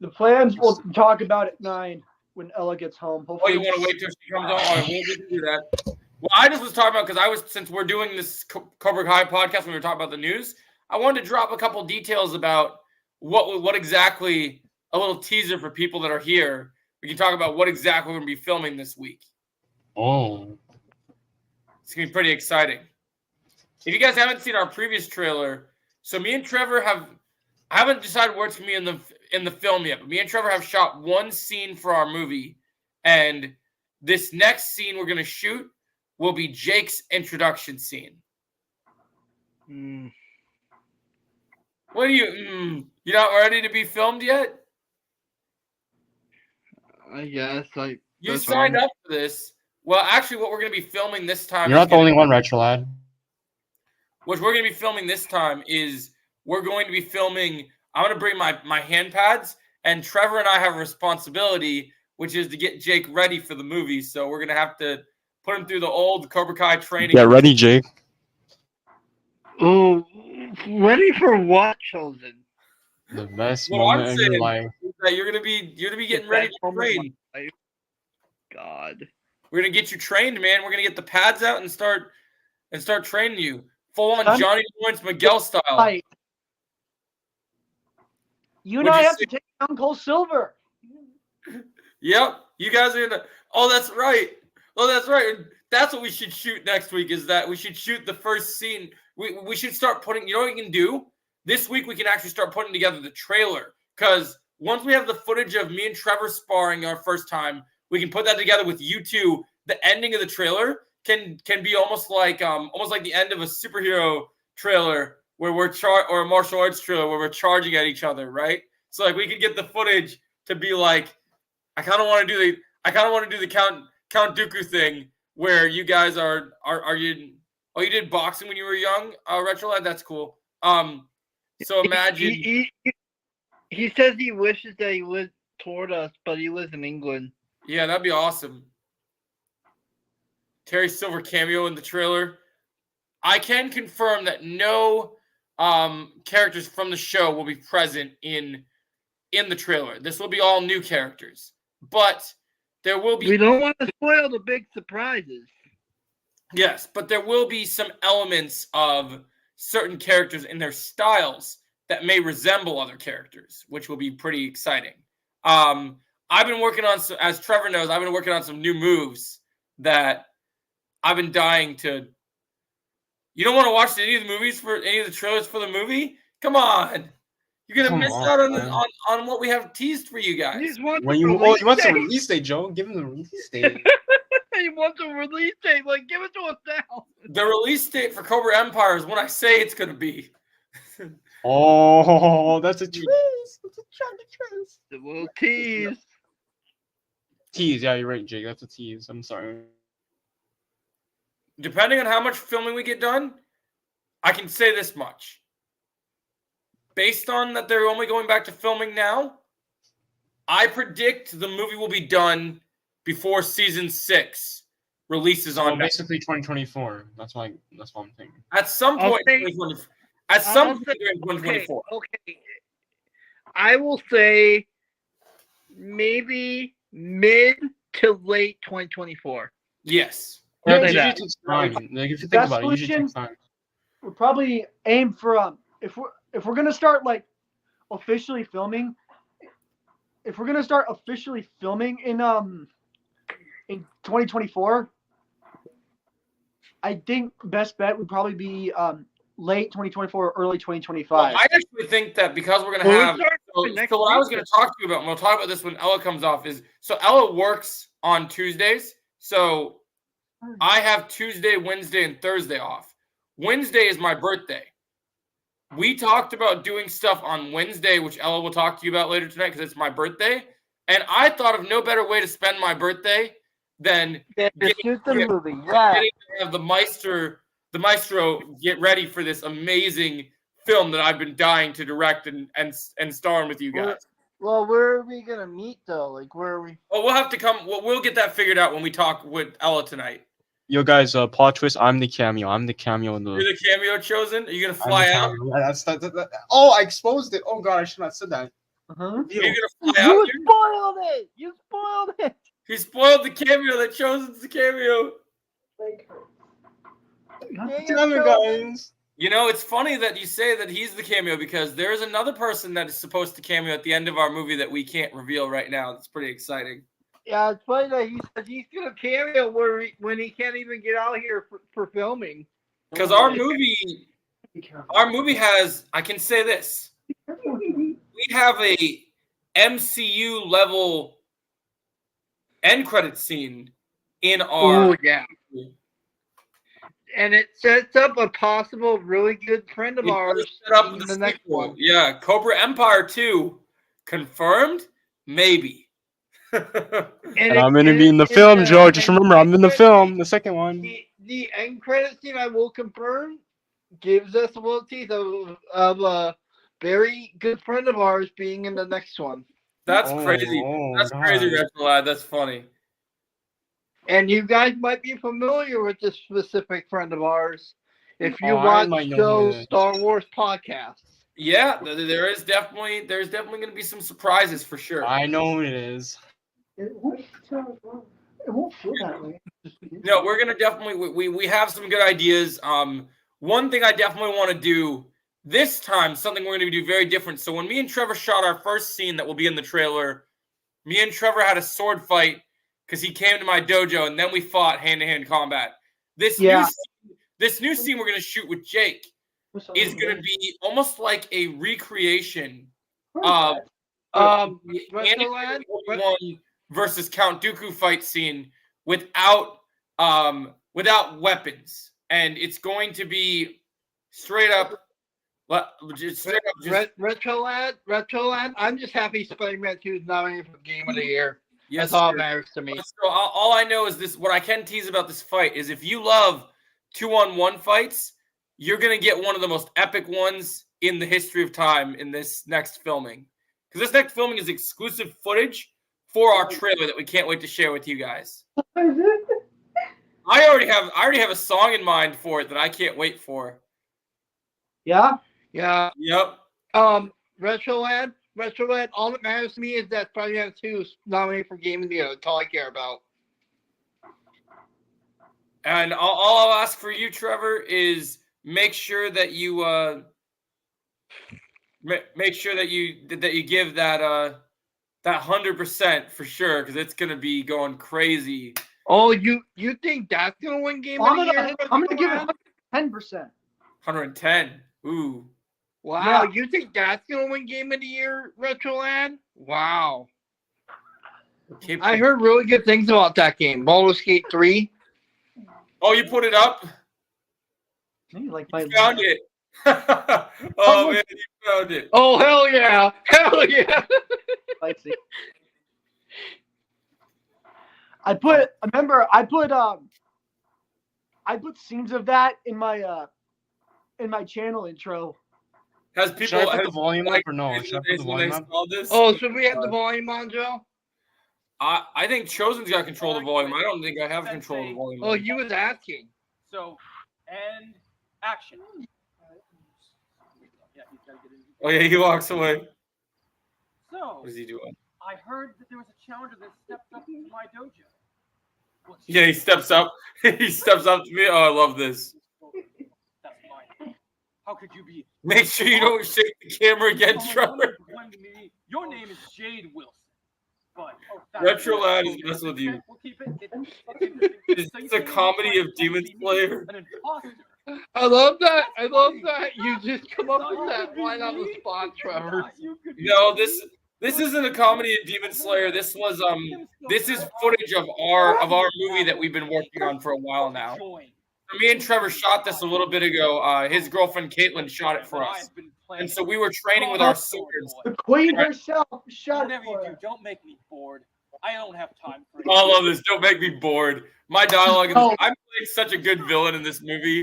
The plans we'll talk about at 9 when Ella gets home. Oh, Hopefully, you want to wait till she comes on? All right, we'll do that. Well, I just was talking about since we're doing this Cobra Kai podcast when we were talking about the news, I wanted to drop a couple details about what exactly, a little teaser for people that are here. We can talk about what exactly we're going to be filming this week. Oh. It's going to be pretty exciting. If you guys haven't seen our previous trailer, so me and Trevor I haven't decided where it's going to be in the film yet, but me and Trevor have shot one scene for our movie, and this next scene we're going to shoot will be Jake's introduction scene. What are you? You're not ready to be filmed yet? I guess. You signed up for this. Well, actually, what we're going to be filming this time. You're not the only one, Retro Lad. What we're going to be filming this time is we're going to be filming. I'm going to bring my hand pads, and Trevor and I have a responsibility, which is to get Jake ready for the movie. So we're going to have to put him through the old Cobra Kai training. Get ready, Jake. Oh, ready for what, Chosen? The best What moment I'm of your saying life. is that you're gonna be getting ready to train. God, We're gonna get you trained, man. We're gonna get the pads out and start training you full on I'm- Johnny Lawrence Miguel style. Right. You and What'd I you have to take down Cole Silver. Yep, you guys are gonna. Oh, that's right. Oh, that's right. That's what we should shoot next week. Is that we should shoot the first scene. We should start putting. You know what we can do this week? We can actually start putting together the trailer because once we have the footage of me and Trevor sparring our first time, we can put that together with you two. The ending of the trailer can be almost like the end of a superhero trailer where we're or a martial arts trailer where we're charging at each other, right? So like we could get the footage to be like, I kind of want to do the Count Dooku thing where you guys are you. Oh, you did boxing when you were young, Retro Lad? That's cool. So imagine he says he wishes that he lived toward us, but he lives in England. Yeah, that'd be awesome. Terry Silver cameo in the trailer. I can confirm that no characters from the show will be present in the trailer. This will be all new characters. But there will be... We don't want to spoil the big surprises. Yes, but there will be some elements of certain characters in their styles that may resemble other characters, which will be pretty exciting. I've been working on, as Trevor knows, I've been working on some new moves that I've been dying to. You don't want to watch any of the movies for any of the trailers for the movie? Come on. You're going to miss out on what we have teased for you guys. You want When you want the release date, Joe, give him the release date. He wants a release date. Like, give it to us now. The release date for Cobra Empire is when I say it's going to be. Oh, that's a twist. That's a twist. The little tease. Tease, yeah, you're right, Jake. That's a tease. I'm sorry. Depending on how much filming we get done, I can say this much. Based on that they're only going back to filming now, I predict the movie will be done before season 6 releases on basically 2024. That's what I'm thinking. At some point, At some I'll point say- during 2024. Okay. I will say maybe mid to late 2024. Yes. I'll Yeah, say it usually that. takes time. Like if you think Best about it, it usually solution? takes time. We'll probably aim for if we're gonna start like officially filming. If we're gonna start officially filming in 2024, I think best bet would probably be late 2024 or early 2025. Well, I actually think that because we're going to Well, have. we start next So what I was week. going to talk to you about, and we'll talk about this when Ella comes off, is so Ella works on Tuesdays. So I have Tuesday, Wednesday, and Thursday off. Wednesday is my birthday. We talked about doing stuff on Wednesday, which Ella will talk to you about later tonight because it's my birthday. And I thought of no better way to spend my birthday than Just shoot the movie. Yeah. getting to have the maestro get ready for this amazing film that I've been dying to direct and star in with you guys. Well, where are we gonna meet though? Like, where are we? Well, we'll have to come. We'll get that figured out when we talk with Ella tonight. Yo, guys, plot twist. I'm the cameo. I'm the cameo in the. You're the cameo chosen. Are you gonna I'm fly the out? cameo. Yeah, that. Oh, I exposed it. Oh God, I should not have said that. Uh-huh. Are you gonna fly You out? spoiled it. You spoiled it. He spoiled the cameo. That chosen's the cameo. Damn it, guys. You know, it's funny that you say that he's the cameo because there is another person that is supposed to cameo at the end of our movie that we can't reveal right now. That's pretty exciting. Yeah, it's funny that he says he's gonna cameo when he can't even get out here for filming. Because our movie has, I can say this, we have a MCU level end credit scene in our. Oh yeah. And it sets up a possible really good friend of It does ours set up in the the next sequel. one. Yeah, Cobra Empire 2 confirmed, maybe. And I'm gonna be in the film, Joe. Just remember, I'm in the film, the second one. The end credit scene, I will confirm, gives us a little tease of a very good friend of ours being in the next one. That's Oh, crazy. oh, That's crazy, God. Retro Lad. That's funny. And you guys might be familiar with this specific friend of ours if you Oh, I watch might know who it those is. Star Wars podcasts. Yeah, there's definitely going to be some surprises for sure. I know who it is. It won't feel that way. No, we're gonna definitely we have some good ideas. One thing I definitely want to do this time, something we're gonna do very different. So when me and Trevor shot our first scene that will be in the trailer, me and Trevor had a sword fight because he came to my dojo and then we fought hand-to-hand combat. This new scene we're gonna shoot with Jake is gonna be almost like a recreation of the Retrolad? Obi-Wan versus Count Dooku fight scene without weapons, and it's going to be straight up. Retrolad. I'm just happy Spider-Man 2 is nominated for Game of the Year. Yes, That's all sir. that matters to me. So all I know is this. What I can tease about this fight is if you love 2-on-1 fights, you're gonna get one of the most epic ones in the history of time in this next filming. Because this next filming is exclusive footage for our trailer that we can't wait to share with you guys. I already have a song in mind for it that I can't wait for. Yeah. Yeah. Yep. Retrolad. All that matters to me is that Spider-Man 2 is nominated for Game of the Year. That's all I care about. And all I'll ask for you, Trevor, is make sure that you make sure that you give that 100% for sure, because it's gonna be going crazy. Oh, you think that's gonna win Game of the Year? I'm gonna give it 10%. 110. Ooh. Wow, Yeah. you think that's gonna win Game of the Year, Retrolad? Wow. I heard really good things about that game. Baldur's Gate 3. Oh, you put it up? Maybe like You found it. Oh man, you found it. Oh hell yeah! Hell yeah! Let's see. I put scenes of that in my channel intro. Has people Should I put the volume up or no? when Should I put they the volume up? saw this? Oh, should we have the volume on, Joe? I think Chosen's got control of the volume. I don't think I have control of the volume. Oh, you was asking. So, and action. Oh yeah, he walks away. So, What is he doing? I heard that there was a challenger that stepped up to my dojo. What's Yeah, he steps up. He steps up to me. Oh, I love this. That's mine. How could you be? Make sure you don't shake the camera again, Trevor. Your name is Jade Wilson. But Retro Lad is messing with you. We'll keep it. It's a comedy of Demon Slayer. An imposter. I love that. I love that. You just come up with that line on the spot, Trevor. No, this isn't a comedy of Demon Slayer. This is footage of our movie that we've been working on for a while now. Me and Trevor shot this a little bit ago. His girlfriend Caitlin shot it for us, and so we were training with our swords. The queen herself shot it Whatever you for do, us. don't make me bored. I don't have time for it. I love this. Don't make me bored. My dialogue. I'm playing such a good villain in this movie.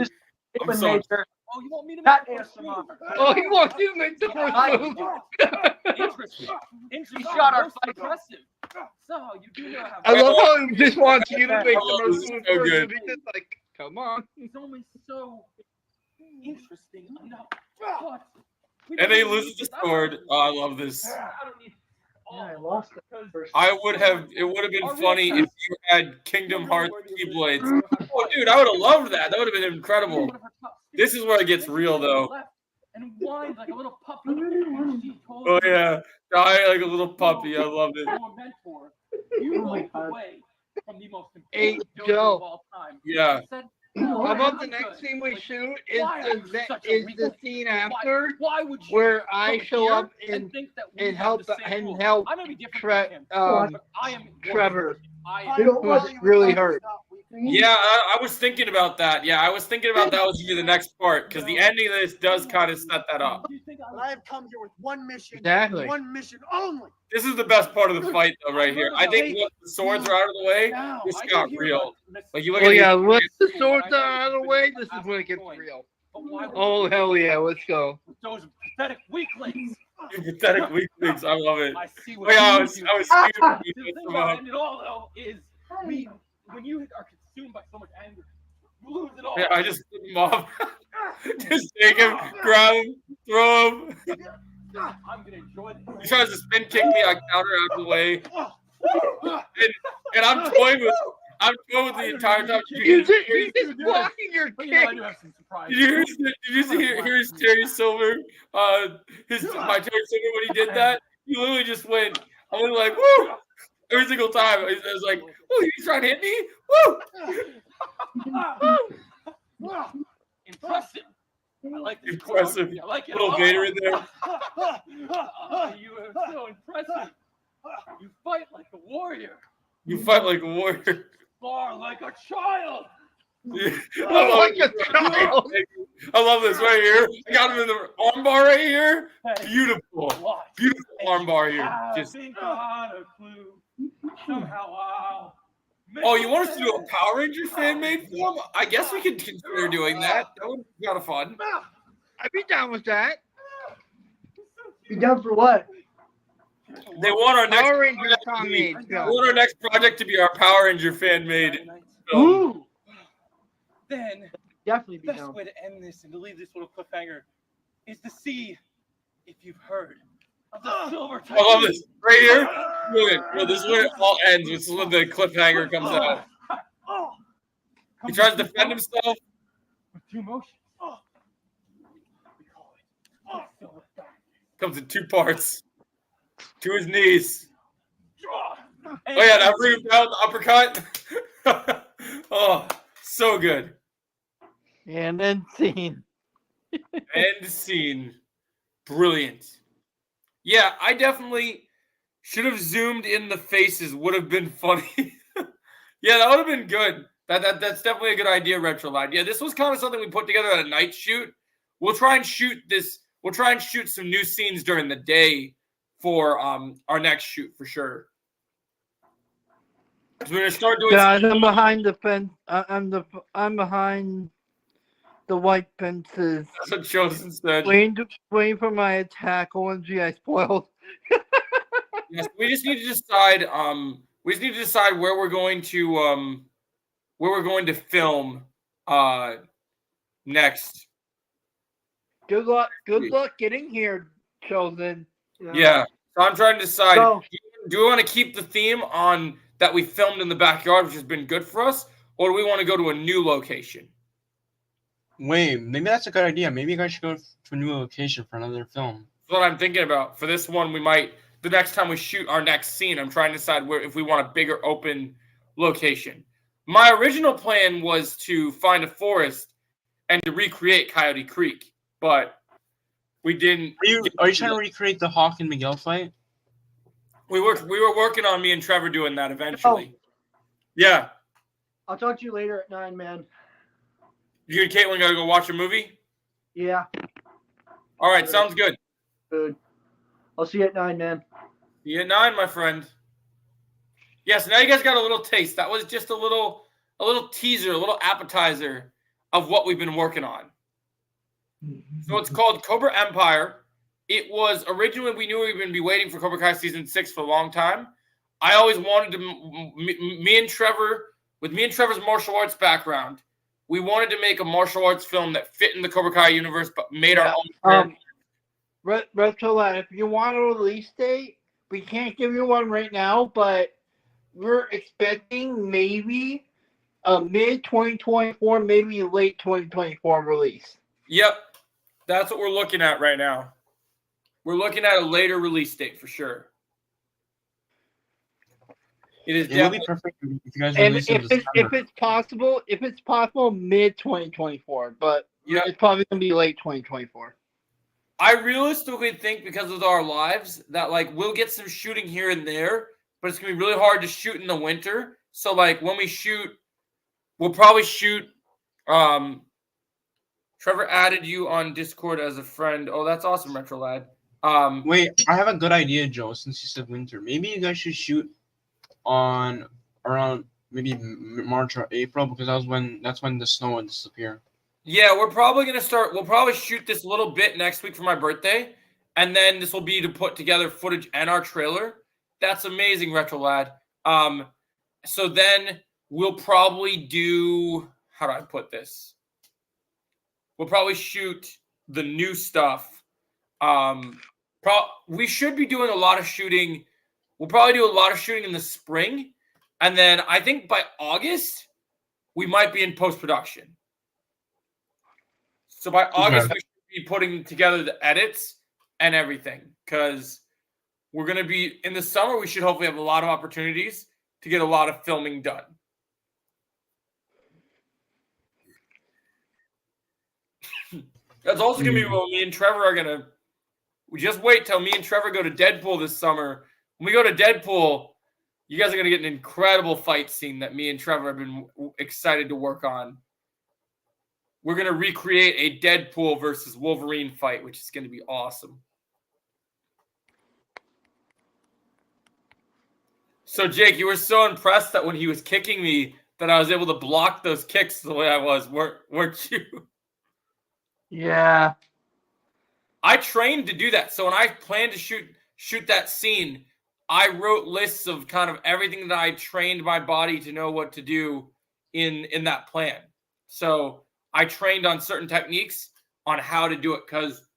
I'm so. Major. Oh, you want me to That make the first ASMR. move? Oh, he wants you to make the first move. Interesting. Interesting. shot our Most fight. impressive. So you do know how. I love how he just wants you to make I love the this. first move So first. good. And he's just like, come on. He's only so interesting enough. But And then he loses the sword. Oh, I love this. I don't need. Yeah, I lost it. Because It would have been funny if you had Kingdom Hearts Keyblades. Oh, dude, I would have loved that. That would have been incredible. one of her top This is where it gets real, though. And whined like a little puppy. And she told Oh me, yeah, die like a little puppy. I love it. "Your mentor, you Oh my walked God. away from the most Hey, important dojo Joe. of all time." Yeah. I said, How "No, about the I'm next good." scene we Like, shoot is why are you the, such a is the weakling? scene after Why would you where I come show here up and think that we and have help the same and rules? help I may be different from him, but I am Trevor. I They am don't who's want you really to hurt. stop weeping. Yeah, I was thinking about that. Yeah, I was thinking about that was gonna be the next part because the ending of this does kind of set that up. You think I But I have come here with one mission. Exactly. One mission only. This is the best part of the fight, though, right here. I think once the swords are out of the way, now? this I do got hear real. about Miss- Like you look Oh at yeah, these- let the swords out of the way. This is when it gets real. But why would Oh you hell yeah, let's go. those pathetic weaklings? you pathetic weaklings. I love it. I see Oh what yeah, I you was do. scared. The thing about it all, though, is when you are consumed by so much anger, you lose it all. Yeah, I just flip him off. Just take him, grab him, throw him. I'm gonna enjoy this. He tries to spin kick me. I counter out of the way, and I'm toying with the entire time. He's just blocking your But you know, I kick. do have some surprises. Did you hear his Terry Silver? My Terry Silver when he did that, he literally just went. I was like, woo! Every single time. I was like, oh, you trying to hit me? Woo! Impressive. I like this. Impressive. I like it. Little Vader in there. You are so impressive. You fight like a warrior. You fight like a warrior. Far like a child. Oh, like a child. I love this right here. I got him in the armbar right here. Hey, Beautiful. what? Beautiful armbar here. I Just think I had a clue. Somehow I'll make oh, you want us to it do a Power Ranger fan made film? I guess we could consider doing that. That would be kind of fun. I'd be down with that. You done for what? They want our next Power Ranger project to Tom be- made they film. want our next project to be our Power Ranger fan made film. Ooh, Then definitely the be best down. way to end this and to leave this little cliffhanger is to see if you've heard of the silver I love this right here. Look at well, this is where it all ends. This is when the cliffhanger comes out. He tries to defend himself. with two motions. We call it the silver diamond. Comes in two parts. To his knees. And Oh yeah, that bring him down the uppercut. Oh, so good. And then scene. End scene. Brilliant. Yeah, I definitely should have zoomed in the faces. Would have been funny. Yeah, that would have been good. That's definitely a good idea, Retro Line. Yeah, this was kind of something we put together at a night shoot. We'll try and shoot this. We'll try and shoot some new scenes during the day for our next shoot for sure. So we're gonna start doing. Guys, I'm behind the fence. I'm behind the white fences. That's what Chosen said. Waiting for my attack. OMG, I spoiled. Yes, we just need to decide. We just need to decide where we're going to film next. Good luck. Good luck getting here, Chosen. Yeah. So I'm trying to decide. So- Do we want to keep the theme on that we filmed in the backyard, which has been good for us, or do we want to go to a new location? Wait, maybe that's a good idea. Maybe you guys should go to a new location for another film. That's what I'm thinking about. For this one, we might, the next time we shoot our next scene, I'm trying to decide where, if we want a bigger open location. My original plan was to find a forest and to recreate Coyote Creek, but we didn't. Are you trying to recreate the Hawk and Miguel fight? We were working on me and Trevor doing that eventually. Yeah. I'll talk to you later at 9, man. You and Caitlin gotta go watch a movie? Yeah. All right, sounds good. Good. I'll see you at 9, man. See you at 9, my friend. Yes, now you guys got a little taste. That was just a little teaser, a little appetizer of what we've been working on. So it's called Cobra Empire. It was originally, we knew we were going to be waiting for Cobra Kai Season 6 for a long time. I always wanted to, me and Trevor, with me and Trevor's martial arts background, we wanted to make a martial arts film that fit in the Cobra Kai universe, but made our own. Retro, if you want a release date, we can't give you one right now, but we're expecting maybe a mid 2024, maybe late 2024 release. Yep, that's what we're looking at right now. We're looking at a later release date for sure. It is It would be perfect if you guys release it in December. if it's possible, mid 2024, but it's probably gonna be late 2024. I realistically think because of our lives that like we'll get some shooting here and there, but it's gonna be really hard to shoot in the winter. So like when we shoot, we'll probably shoot. Trevor added you on Discord as a friend. Oh, that's awesome, Retro Lad. Wait, I have a good idea, Joe. Since you said winter, maybe you guys should shoot on around maybe March or April because that's when the snow would disappear. Yeah, we're probably gonna start. We'll probably shoot this little bit next week for my birthday, and then this will be to put together footage and our trailer. That's amazing, Retro Lad. So then we'll probably do. How do I put this? We'll probably shoot the new stuff. We should be doing a lot of shooting. We'll probably do a lot of shooting in the spring, and then I think by August we might be in post-production. So by August, we should be putting together the edits and everything because we're going to be in the summer. We should hopefully have a lot of opportunities to get a lot of filming done. That's also going to be what me and Trevor are going to. We just wait till me and Trevor go to Deadpool this summer. When we go to Deadpool, you guys are going to get an incredible fight scene that me and Trevor have been excited to work on. We're going to recreate a Deadpool versus Wolverine fight, which is going to be awesome. So, Jake, you were so impressed that when he was kicking me that I was able to block those kicks the way I was, weren't you? Yeah. I trained to do that. So when I planned to shoot that scene, I wrote lists of kind of everything that I trained my body to know what to do in that plan. So I trained on certain techniques on how to do it because.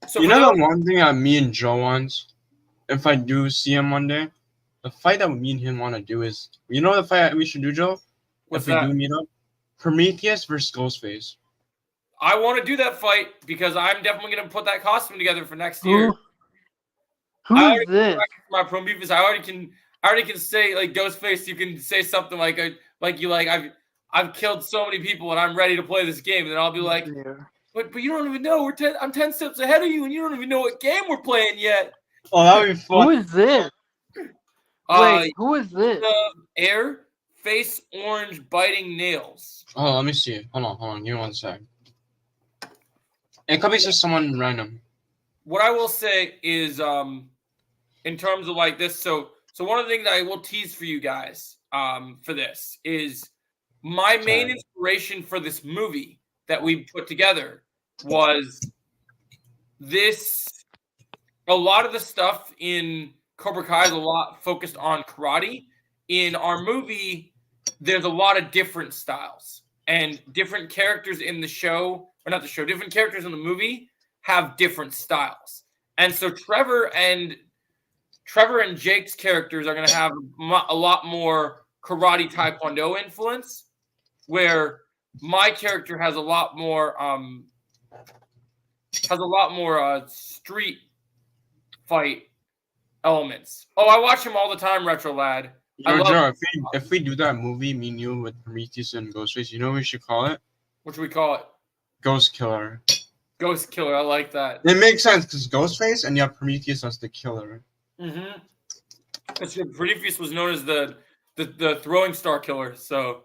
So you know the one thing that me and Joe wants, if I do see him one day, the fight that me and him want to do is, you know the fight we should do, Joe? What's if we that? do meet up? Prometheus versus Ghostface. I want to do that fight because I'm definitely going to put that costume together for next year. Who is this? My Prometheus. I already can say like Ghostface. You can say something like I've killed so many people and I'm ready to play this game. And then I'll be like, but you don't even know I'm 10 steps ahead of you and you don't even know what game we're playing yet. Oh, that would be fun. Who is this? Wait, who is this? Air, face orange, biting nails. Oh, let me see. Hold on. Give me 1 sec. It could be just someone random. What I will say is, in terms of like this, so one of the things I will tease for you guys, for this is my main inspiration for this movie that we put together was this. A lot of the stuff in Cobra Kai is a lot focused on karate. In our movie, there's a lot of different styles and different characters in the show or not the show, different characters in the movie have different styles. And so Trevor and Jake's characters are going to have a lot more karate taekwondo influence, where my character has a lot more street fight elements. Oh, I watch him all the time, Retro Lad. Joe, if we do that movie, me and you with Prometheus and Ghostface, you know what we should call it? What should we call it? Ghost Killer. Ghost Killer. I like that. It makes sense because Ghostface and you have Prometheus as the killer. Mm-hmm. Prometheus was known as the throwing star killer, so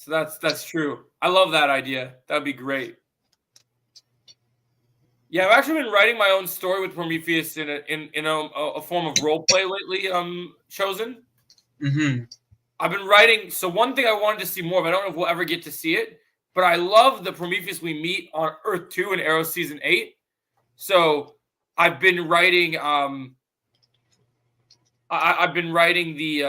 that's true. I love that idea. That'd be great. Yeah, I've actually been writing my own story with Prometheus in a form of role play lately. Chosen. Mm-hmm. I've been writing. So one thing I wanted to see more of, I don't know if we'll ever get to see it, but I love the Prometheus we meet on Earth 2 in Arrow Season 8. So I've been writing. I've been writing the.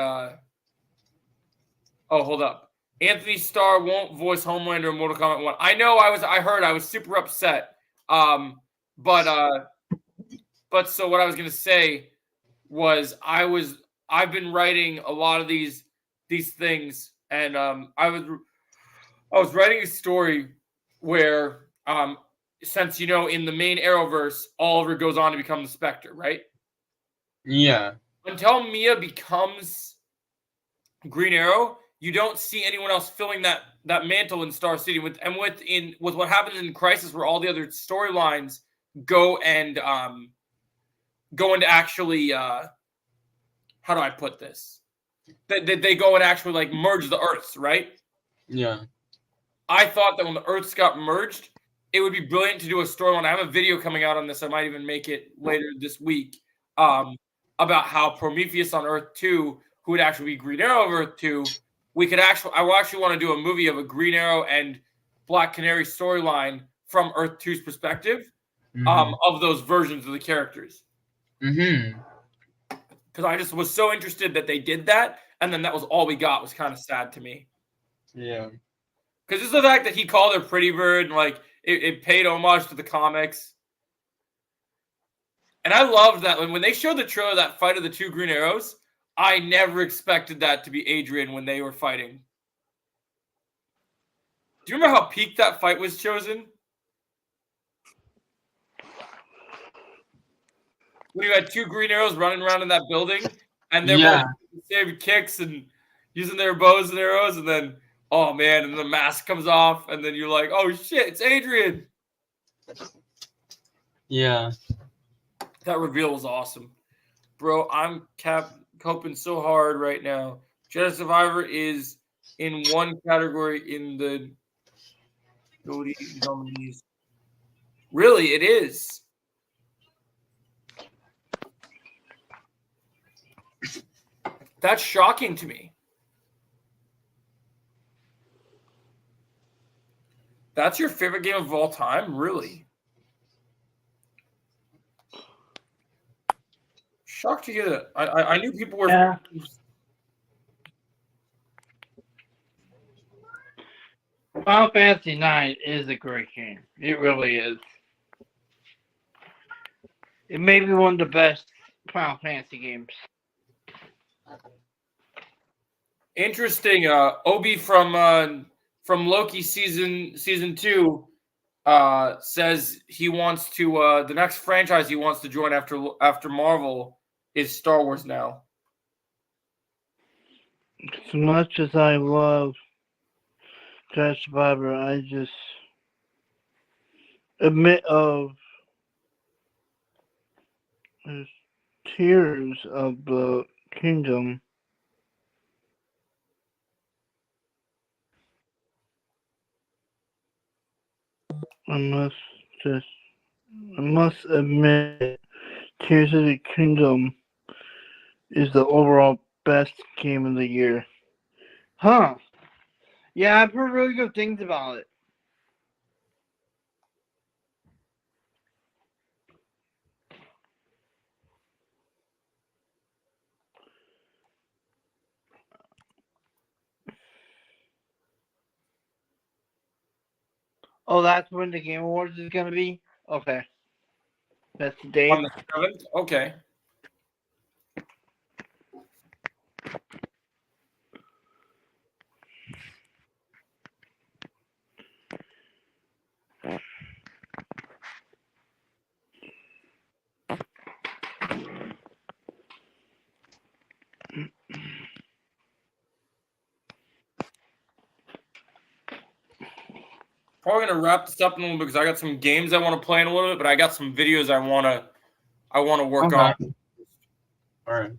Oh, hold up. Anthony Starr won't voice Homelander in Mortal Kombat 1. I know. I heard. I was super upset. But so what I was gonna say was I've been writing a lot of these things, and I was writing a story where since in the main Arrowverse, Oliver goes on to become the Spectre, right? Yeah. Until Mia becomes Green Arrow, you don't see anyone else filling that mantle in Star City. With what happens in Crisis, where all the other storylines go into actually how do I put this? They go and actually like merge the Earths, right? Yeah. I thought that when the Earths got merged, it would be brilliant to do a storyline. I have a video coming out on this. I might even make it later this week. About how Prometheus on Earth 2, who would actually be Green Arrow of Earth 2, I will actually want to do a movie of a Green Arrow and Black Canary storyline from Earth 2's perspective, of those versions of the characters. Mm-hmm. Because I just was so interested that they did that, and then that was all we got. Was kind of sad to me. Yeah. Because it's the fact that he called her Pretty Bird, and like it paid homage to the comics. And I loved that when they showed the trailer of that fight of the two Green Arrows, I never expected that to be Adrian when they were fighting. Do you remember how peak that fight was chosen? When you had two Green Arrows running around in that building, and they're both saving kicks and using their bows and arrows, and then, oh man, and the mask comes off, and then you're like, oh shit, it's Adrian. Yeah. That reveal was awesome. Bro, I'm coping so hard right now. Jedi Survivor is in one category in the GOTY nominees. Really, it is. That's shocking to me. That's your favorite game of all time? Really? Shocked to hear that. I knew people were. Yeah. Final Fantasy IX is a great game. It really is. It may be one of the best Final Fantasy games. Interesting. Obi from Loki season 2 says he wants to the next franchise he wants to join after Marvel is Star Wars now. As much as I love Jedi Survivor, I just admit of Tears of the Kingdom. I must admit, Tears of the Kingdom is the overall best game of the year. Huh. Yeah, I've heard really good things about it. Oh, that's when the Game Awards is gonna be. Okay, that's the date. On the 7th? Okay. Probably gonna wrap this up in a little bit because I got some games I want to play in a little bit, but I got some videos I wanna work on. All right.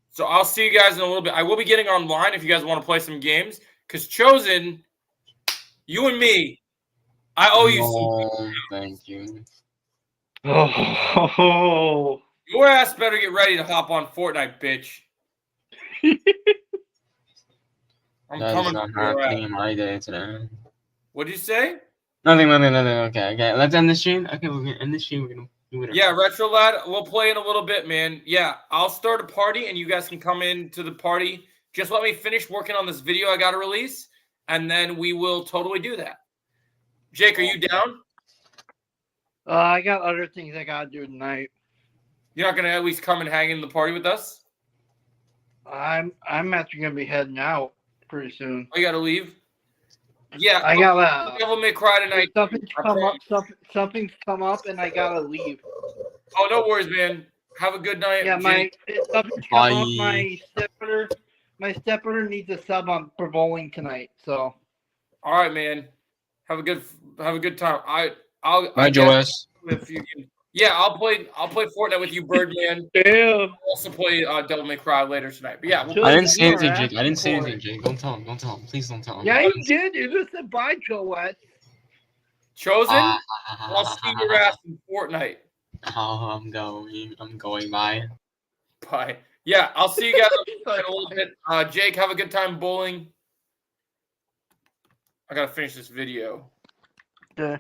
So I'll see you guys in a little bit. I will be getting online if you guys want to play some games. Because Chosen, you and me, I owe you some. No, thank you. Oh, Your ass better get ready to hop on Fortnite, bitch. I'm That is coming not for your ass. happening in my day today. What'd you say? Nothing. Okay. Let's end the stream. Okay, we're gonna end the stream. We're gonna do it. Yeah, Retro Lad, we'll play in a little bit, man. Yeah, I'll start a party and you guys can come into the party. Just let me finish working on this video I got to release, and then we will totally do that. Jake, are you down? I got other things I gotta do tonight. You're not going to at least come and hang in the party with us? I'm actually gonna be heading out pretty soon. Oh, you got to leave? Yeah, I got Devil May Cry tonight. something's come up. Something's come up, and I gotta leave. Oh, no worries, man. Have a good night. Yeah, Jake. something's come up. Bye. My stepbrother needs a sub on for bowling tonight. So All right, man. Have a good time. I'll Bye, Joas. if you can. Yeah, I'll play Fortnite with you, Birdman. damn. I'll also play Devil May Cry later tonight. But yeah, we'll I play. didn't say You anything, are Jake. I didn't say asking for anything, Jake. Don't tell him. Don't tell him. Please don't tell him. Yeah, you did. You just said bye, Joe West. Chosen. I'll see your ass in Fortnite. Oh, I'm going by. Bye. Yeah, I'll see you guys in a little bit. Jake, have a good time bowling. I gotta finish this video. Yeah.